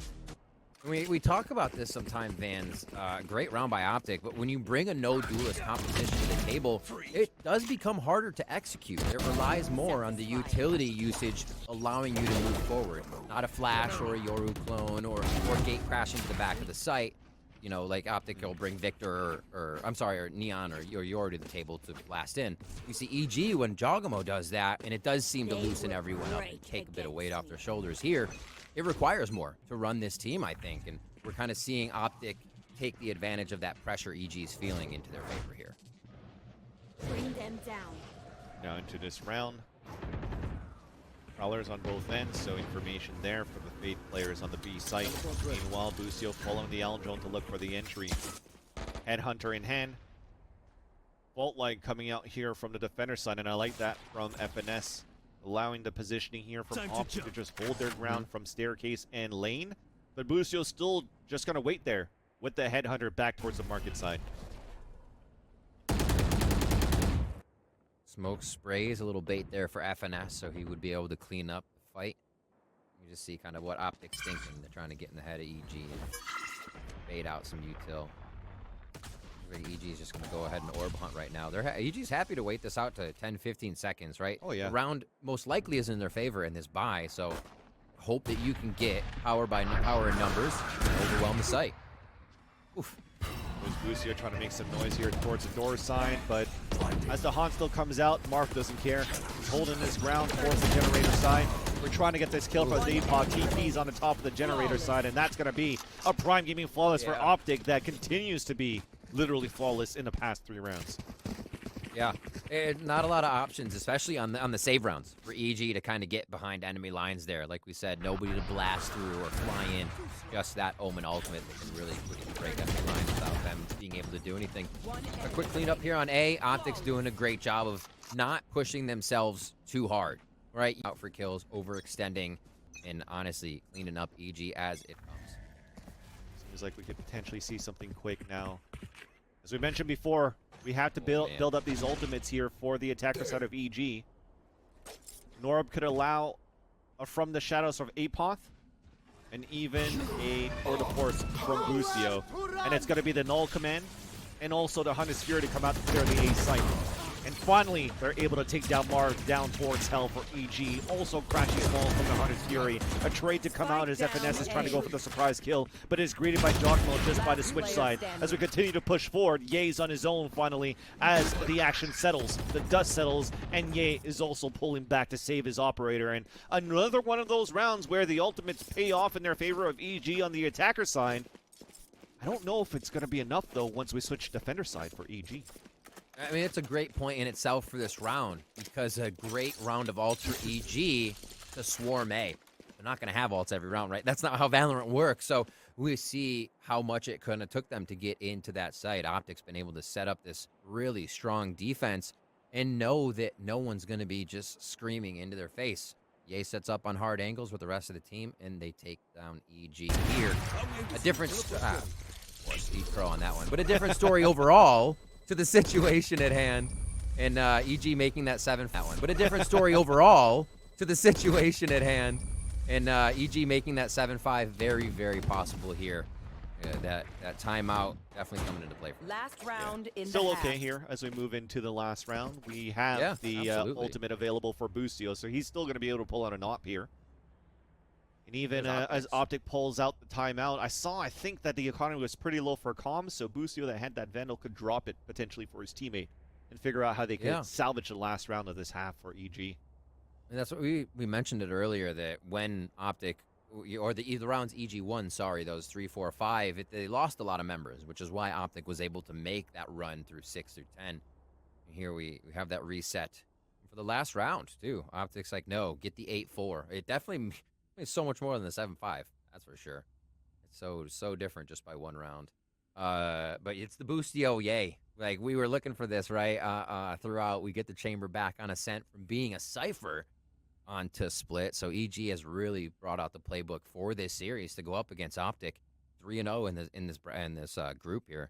We talk about this sometimes, Vans. Great round by Optic, but when you bring a no-duelist competition to the table, it does become harder to execute. It relies more on the utility usage, allowing you to move forward. Not a flash or a Yoru clone or gate crashing to the back of the site. You know, like Optic will bring Victor or Neon or Yoru to the table to blast in. You see EG when Jogamo does that, and it does seem to loosen everyone up and take a bit of weight off their shoulders here. It requires more to run this team, I think, and we're kind of seeing Optic take the advantage of that pressure EG's feeling into their favor here. Bring them down. Now into this round. Prowlers on both ends, so information there for the Fade players on the B site. Meanwhile, Busio following the Aldrone to look for the entry. Headhunter in hand. Fault line coming out here from the defender side, and I like that from FNS. Allowing the positioning here from Optic to just hold their ground from staircase and lane. But Busio's still just going to wait there with the Headhunter back towards the market side. Smoke sprays a little bait there for FNS, so he would be able to clean up the fight. You just see kind of what Optic's thinking. They're trying to get in the head of EG and bait out some util. EG is just going to go ahead and orb hunt right now. EG's happy to wait this out to 10-15 seconds, right? Oh, yeah. The round most likely is in their favor in this buy, so hope that you can get power in numbers and overwhelm the site. Oof. There's Lucio trying to make some noise here towards the door side, but as the Haunt still comes out, Marv doesn't care. He's holding his ground towards the generator side. We're trying to get this kill for Zaypaw. TP's on the top of the generator side, and that's going to be a Prime Gaming flawless for Optic that continues to be literally flawless in the past 3 rounds. Yeah, not a lot of options, especially on the save rounds for EG to kind of get behind enemy lines there. Like we said, nobody to blast through or fly in. Just that Omen ultimate that can really quickly break enemy lines without them being able to do anything. A quick cleanup here on A. Optic's doing a great job of not pushing themselves too hard, right? Out for kills, overextending, and honestly cleaning up EG as it comes. Seems like we could potentially see something quick now. As we mentioned before, we have to build up these ultimates here for the attacker side of EG. Norb could allow a From the Shadows of Apoth, and even a Tour de Force from Lucio. And it's going to be the Null command, and also the Hunter's Fury to come out to clear the A site. And finally, they're able to take down Marv down towards Hell for EG. Also crashing small from the Hunter's Fury. A trade to come out as FNS is trying to go for the surprise kill, but is greeted by Jockmo just by the switch side. As we continue to push forward, Ye's on his own finally as the action settles. The dust settles, and Ye is also pulling back to save his operator. And another one of those rounds where the ultimates pay off in their favor of EG on the attacker side. I don't know if it's going to be enough, though, once we switch defender side for EG. I mean, it's a great point in itself for this round, because a great round of ults for EG to swarm A. They're not going to have ults every round, right? That's not how Valorant works. So we see how much it kind of took them to get into that site. Optic's been able to set up this really strong defense and know that no one's going to be just screaming into their face. Ye sets up on hard angles with the rest of the team, and they take down EG here. A different... Steve Crow on that one. But a different story overall to the situation at hand, and EG making that 7 that one. But a different story overall to the situation at hand, and EG making that 7-5 very, very possible here. That timeout definitely coming into play. Last round in Still the okay half. here as we move into the last round. We have the ultimate available for Boostio, so he's still going to be able to pull out an op here. And even as Optic pulls out the timeout, I think that the economy was pretty low for comms, so Boostio that had that Vandal could drop it potentially for his teammate and figure out how they could salvage the last round of this half for EG. And that's what we mentioned it earlier, that when Optic, or the rounds EG won, sorry, those 3, 4, 5, they lost a lot of members, which is why Optic was able to make that run through 6 through 10. And here we have that reset for the last round, too. Optic's like, no, get the 8-4. It definitely... It's so much more than the 7-5, that's for sure. It's so different just by one round. But it's the Boostio, yay. Like, we were looking for this, right? Throughout, we get the chamber back on Ascent from being a Cypher onto Split. So EG has really brought out the playbook for this series to go up against Optic. 3-0 in this group here.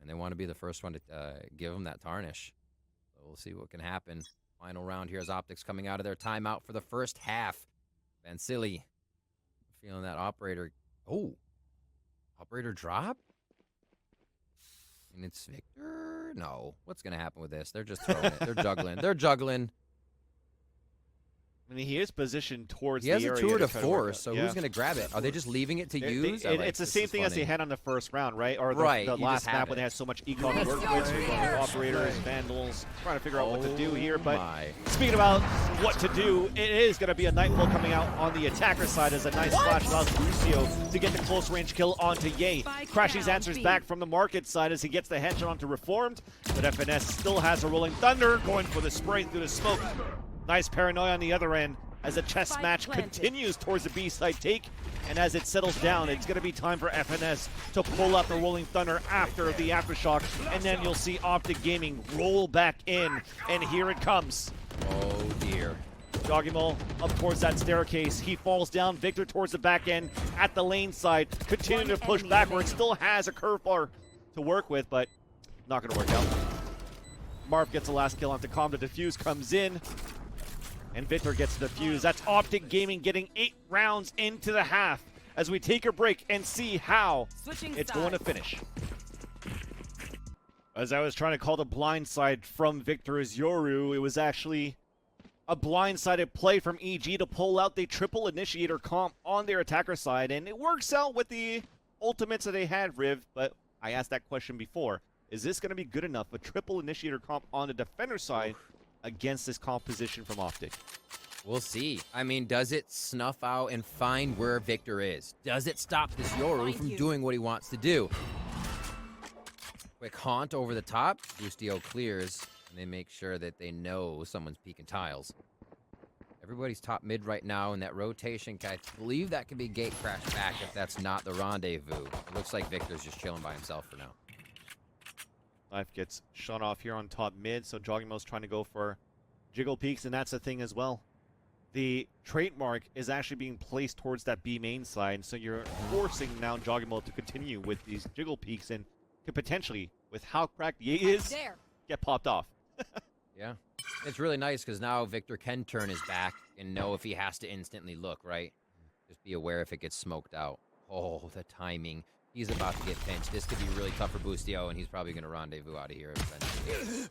And they want to be the first one to give them that tarnish. So we'll see what can happen. Final round here as Optic's coming out of their timeout for the first half. Vansili feeling that operator. Oh, operator drop? And it's Victor? No. What's going to happen with this? They're just throwing it. They're juggling. They're juggling. I mean, he is positioned towards the area. He has a tour de to force, so who's going to grab it? Are they just leaving it to use? It's the same thing as they had on the first round, right? Or the last map when they had so much econ to work with, so operators, vandals, trying to figure out what to do here. But speaking about what to do, it is going to be a Nightfall coming out on the attacker side as a nice flash allows Lucio to get the close range kill onto Ye. Crashy's answers back from the market side as he gets the headshot onto Reformed, but FNS still has a Rolling Thunder going for the spray through the smoke. Nice paranoia on the other end as the chess match continues towards the B side take. And as it settles down, it's going to be time for FNS to pull up the Rolling Thunder after the Aftershock. And then you'll see Optic Gaming roll back in. And here it comes. Oh, dear. Doggymole up towards that staircase. He falls down. Victor towards the back end at the lane side. Continuing to push backwards. Still has a curve bar to work with, but not going to work out. Marv gets the last kill onto Calm. The defuse comes in. And Victor gets the defuse. That's Optic Gaming getting 8 rounds into the half as we take a break and see how it's going to finish. As I was trying to call the blindside from Victor's Yoru, it was actually a blindsided play from EG to pull out the triple initiator comp on their attacker side. And it works out with the ultimates that they had, Riv, but I asked that question before. Is this going to be good enough, a triple initiator comp on the defender side against this composition from Optic? We'll see. I mean, does it snuff out and find where Victor is? Does it stop this Yoru from doing what he wants to do? Quick haunt over the top. Boostio clears, and they make sure that they know someone's peeking tiles. Everybody's top mid right now in that rotation. I believe that could be gate crash back if that's not the rendezvous. It looks like Victor's just chilling by himself for now. Life gets shut off here on top mid, so Joggimo's trying to go for jiggle peaks, and that's the thing as well. The trademark is actually being placed towards that B main side, so you're forcing now Joggimo to continue with these jiggle peaks and could potentially, with how cracked Ye is, get popped off. Yeah. It's really nice because now Victor can turn his back and know if he has to instantly look, right? Just be aware if it gets smoked out. Oh, the timing. He's about to get pinched. This could be really tough for Boostio, and he's probably going to rendezvous out of here eventually.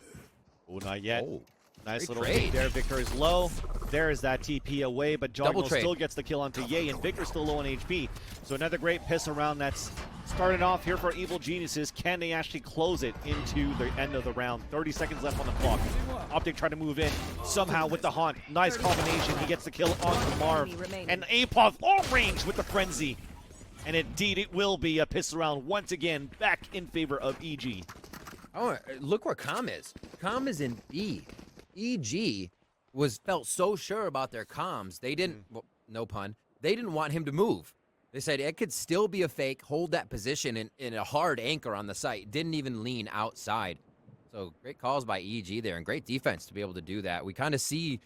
Oh, not yet. Oh, nice little trade trade there. Victor is low. There is that TP away, but Double Joggimo trade. still gets the kill onto Ye, and Victor's still low on HP. So another great piss around that's started off here for Evil Geniuses. Can they actually close it into the end of the round? 30 seconds left on the clock. Optic trying to move in somehow with the haunt. Nice combination. He gets the kill onto Marv. And Apoth long range with the frenzy. And indeed, it will be a piss around once again back in favor of EG. Oh, look where Com is. Com is in B. EG felt so sure about their comms. They didn't, well, no pun, they didn't want him to move. They said it could still be a fake, hold that position in a hard anchor on the site. Didn't even lean outside. So great calls by EG there and great defense to be able to do that. We kind of see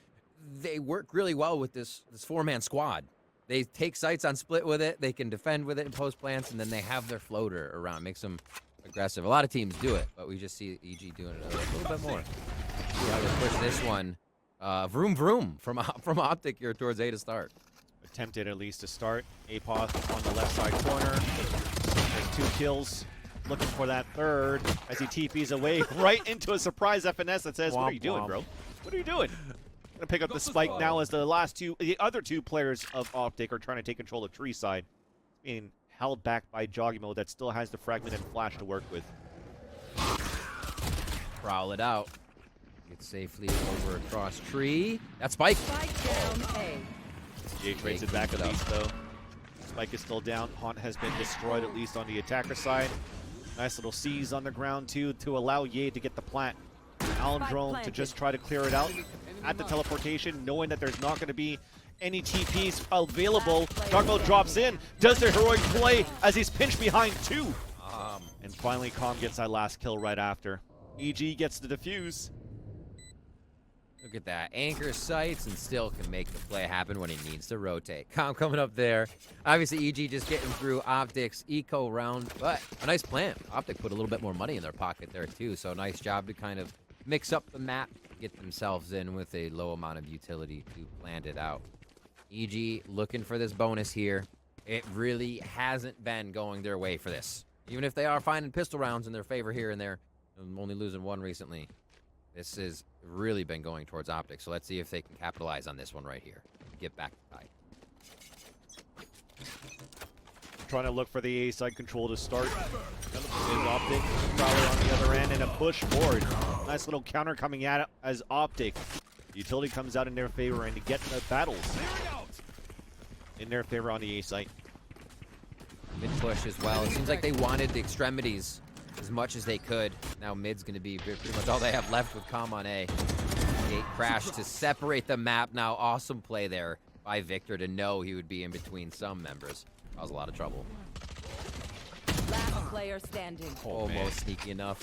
they work really well with this four-man squad. They take sites on split with it. They can defend with it in post plants, and then they have their floater around. Makes them aggressive. A lot of teams do it, but we just see EG doing it a little bit more. See how they push this one. Vroom vroom from Optic here towards A to start. Attempted at least to start. Apoth on the left side corner. There's 2 kills. Looking for that third as he TPs away right into a surprise FNS that says, "What are you doing, bro? What are you doing?" Gonna pick up the spike now as the other two players of Optic are trying to take control of tree side. Being held back by Joggimo that still has the fragment and flash to work with. Prowl it out. Get safely over across tree. That spike. Spike down A. Ye trades it back at least though. Spike is still down. Haunt has been destroyed at least on the attacker side. Nice little C's on the ground too to allow Ye to get the plant. Alendrome to just try to clear it out at the teleportation, knowing that there's not going to be any TPs available. Joggimo drops in, does the heroic play as he's pinched behind 2. And finally, Com gets that last kill right after. EG gets the defuse. Look at that. Anchor sights and still can make the play happen when he needs to rotate. Com coming up there. Obviously, EG just getting through Optic's eco round, but a nice plan. Optic put a little bit more money in their pocket there, too, so nice job to kind of mix up the map, get themselves in with a low amount of utility to plan it out. EG looking for this bonus here. It really hasn't been going their way for this. Even if they are finding pistol rounds in their favor here and there, and only losing 1 recently. This has really been going towards Optic, so let's see if they can capitalize on this one right here. Get back to tie. Trying to look for the A side control to start. Is Optic Prowler on the other end and a push forward. Nice little counter coming at it as Optic. Utility comes out in their favor and to get the battles in their favor on the A site. Mid push as well. It seems like they wanted the extremities as much as they could. Now mid's going to be pretty much all they have left with Com on A. Gate crash to separate the map now. Awesome play there by Victor to know he would be in between some members. Caused a lot of trouble. Last player standing. Almost sneaky enough.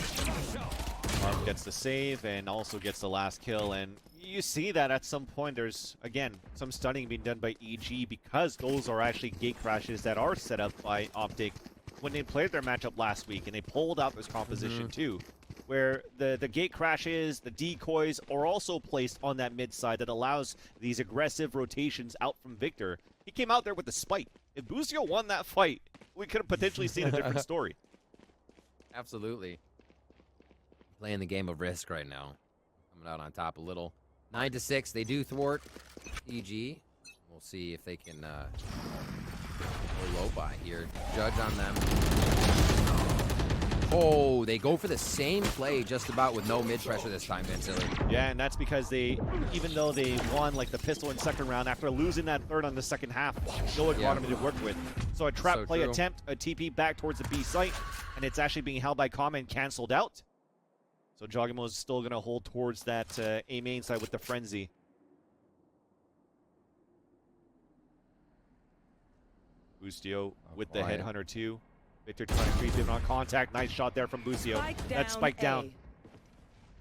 Marv gets the save and also gets the last kill, and you see that at some point there's, again, some stunning being done by EG because those are actually gate crashes that are set up by Optic when they played their matchup last week, and they pulled out this composition too, where the gate crashes, the decoys are also placed on that mid side that allows these aggressive rotations out from Victor. He came out there with the spike. If Boostio won that fight, we could have potentially seen a different story. Absolutely. Playing the game of risk right now. Coming out on top a little. 9-6, they do thwart EG. We'll see if they can go low by here. Judge on them. Oh, they go for the same play just about with no mid pressure this time, Vancilli. Yeah, and that's because they, even though they won like the pistol in second round, after losing that third on the second half, no economy to work with. So a trap play attempt, a TP back towards the B site, and it's actually being held by Com and canceled out. So Jogimo is still going to hold towards that A main side with the Frenzy. Bustio with the Headhunter 2. Victor trying to creep in on contact. Nice shot there from Bustio. That's spiked down.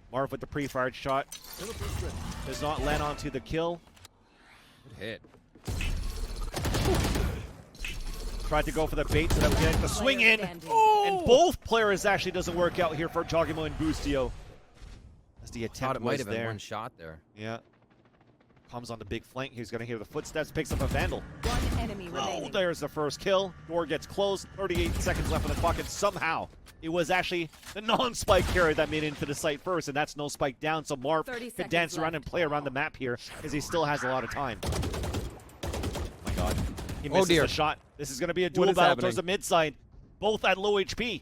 Marv with the pre-fired shot. Does not land onto the kill. Good hit. Tried to go for the bait so that we get the swing in. And both players actually doesn't work out here for Jogimo and Bustio. As the attempt Thought it might was have been there. one shot there. Yeah. Comes on the big flank. He's going to hear the footsteps. Picks up a Vandal. One enemy remaining. There's the first kill. Door gets closed. 38 seconds left on the clock. And somehow, it was actually the non-spike carrier that made it into the site first. And that's no spike down. So Marv could dance around and play around the map here because he still has a lot of time. Oh my god. He misses the shot. This is going to be a duel battle towards the mid side. Both at low HP.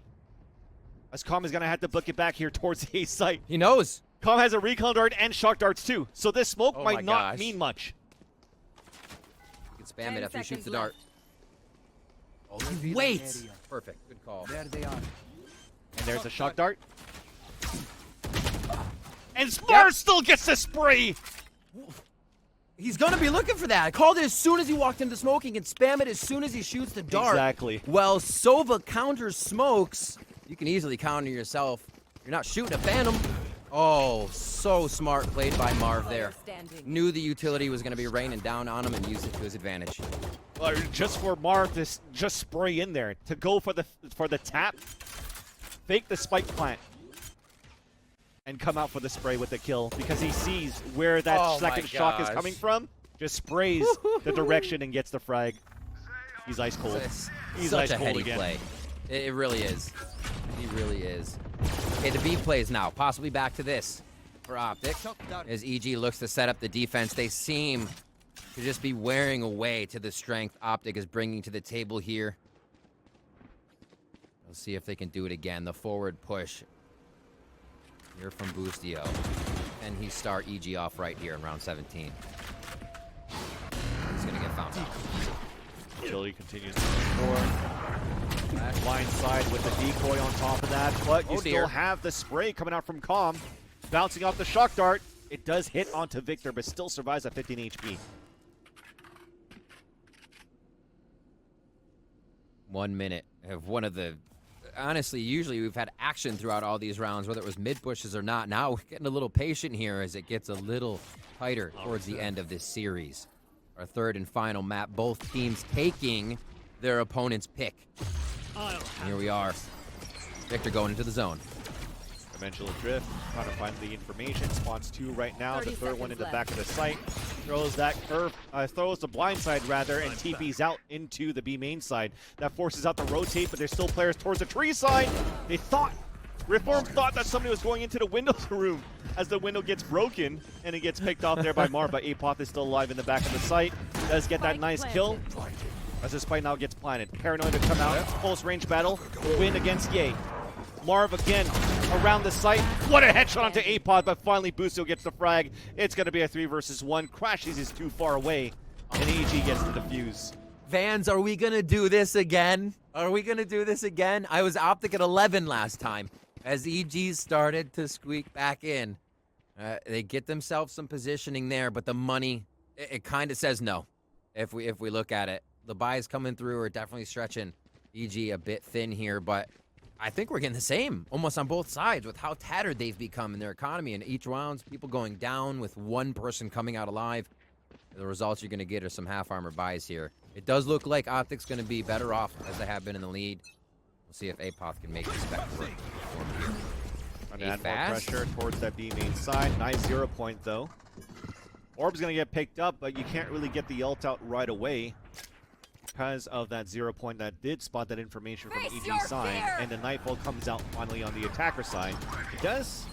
As Com is going to have to book it back here towards the A site. He knows. Com has a recon dart and shock darts too. So this smoke might not mean much. You can spam it after he shoots the dart. Oh, Wait! Perfect. Good call. There they are. And there's a shock dart. And Smart still gets the spray! He's gonna be looking for that. I called it as soon as he walked into smoke. He can spam it as soon as he shoots the dart. Exactly. Well, Sova counters smokes. You can easily counter yourself. You're not shooting a Phantom. Oh, so smart played by Marv there. Knew the utility was gonna be raining down on him and used it to his advantage. Just for Marv to just spray in there, to go for the tap, fake the spike plant, and come out for the spray with the kill because he sees where that second shock is coming from. Just sprays the direction and gets the frag. He's ice cold. He's such ice a cold heady again. play. It really is. He really is. Okay, the B plays now. Possibly back to this for Optic. As EG looks to set up the defense, they seem to just be wearing away to the strength Optic is bringing to the table here. We'll see if they can do it again. The forward push here from Bustio. And he start EG off right here in round 17. He's going to get found out. Chili continues to score. Blind side with the decoy on top of that, but you still have the spray coming out from Com. Bouncing off the shock dart. It does hit onto Victor, but still survives at 15 HP. 1 minute of one of the... Honestly, usually we've had action throughout all these rounds, whether it was mid pushes or not. Now we're getting a little patient here as it gets a little tighter towards the end of this series. Our third and final map, both teams taking their opponent's pick. And here we are. Victor going into the zone. Dimensional drift, trying to find the information. Spawns 2 right now. The third one in the back of the site. Throws that curve, throws the blind side rather, and TP's out into the B main side. That forces out the rotate, but there's still players towards the tree side. They thought, Reform thought that somebody was going into the windows room as the window gets broken, and it gets picked off there by Marv, but Apoth is still alive in the back of the site. Does get that nice kill. As this fight now gets planted. Paranoid to come out. Close range battle. Win against Ye. Marv again around the site. What a headshot onto Apod, but finally Bustio gets the frag. It's going to be a 3 versus 1. Crashes is too far away, and AG gets the defuse. Vans, are we going to do this again? Are we going to do this again? I was Optic at 11 last time. As EG started to squeak back in, they get themselves some positioning there, but the money, it kind of says no. If we look at it, the buys coming through are definitely stretching EG a bit thin here, but I think we're getting the same almost on both sides with how tattered they've become in their economy. And each round, people going down with one person coming out alive. The results you're going to get are some half-armor buys here. It does look like Optic's going to be better off as they have been in the lead. We'll see if Apoth can make this back work. Trying to add more pressure towards that B main side. Nice 0 point, though. Orb's going to get picked up, but you can't really get the ult out right away because of that 0 point that did spot that information from EG's side. And the Nightfall comes out finally on the attacker side. It does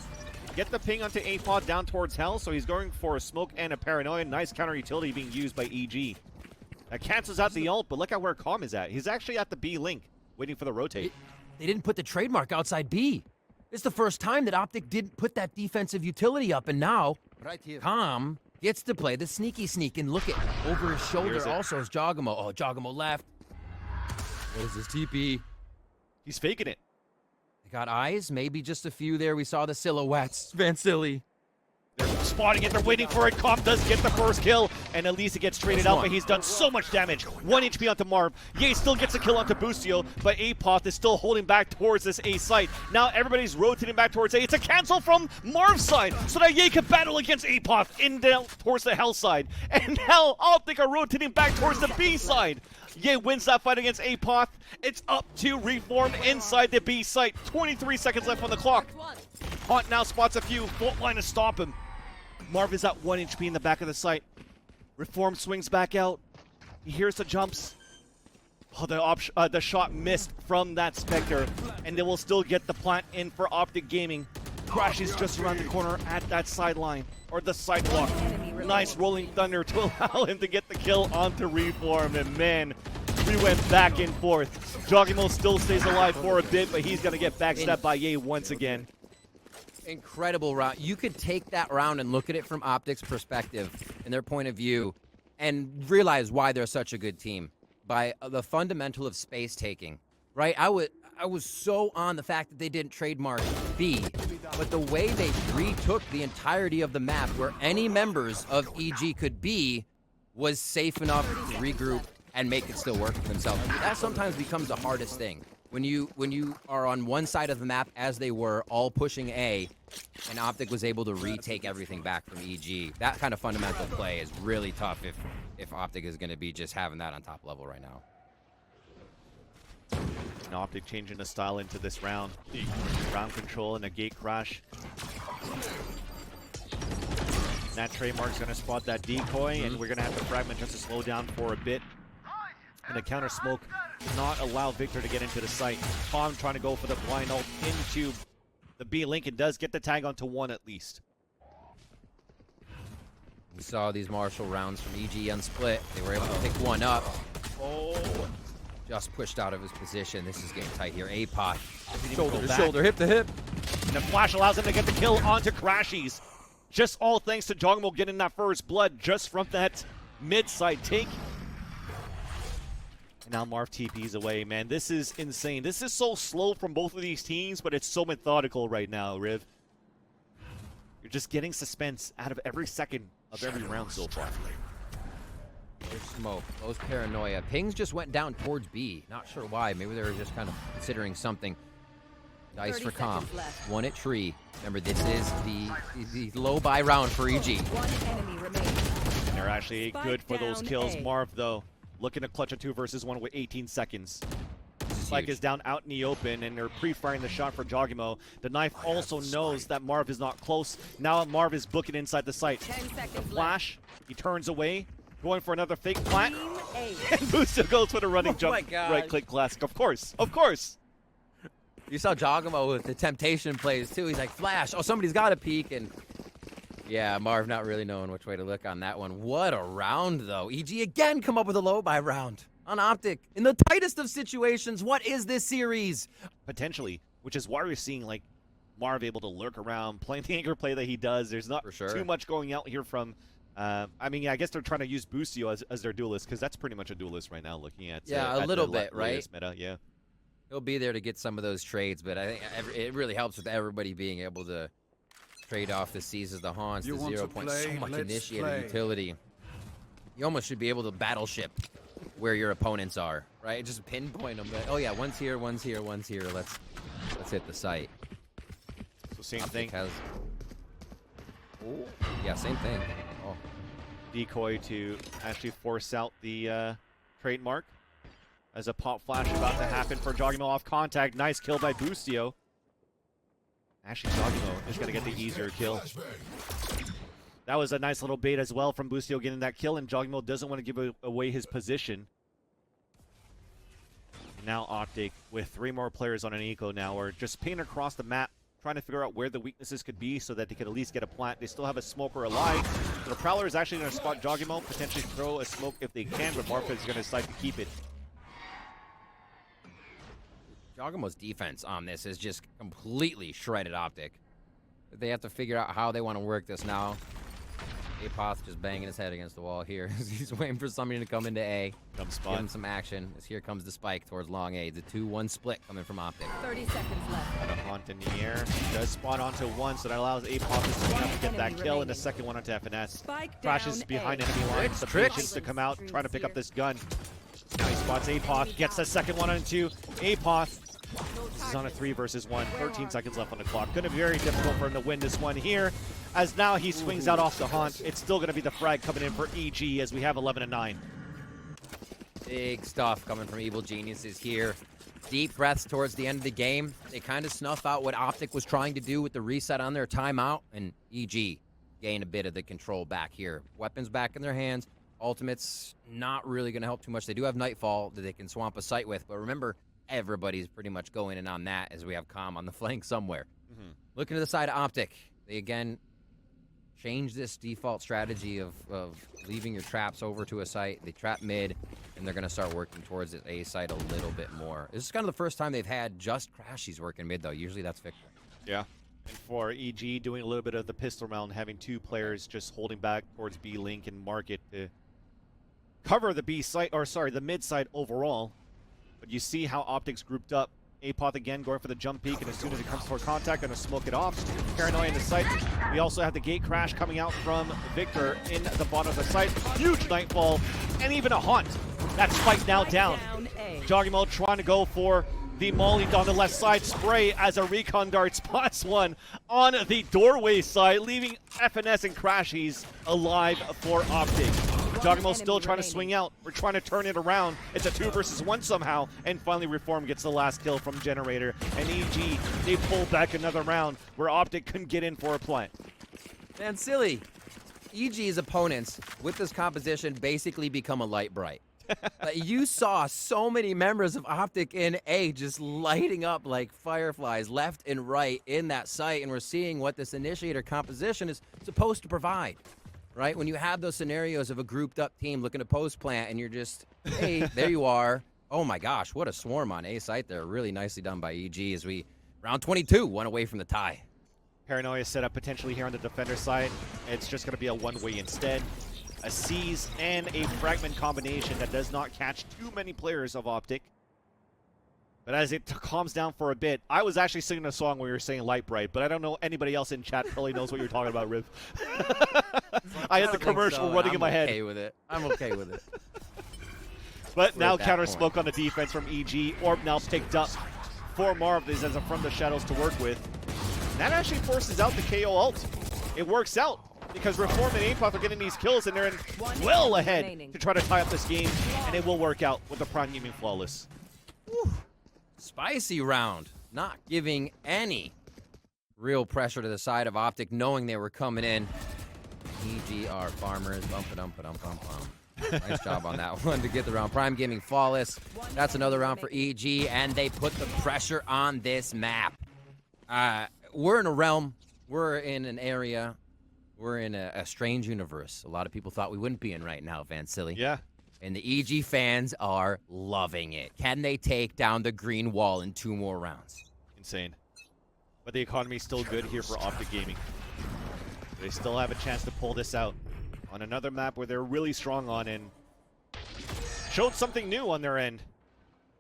get the ping onto Apod down towards Hell, so he's going for a smoke and a paranoia. Nice counter utility being used by EG. That cancels out the ult, but look at where Com is at. He's actually at the B link, waiting for the rotate. they didn't put the trademark outside B. It's the first time that Optic didn't put that defensive utility up, and now Right here. Calm gets to play the sneaky sneak, and look at over his shoulder also is Jogamo. Oh, Jogamo left. What is this TP? He's faking it. They got eyes, maybe just a few there. We saw the silhouettes. Vansili. They're spotting it. They're waiting for it. Comp does get the first kill, and Elisa gets traded out, but he's done so much damage. 1 HP onto Marv. Ye still gets a kill onto Bustio, but Apoth is still holding back towards this A site. Now everybody's rotating back towards A. It's a cancel from Marv's side, so that Ye can battle against Apoth in down towards the Hell side. And now Optic are rotating back towards the B side. Ye wins that fight against Apoth. It's up to Reform inside the B site. 23 seconds left on the clock. Haunt now spots a few. Bolt line to stop him. Marv is at 1 HP in the back of the site. Reform swings back out. He hears the jumps. Oh, the shot missed from that Spectre. And they will still get the plant in for Optic Gaming. Crashes just around the corner at that sideline. Or the sidewalk. Nice rolling thunder to allow him to get the kill onto Reform. And man, we went back and forth. Jogimo still stays alive for a bit, but he's going to get backstabbed by Ye once again. Incredible round. You could take that round and look at it from Optic's perspective and their point of view and realize why they're such a good team by the fundamental of space taking, right? I was so on the fact that they didn't trademark B, but the way they retook the entirety of the map where any members of EG could be was safe enough to regroup and make it still work for themselves. That sometimes becomes the hardest thing. When you are on one side of the map, as they were, all pushing A, and Optic was able to retake everything back from EG, that kind of fundamental play is really tough if Optic is going to be just having that on top level right now. And Optic changing the style into this round. Round control and a gate crash. That trademark's going to spot that decoy, and we're going to have to fragment just to slow down for a bit. And the counter smoke not allow Victor to get into the site. Tom trying to go for the blind ult into the B link and does get the tag onto 1 at least. We saw these Marshall rounds from EG unsplit. They were able to pick one up. Oh, just pushed out of his position. This is getting tight here. Apoth, shoulder to shoulder, hip to hip. And the flash allows him to get the kill onto Crashies. Just all thanks to Jogmo getting that first blood just from that mid-side take. Now Marv TP's away, man. This is insane. This is so slow from both of these teams, but it's so methodical right now, Riv. You're just getting suspense out of every second of every round so far. There's smoke. Those paranoia. Pings just went down towards B. Not sure why. Maybe they were just kind of considering something. Dice for comp. 1 at tree. Remember, this is the low buy round for EG. One enemy remains. And they're actually good for those kills. Marv, though, looking to clutch a 2 versus 1 with 18 seconds. Spike is down out in the open, and they're pre-firing the shot for Jogimo. The knife also knows that Marv is not close. Now Marv is booking inside the site. 10 seconds The flash, he turns away, going for another fake left. plant. Team A. And Booster goes for the running jump. my God. Right-click classic. Of course. Of course. You saw Jogamo with the temptation plays, too. He's like, flash. Oh, somebody's got to peek. And yeah, Marv not really knowing which way to look on that one. What a round, though. EG again come up with a low buy round on Optic. In the tightest of situations, what is this series? Potentially, which is why we're seeing like Marv able to lurk around, playing the anchor play that he does. There's not For sure. too much going out here from. I mean, I guess they're trying to use Bustio as their duelist, because that's pretty much a duelist right now. Looking at Yeah, at a little the bit, right? latest meta, yeah. He'll be there to get some of those trades, but I think it really helps with everybody being able to trade off the seizes, the haunts, the 0 points, so much initiated utility. You almost should be able to battleship where your opponents are, right? Just pinpoint them. But, oh yeah, one's here, one's here, one's here. Let's hit the site. So same Optic thing. has. Oh, yeah, same thing. Oh. Decoy to actually force out the trademark. As a pop flash about to happen for Jogimo off contact. Nice kill by Bustio. Actually, Jogimo is going to get the easier kill. That was a nice little bait as well from Bustio getting that kill, and Jogimo doesn't want to give away his position. Now Optic with 3 more players on an eco now, or just paying across the map, trying to figure out where the weaknesses could be so that they could at least get a plant. They still have a smoker alive. So the Prowler is actually going to spot Jogimo, potentially throw a smoke if they can, but Marfa is going to decide to keep it. Dogamo's defense on this is just completely shredded Optic. They have to figure out how they want to work this now. Apoth just banging his head against the wall here. He's waiting for somebody to come into A. Come Give spot. him some action. As here comes the spike towards long A. The 2-1 split coming from Optic. 30 seconds left. Got a haunt in the air. Does spawn onto one, so that allows Apoth to swing up and get that kill, and the second one onto FNS. Spike Crashes down behind A. enemy lines. The Tricks. patience to come out, trying to pick up this gun. Now he spots Apoth, gets the second one onto Apoth. This is on a 3 versus 1. 13 seconds left on the clock. Going to be very difficult for him to win this one here. As now he swings out off the haunt. It's still going to be the frag coming in for EG as we have 11-9. Big stuff coming from Evil Geniuses here. Deep breaths towards the end of the game. They kind of snuff out what Optic was trying to do with the reset on their timeout, and EG gain a bit of the control back here. Weapons back in their hands. Ultimate's not really going to help too much. They do have Nightfall that they can swamp a site with, but remember, everybody's pretty much going in on that as we have Calm on the flank somewhere. Looking to the side of Optic, they again change this default strategy of leaving your traps over to a site. They trap mid, and they're going to start working towards this A site a little bit more. This is kind of the first time they've had just Crashies working mid, though. Usually that's Victor. Yeah. And for EG, doing a little bit of the pistol round, having 2 players just holding back towards B Link and Market to cover the B site, or sorry, the mid side overall. But you see how Optic's grouped up. Apoth again going for the jump peek, and as soon as it comes for contact, going to smoke it off. Paranoia in the site. We also have the gate crash coming out from Victor in the bottom of the site. Huge Nightfall, and even a haunt. That spike now down. Jogimo trying to go for the molly on the left side. Spray as a recon dart spots one on the doorway side, leaving FNS and Crashies alive for Optic. Jogimo still trying to swing out. We're trying to turn it around. It's a 2 versus 1 somehow. And finally, Reform gets the last kill from Generator. And EG, they pull back another round where Optic couldn't get in for a plant. Man, silly. EG's opponents with this composition basically become a light bright. Like, you saw so many members of Optic in A just lighting up like fireflies left and right in that site. And we're seeing what this initiator composition is supposed to provide. Right? When you have those scenarios of a grouped up team looking to post plant and you're just, hey, there you are. Oh my gosh, what a swarm on A site there. Really nicely done by EG as we, round 22, 1 away from the tie. Paranoia set up potentially here on the defender side. It's just going to be a one-way instead. A seize and a fragment combination that does not catch too many players of Optic. But as it calms down for a bit, I was actually singing a song where you were saying light bright, but I don't know anybody else in chat probably knows what you're talking about, Riv. I had the commercial running in my head. I'm okay with it. I'm okay with it. But now that counter point. smoke on the defense from EG. Orb now picked up for Marvis as a from the shadows to work with. That actually forces out the KO ult. It works out because Reform and Apoth are getting these kills and they're in well ahead to try to tie up this game, and it will work out with the Prime Gaming Flawless. Whew. Spicy round. Not giving any real pressure to the side of Optic, knowing they were coming in. EGR farmers, nice job on that one to get the round. Prime Gaming Flawless. That's another round for EG, and they put the pressure on this map. We're in a realm. We're in an area. We're in a strange universe. A lot of people thought we wouldn't be in right now, Van Silly. Yeah. And the EG fans are loving it. Can they take down the green wall in 2 more rounds? Insane. But the economy is still good here for Optic Gaming. They still have a chance to pull this out on another map where they're really strong on and showed something new on their end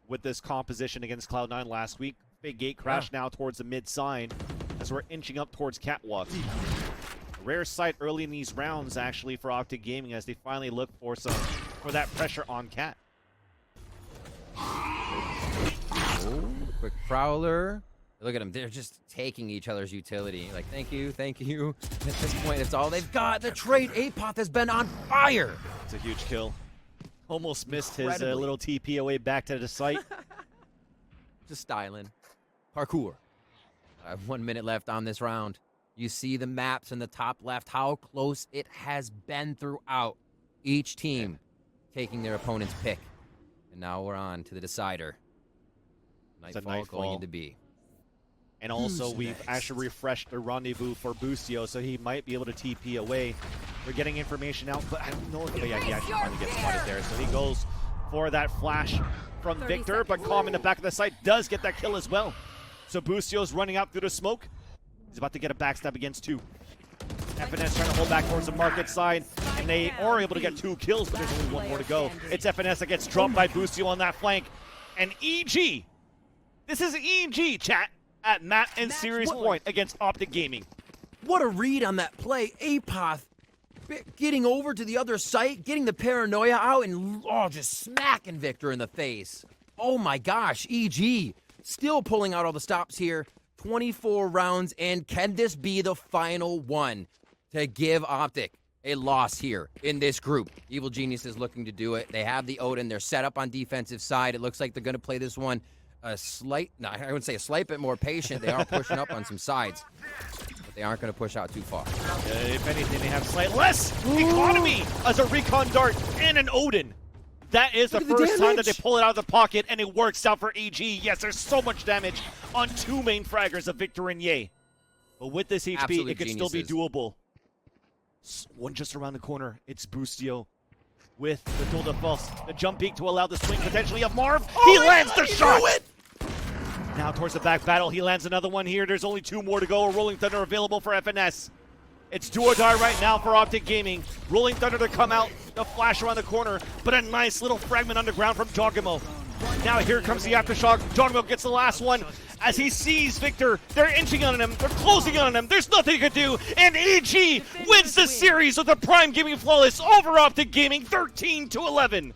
with this composition against Cloud9 last week. Big gate crash now towards the mid side as we're inching up towards Catwalk. A rare sight early in these rounds actually for Optic Gaming as they finally look for that pressure on Cat. Oh, quick prowler. Look at them. They're just taking each other's utility. Like, thank you, thank you. At this point, it's all they've got. The trade Apoth has been on fire. It's a huge kill. Almost missed his Incredibly. little TP away back to the site. Just styling. Parkour. 1 minute left on this round. You see the maps in the top left, how close it has been throughout. Each team taking their opponent's pick. And now we're on to the decider. Nightfall going into B. And also, we've actually refreshed the rendezvous for Boostio, so he might be able to TP away. We're getting information out, but I don't know if he actually finally gets spotted there. So he goes for that flash from 30 Victor, but seconds. Calm in the back of the site does get that kill as well. So Boostio's running out through the smoke. He's about to get a backstab against 2. FNS trying to hold back towards the market side, and they are able to get 2 kills, but there's only 1 more to go. It's FNS that gets dropped by Boostio on that flank. And EG, this is EG, chat, at map and series point against Optic Gaming. What a read on that play. Apoth getting over to the other site, getting the paranoia out, and just smacking Victor in the face. Oh my gosh, EG still pulling out all the stops here. 24 rounds, and can this be the final one to give Optic a loss here in this group? Evil Genius is looking to do it. They have the Odin. They're set up on defensive side. It looks like they're going to play this one I wouldn't say a slight bit more patient. They are pushing up on some sides, but they aren't going to push out too far. If anything, they have slight less economy as a recon dart and an Odin. That is the first time that they pull it out of the pocket, and it works out for EG. Yes, there's so much damage on 2 main fraggers of Victor and Ye. But with this HP, Absolute it could still be doable. One just around the corner. It's Boostio with the dual defense, the jump peek to allow the swing potentially of Marv. He lands the shot! Now towards the back battle, he lands another one here. There's only 2 more to go. A Rolling Thunder available for FNS. It's do or die right now for Optic Gaming. Rolling Thunder to come out, the flash around the corner, but a nice little fragment underground from Jogamo. Now here comes the aftershock. Jogamo gets the last one as he sees Victor. They're inching on him. They're closing on him. There's nothing he can do. And EG wins the series with a Prime Gaming Flawless over Optic Gaming 13-11.